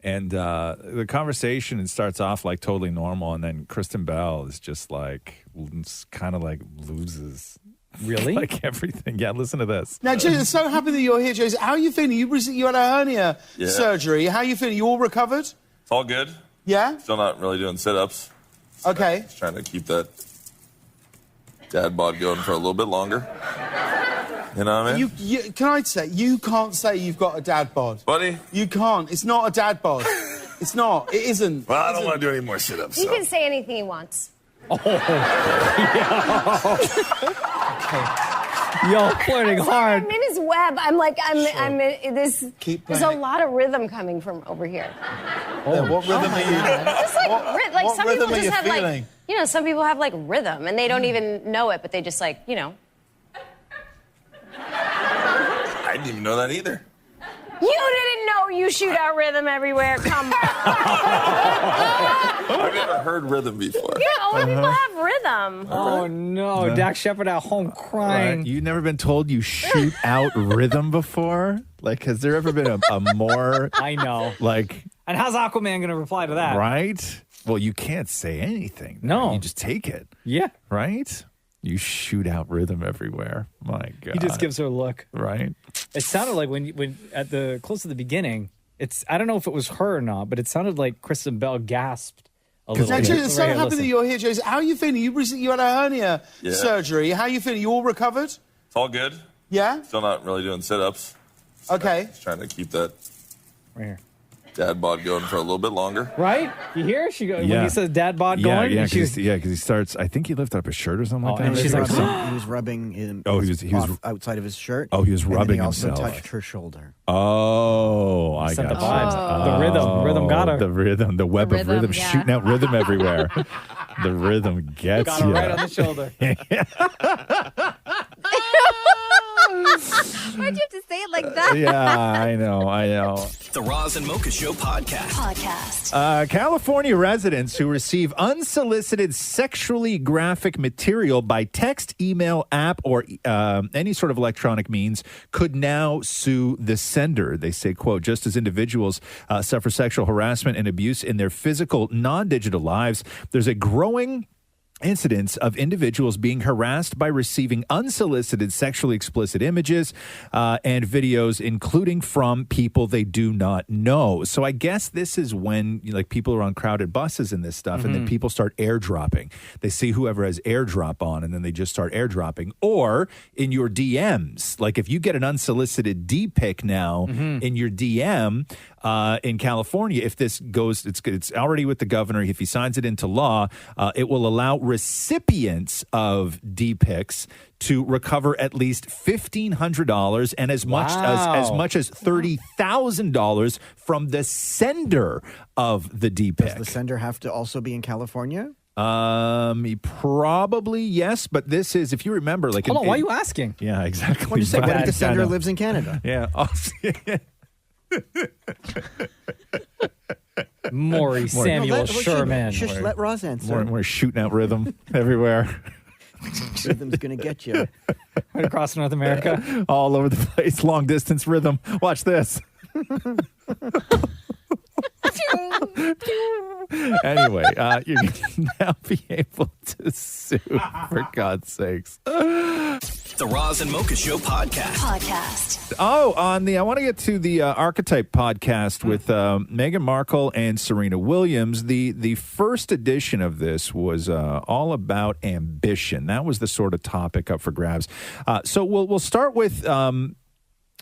And the conversation starts off totally normal, and then Kristen Bell is just kind of loses. Really? Everything. Yeah, listen to this. Now, Jason, so happy that you're here, Jason. How are you feeling? You had a hernia surgery. How are you feeling? You all recovered? It's all good. Yeah? Still not really doing sit-ups. Okay. Just trying to keep that dad bod going for a little bit longer. You know what I mean? Can I say, you can't say you've got a dad bod. Buddy? You can't. It's not a dad bod. It's not. It isn't. Well, I don't want to do any more sit-ups. He So. can say anything he wants. Yo, flirting hard. I'm in his web. I'm this. Keep There's playing. a lot of rhythm coming from over here. What rhythm are you? Just What some rhythm people are just you have feeling? some people have rhythm and they don't even know it, but they just I didn't even know that either. You didn't know you shoot out rhythm everywhere. Come on. I've never heard rhythm before. Yeah, only people have rhythm. Oh no, Dak Shepard at home crying. Right. You've never been told you shoot out rhythm before? Has there ever been a more... I know. And how's Aquaman going to reply to that? Right? Well, you can't say anything. No. You just take it. Yeah. Right? You shoot out rhythm everywhere. My God. He just gives her a look. Right? It sounded like when at the close to the beginning, I don't know if it was her or not, but it sounded like Kristen Bell gasped a little Now, bit. Jason, so happy that you're here, Jason. How are you feeling? You had a hernia surgery. How are you feeling? You all recovered? It's all good. Yeah? Still not really doing sit-ups. Okay. Just trying to keep that Right here. dad bod going for a little bit longer. Right? You hear? She goes, Yeah. when he says dad bod going? Yeah, she's- because he starts... I think he lifted up his shirt or something like that. and she's like, he was rubbing in. Oh, he was off outside of his shirt. Oh, he was and then rubbing he also himself. touched her shoulder. Oh, I Sent got the vibes. The rhythm got her. The rhythm, the web of rhythm, yeah. shooting out rhythm everywhere. The rhythm gets Got her you. right on the shoulder. Why'd you have to say it like that? Yeah, I know. The Roz and Mocha Show podcast. California residents who receive unsolicited sexually graphic material by text, email, app, or any sort of electronic means could now sue the sender. They say, quote, just as individuals suffer sexual harassment and abuse in their physical, non-digital lives, there's a growing incidents of individuals being harassed by receiving unsolicited sexually explicit images and videos, including from people they do not know. So I guess this is when people are on crowded buses and this stuff, and then people start airdropping. They see whoever has airdrop on, and then they just start airdropping. Or in your DMs, like if you get an unsolicited D-pic now in your DM in California, if this goes, it's already with the governor. If he signs it into law, it will allow recipients of D-pics to recover at least $1,500 and as much as $30,000 from the sender of the D-pic. Does the sender have to also be in California? Probably yes, but this is, if you remember, Hold on, why are you asking? Yeah, exactly. What if the sender lives in Canada? Yeah. Maurie, Samuel, Sherman. Let Roz answer. We're shooting out rhythm everywhere. Rhythm's going to get you. Right across North America. All over the place. Long distance rhythm. Watch this. Anyway, you're going to now be able to sue, for God's sakes. The Roz and Mocha Show podcast. Oh, I want to get to the Archetype podcast with Meghan Markle and Serena Williams. The first edition of this was all about ambition. That was the sort of topic up for grabs. So we'll start with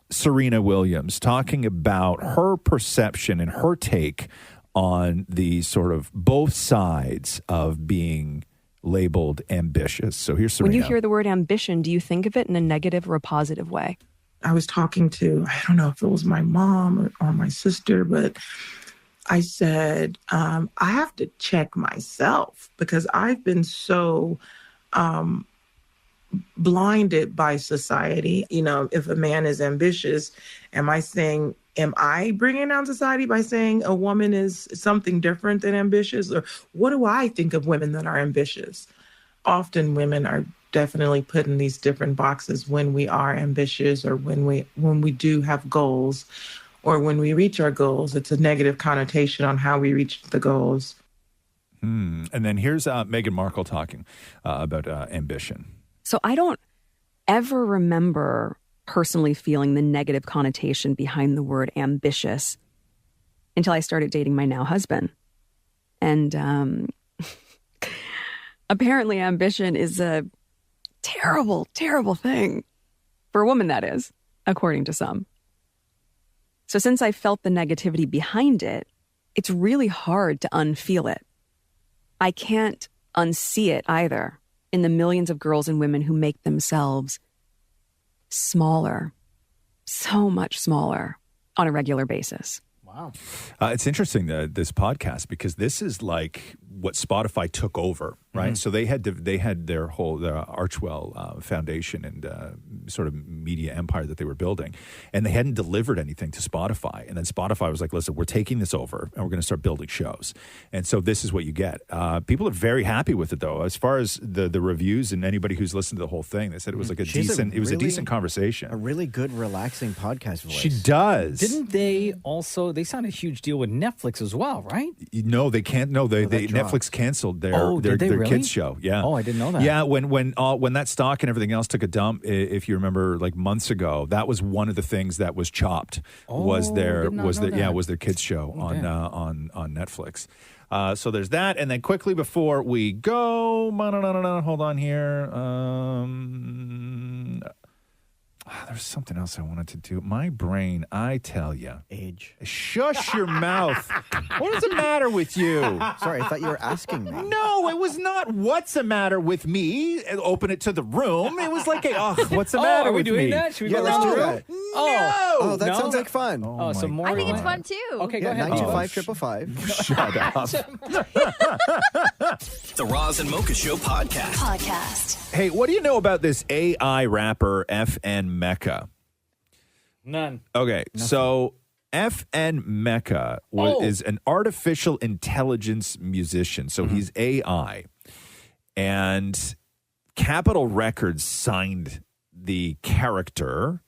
Serena Williams talking about her perception and her take on the sort of both sides of being labeled ambitious. So here's Serena. When you hear the word ambition, do you think of it in a negative or a positive way? I was talking to, I don't know if it was my mom or my sister, but I said, I have to check myself because I've been so blinded by society. You know, if a man is ambitious, am I bringing down society by saying a woman is something different than ambitious? Or what do I think of women that are ambitious? Often women are definitely put in these different boxes when we are ambitious or when we do have goals or when we reach our goals. It's a negative connotation on how we reach the goals. And then here's Meghan Markle talking about ambition. So I don't ever remember personally feeling the negative connotation behind the word ambitious until I started dating my now husband. And apparently ambition is a terrible, terrible thing. For a woman, that is, according to some. So since I felt the negativity behind it, it's really hard to unfeel it. I can't unsee it either in the millions of girls and women who make themselves smaller, so much smaller on a regular basis. Wow. It's interesting, this podcast, because this is like what Spotify took over, right? So they had their whole Archwell Foundation and sort of media empire that they were building, and they hadn't delivered anything to Spotify. And then Spotify was like, listen, we're taking this over, and we're going to start building shows. And so this is what you get. People are very happy with it, though. As far as the reviews and anybody who's listened to the whole thing, they said it was like a decent conversation. A really good, relaxing podcast voice. She does. Didn't they also, they signed a huge deal with Netflix as well, right? No, they can't. No, Netflix canceled their kids show. Yeah. Oh, I didn't know that. Yeah, when that stock and everything else took a dump, if you remember, like months ago, that was one of the things that was chopped. Was their kids show on Netflix. So there's that, and then quickly before we go, hold on here. There's something else I wanted to do. My brain, I tell you. Age. Shush your mouth. What is the matter with you? Sorry, I thought you were asking me. No, it was not what's the matter with me. Open it to the room. It was like, what's the matter with me? Are we doing that? Should we go let's around do the that. room? Oh, that sounds like fun. So more. I think it's fun too. Okay, go ahead. 925-555. Shut up. The Roz and Mocha Show podcast. Hey, what do you know about this AI rapper FN Mecca? Mecca. None. Okay, so FN Mecca is an artificial intelligence musician. So he's AI. And Capitol Records signed the character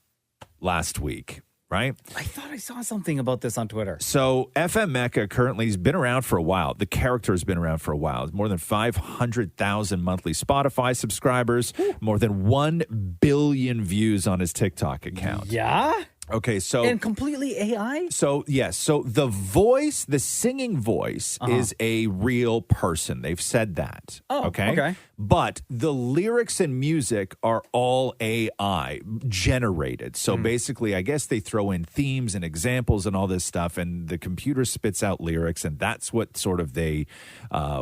last week, right? I thought I saw something about this on Twitter. So FM Mecca currently has been around for a while. The character has been around for a while. More than 500,000 monthly Spotify subscribers, more than 1 billion views on his TikTok account. Yeah? Okay, so... And completely AI? So, yes. So the voice, the singing voice is a real person. They've said that. Oh, okay. okay. But the lyrics and music are all AI generated. So basically, I guess they throw in themes and examples and all this stuff, and the computer spits out lyrics, and that's what sort of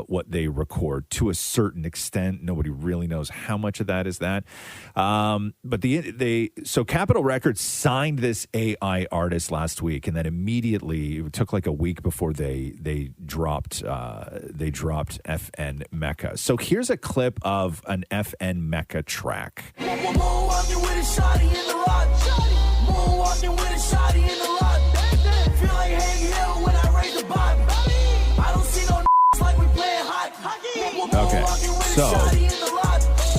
what they record to a certain extent. Nobody really knows how much of that is that. But so Capitol Records signed this AI artist last week, and then immediately it took like a week before they dropped FN Mecca. So here's a clip of an FN Mecca track. Okay, so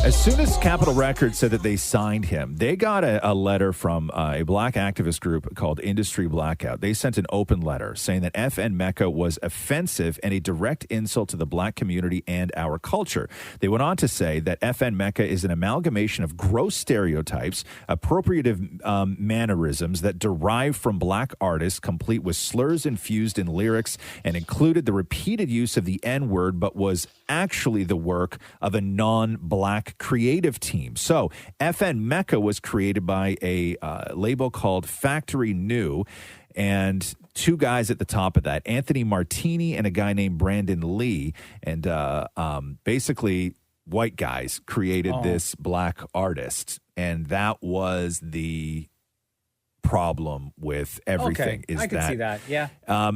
as soon as Capitol Records said that they signed him, they got a letter from a black activist group called Industry Blackout. They sent an open letter saying that FN Mecca was offensive and a direct insult to the black community and our culture. They went on to say that FN Mecca is an amalgamation of gross stereotypes, appropriative mannerisms that derive from black artists, complete with slurs infused in lyrics, and included the repeated use of the N-word, but was actually the work of a non-black creative team. So FN Mecca was created by a label called Factory New, and two guys at the top of that, Anthony Martini and a guy named Brandon Lee. And basically white guys created this black artist, and that was the problem with everything. Okay, I can see that, yeah.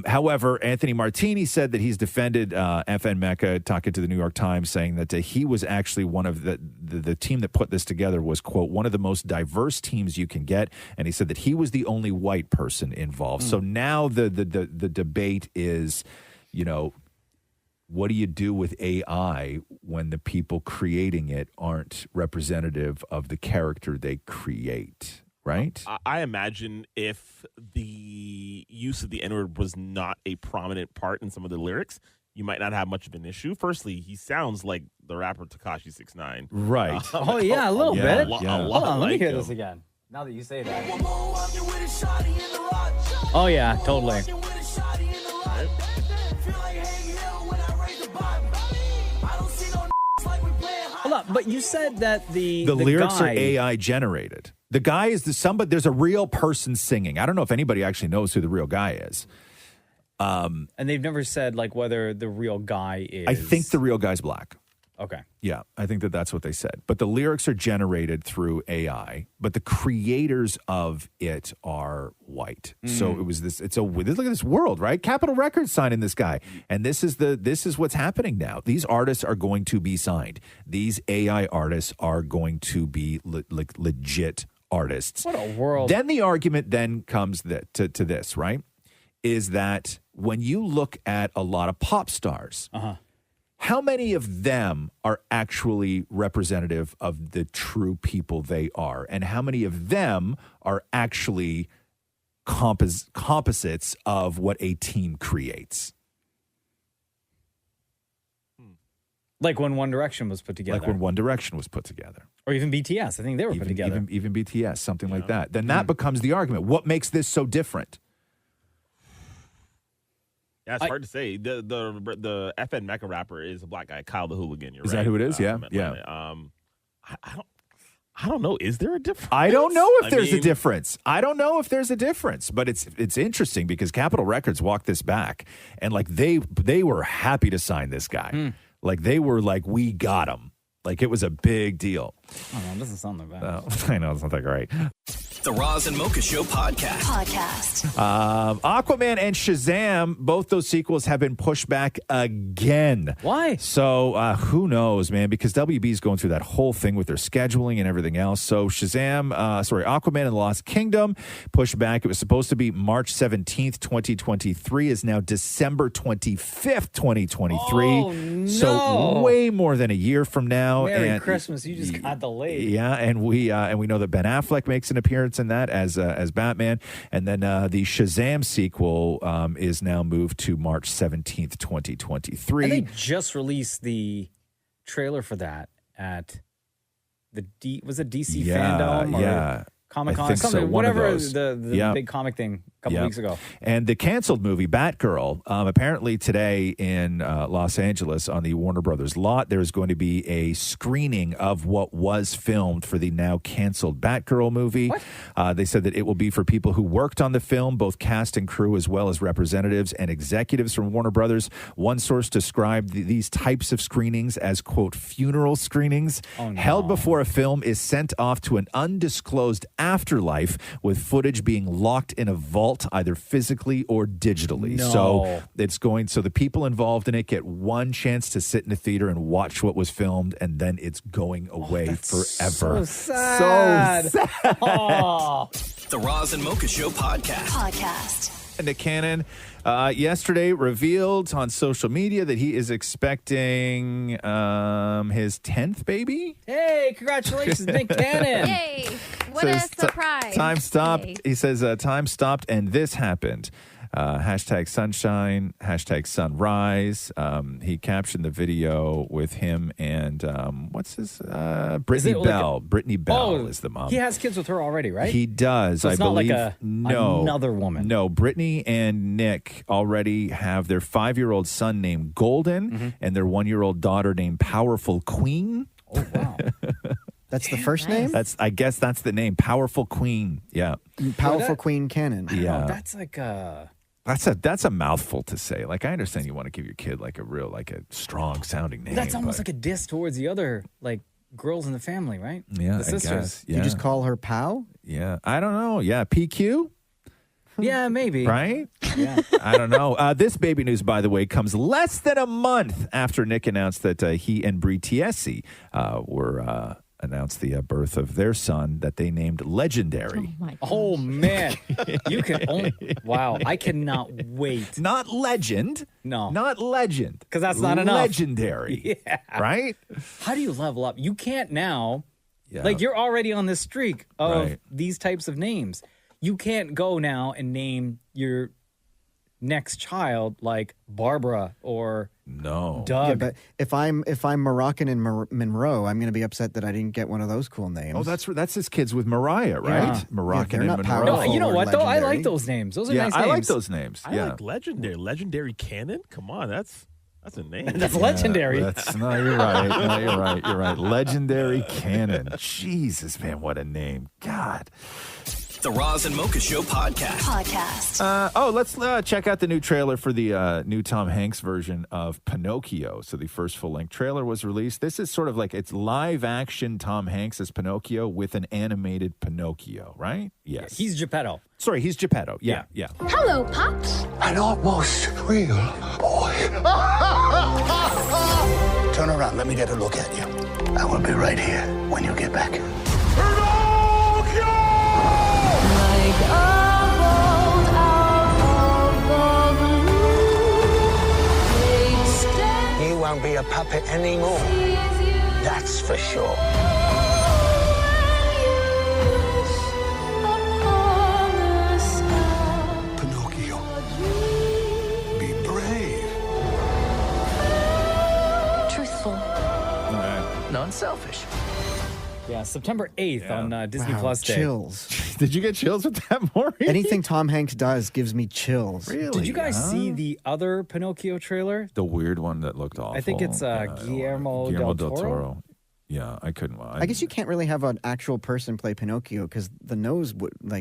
However, Anthony Martini said that he's defended FN Mecca, talking to the New York Times, saying that he was actually one of the team that put this together was, quote, one of the most diverse teams you can get. And he said that he was the only white person involved. So now the debate is, what do you do with AI when the people creating it aren't representative of the character they create? Right? I imagine if the use of the N-word was not a prominent part in some of the lyrics, you might not have much of an issue. Firstly, he sounds like the rapper Tekashi 6ix9ine. Right. Oh, yeah, a little bit. Hold on, let me hear this again. Now that you say that. Oh, yeah, totally. Hold up, but you said that the lyrics guy... are AI generated. The guy is there's a real person singing. I don't know if anybody actually knows who the real guy is. And they've never said like whether the real guy is... I think the real guy's black. Okay. Yeah, I think that's what they said. But the lyrics are generated through AI, but the creators of it are white. So it was look at this world, right? Capitol Records signing this guy. And this is what's happening now. These artists are going to be signed. These AI artists are going to be legit artists. What a world. Then the argument then comes to this, right? Is that when you look at a lot of pop stars, how many of them are actually representative of the true people they are? And how many of them are actually composites of what a team creates? Like when One Direction was put together. Like when One Direction was put together. Or even BTS. I think they were put together. Even BTS, something like that. Then that becomes the argument. What makes this so different? Yeah, it's hard to say. The FN Mecca rapper is a black guy, Kyle the Hooligan. You're Is right. that who it is? Yeah. I don't know. Is there a difference? I don't know if there's a difference. I don't know if there's a difference, but it's interesting because Capitol Records walked this back, and like they were happy to sign this guy. Like they were like, we got him. Like it was a big deal. Oh, it doesn't sound that bad. I know it's not that great. The Roz and Mocha Show podcast. Aquaman and Shazam, both those sequels have been pushed back again. Why? So who knows, man? Because WB's going through that whole thing with their scheduling and everything else. So Aquaman and the Lost Kingdom pushed back. It was supposed to be March 17th, 2023, is now December 25th, 2023. Oh, no. So way more than a year from now. Merry Christmas. You just got delayed. Yeah, and we know that Ben Affleck makes an appearance in that as Batman, and then the Shazam sequel is now moved to March 17th, 2023. And they just released the trailer for that at the DC Fandom or Comic-Con, I think so. something, One of whatever those. the big comic thing a couple weeks ago. And the canceled movie Batgirl, apparently today in Los Angeles on the Warner Brothers lot, there's going to be a screening of what was filmed for the now canceled Batgirl movie. They said that it will be for people who worked on the film, both cast and crew, as well as representatives and executives from Warner Brothers. One source described these types of screenings as, quote, funeral screenings held before a film is sent off to an undisclosed afterlife, with footage being locked in a vault, either physically or digitally. So the people involved in it get one chance to sit in the theater and watch what was filmed, and then it's going away forever. So sad. So sad. The Roz and Mocha Show podcast. Nick Cannon yesterday revealed on social media that he is expecting his 10th baby. Hey, congratulations, Nick Cannon. Yay. What a surprise. Time stopped. Yay. He says time stopped and this happened. Hashtag sunshine, hashtag sunrise. He captioned the video with him and what's his Brittany Bell. Brittany Bell is the mom. He has kids with her already, right? He does. So it's I not believe. like another woman. No, Brittany and Nick already have their 5-year-old son named Golden and their 1-year-old daughter named Powerful Queen. Oh wow. That's the first name? I guess that's the name. Powerful Queen. Yeah. Powerful Queen Cannon. Yeah. That's like a... That's a mouthful to say. Like, I understand you want to give your kid like a strong sounding name. That's almost like a diss towards the other girls in the family, right? Yeah, the sisters. I guess. Yeah. You just call her Pow? Yeah, I don't know. Yeah, PQ. Yeah, maybe. Right? Yeah. I don't know. This baby news, by the way, comes less than a month after Nick announced that he and Brie Tiesi were announced the birth of their son that they named Legendary. Oh man. You can only... Wow. I cannot wait. Not legend. No. Not legend. Because that's not enough. Legendary. Yeah. Right? How do you level up? You can't now... Yeah. Like, you're already on this streak of Right. these types of names. You can't go now and name your next child like Barbara or No. Doug. Yeah, but if I'm Moroccan and Monroe, I'm going to be upset that I didn't get one of those cool names. Oh, that's his kids with Mariah, right? Yeah. Moroccan Yeah, they're and not Monroe. No, you know what, though? I legendary. like those names. Those are Yeah, nice I names. like those names. I Yeah. like legendary Cannon. Come on, that's a name. That's legendary. No, you're right. No, you're right. You're right. Legendary Cannon. Jesus, man, what a name. God. The Roz and Mocha Show podcast. Let's check out the new trailer for the new Tom Hanks version of Pinocchio. So the first full-length trailer was released. This is sort of like it's live-action Tom Hanks as Pinocchio with an animated Pinocchio, right? Yes. He's Geppetto. Sorry, he's Geppetto. Yeah. Hello, Pops. An almost real boy. Turn around, let me get a look at you. I will be right here when you get back. He won't be a puppet anymore. That's for sure. Pinocchio, be brave. Truthful. Non-selfish. Yeah, September 8th on Disney Wow, Plus Day. chills. Did you get chills with that, Maury? Anything Tom Hanks does gives me chills. Really? Did you guys see the other Pinocchio trailer? The weird one that looked awful. I think it's Guillermo del Toro. Yeah, I couldn't. I guess you can't really have an actual person play Pinocchio because the nose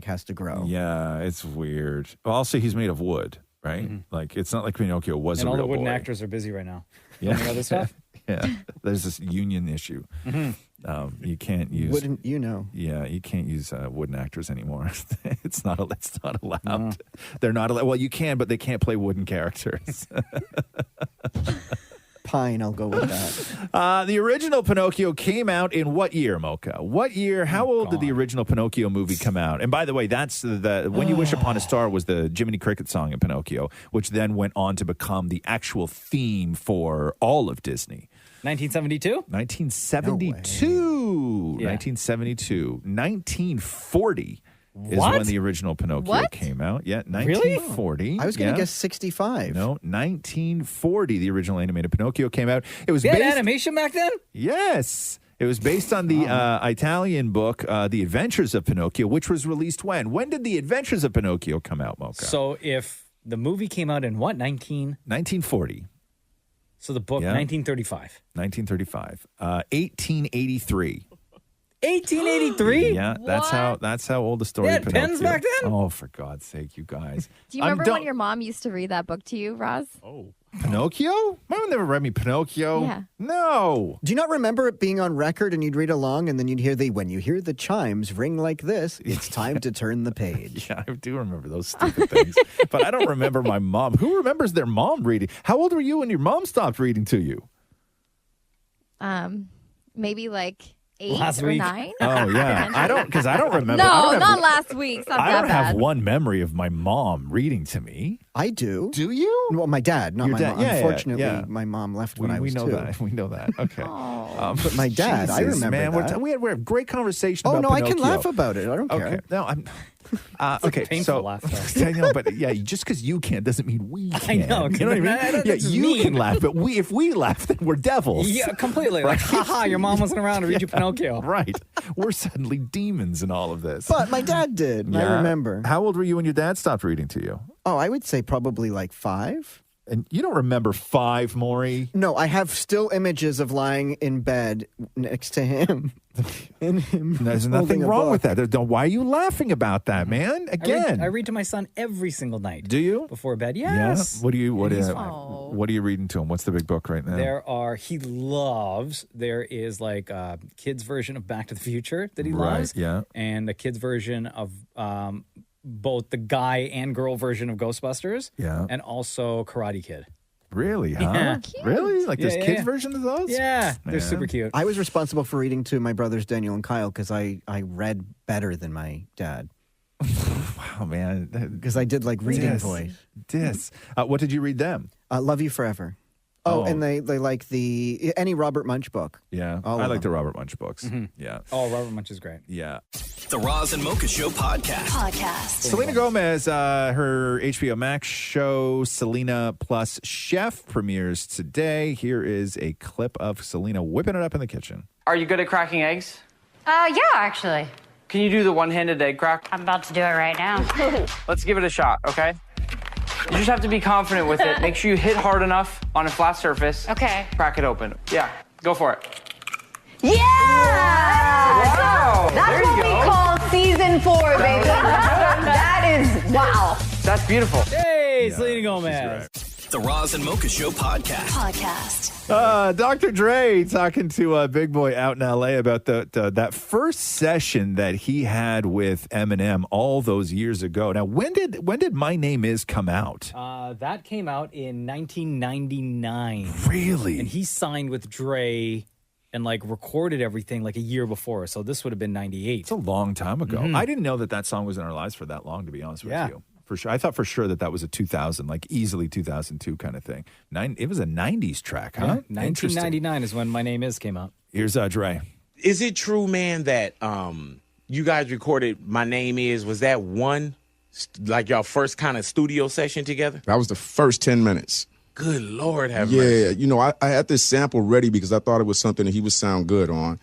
has to grow. Yeah, it's weird. Also, he's made of wood, right? Like, it's not like Pinocchio was And a all real the wooden boy. actors are busy right now. Yeah. Any other stuff? Yeah, there's this union issue. You can't use. Wouldn't you know? Yeah, you can't use wooden actors anymore. It's not allowed. No. They're not allowed. Well, you can, but they can't play wooden characters. Pine, I'll go with that. The original Pinocchio came out in what year, Mocha? What year? How old did the original Pinocchio movie come out? And by the way, that's the When You Wish Upon a Star was the Jiminy Cricket song in Pinocchio, which then went on to become the actual theme for all of Disney. 1972? 1972. Yeah. 1972. 1940 is What? when the original Pinocchio What? came out. Yeah, Really? 1940. I was going to yeah. guess 65. No, 1940, the original animated Pinocchio came out. It was They had based, animation back then? Yes. It was based on the Italian book, The Adventures of Pinocchio, which was released when? When did The Adventures of Pinocchio come out, Mocha? So if the movie came out in what, 1940. So the book, Yeah. 1935. 1935. 1883. 1883? Yeah, that's how old the story They of had Pinocchio. pens back then? Oh, for God's sake, you guys. Do you remember when your mom used to read that book to you, Roz? Oh. Pinocchio? My mom never read me Pinocchio. Yeah. No. Do you not remember it being on record and you'd read along and then you'd hear when you hear the chimes ring like this, it's time to turn the page. Yeah, I do remember those stupid things. But I don't remember my mom. Who remembers their mom reading? How old were you when your mom stopped reading to you? Maybe like 8 Last or week. 9. Oh, yeah. I don't remember. No, I don't not have, last week. It's not I that don't bad. have one memory of my mom reading to me. I do. Do you? Well, my dad, not Your my dad, mom. yeah, yeah, Unfortunately, yeah. my mom left when I was we know 2. that. We know that. Okay. But my dad, I Jesus, remember man, that. we had a great conversation Oh, about no, I can Pinocchio. laugh about it. I don't care. Okay. No, I'm... It's like okay, a painful so laugh, though. I know, but yeah, just because you can doesn't mean we can. I know, You know what I mean? that's Yeah, just you mean. can laugh, but if we laugh, then we're devils. Yeah, completely. Like, haha, your mom wasn't around to read you Pinocchio. Right. We're suddenly demons in all of this. But my dad did. and I Yeah. remember. How old were you when your dad stopped reading to you? Oh, I would say probably like 5. And you don't remember 5, Maury? No, I have still images of lying in bed next to him. And him There's holding nothing a wrong book. with that. Why are you laughing about that, man? Again. I read to my son every single night. Do you? Before bed, Yeah. yes. What are you And he's reading to him? What's the big book right now? There is like a kid's version of Back to the Future that he Right, loves. yeah. And a kid's version of both the guy and girl version of Ghostbusters. Yeah. And also Karate Kid. Really, huh? Yeah. Really? Like there's Yeah, kids' yeah. versions of those? Yeah, they're Man. super cute. I was responsible for reading to my brothers Daniel and Kyle because I read better than my dad. Wow, man. Because I did like reading Yes. voice. Yes. What did you read them? Love You Forever. Oh, and they like any Robert Munch book. Yeah. All I of like them. the Robert Munch books. Mm-hmm. Yeah. Oh, Robert Munch is great. Yeah. The Roz and Mocha Show podcast. Selena Gomez, her HBO Max show, Selena Plus Chef, premieres today. Here is a clip of Selena whipping it up in the kitchen. Are you good at cracking eggs? Yeah, actually. Can you do the one-handed egg crack? I'm about to do it right now. Let's give it a shot, okay? You just have to be confident with it. Make sure you hit hard enough on a flat surface. Okay. Crack it open. Yeah, go for it. Yeah! Wow! That's There you what we go. call season 4, baby. That is, wow. That's beautiful. Hey, Selena Gomez. The Roz and Mocha Show podcast. Dr. Dre talking to Big Boy out in L.A. about that first session that he had with Eminem all those years ago. Now, when did My Name Is come out? That came out in 1999. Really? And he signed with Dre and like recorded everything like a year before. So this would have been 98. It's a long time ago. Mhm. I didn't know that song was in our lives for that long, to be honest with Yeah. you. For sure. I thought for sure that was a 2000, like easily 2002 kind of thing. It was a 90s track, huh? Yeah, Interesting. 1999 is when My Name Is came out. Here's Dre. Is it true, man, that you guys recorded My Name Is, was that like y'all first kind of studio session together? That was the first 10 minutes. Good Lord have Yeah, mercy. you know, I had this sample ready because I thought it was something that he would sound good on.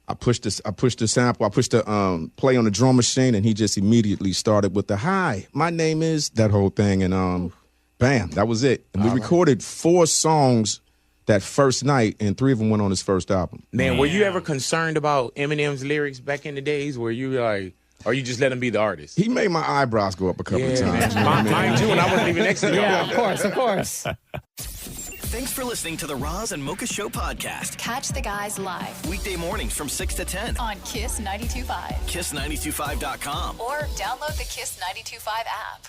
I pushed the sample, I pushed the play on the drum machine, and he just immediately started with the hi, my name is, that whole thing, and bam, that was it. And we recorded 4 songs that first night, and 3 of them went on his first album. Man, were you ever concerned about Eminem's lyrics back in the days where you like, or you just let him be the artist? He made my eyebrows go up a couple of times. Man. Mind you, and I wasn't even next to you. Yeah, of course. Thanks for listening to the Roz and Mocha Show podcast. Catch the guys live Weekday mornings from 6 to 10 on Kiss 92.5. Kiss925.com. Or download the Kiss 92.5 app.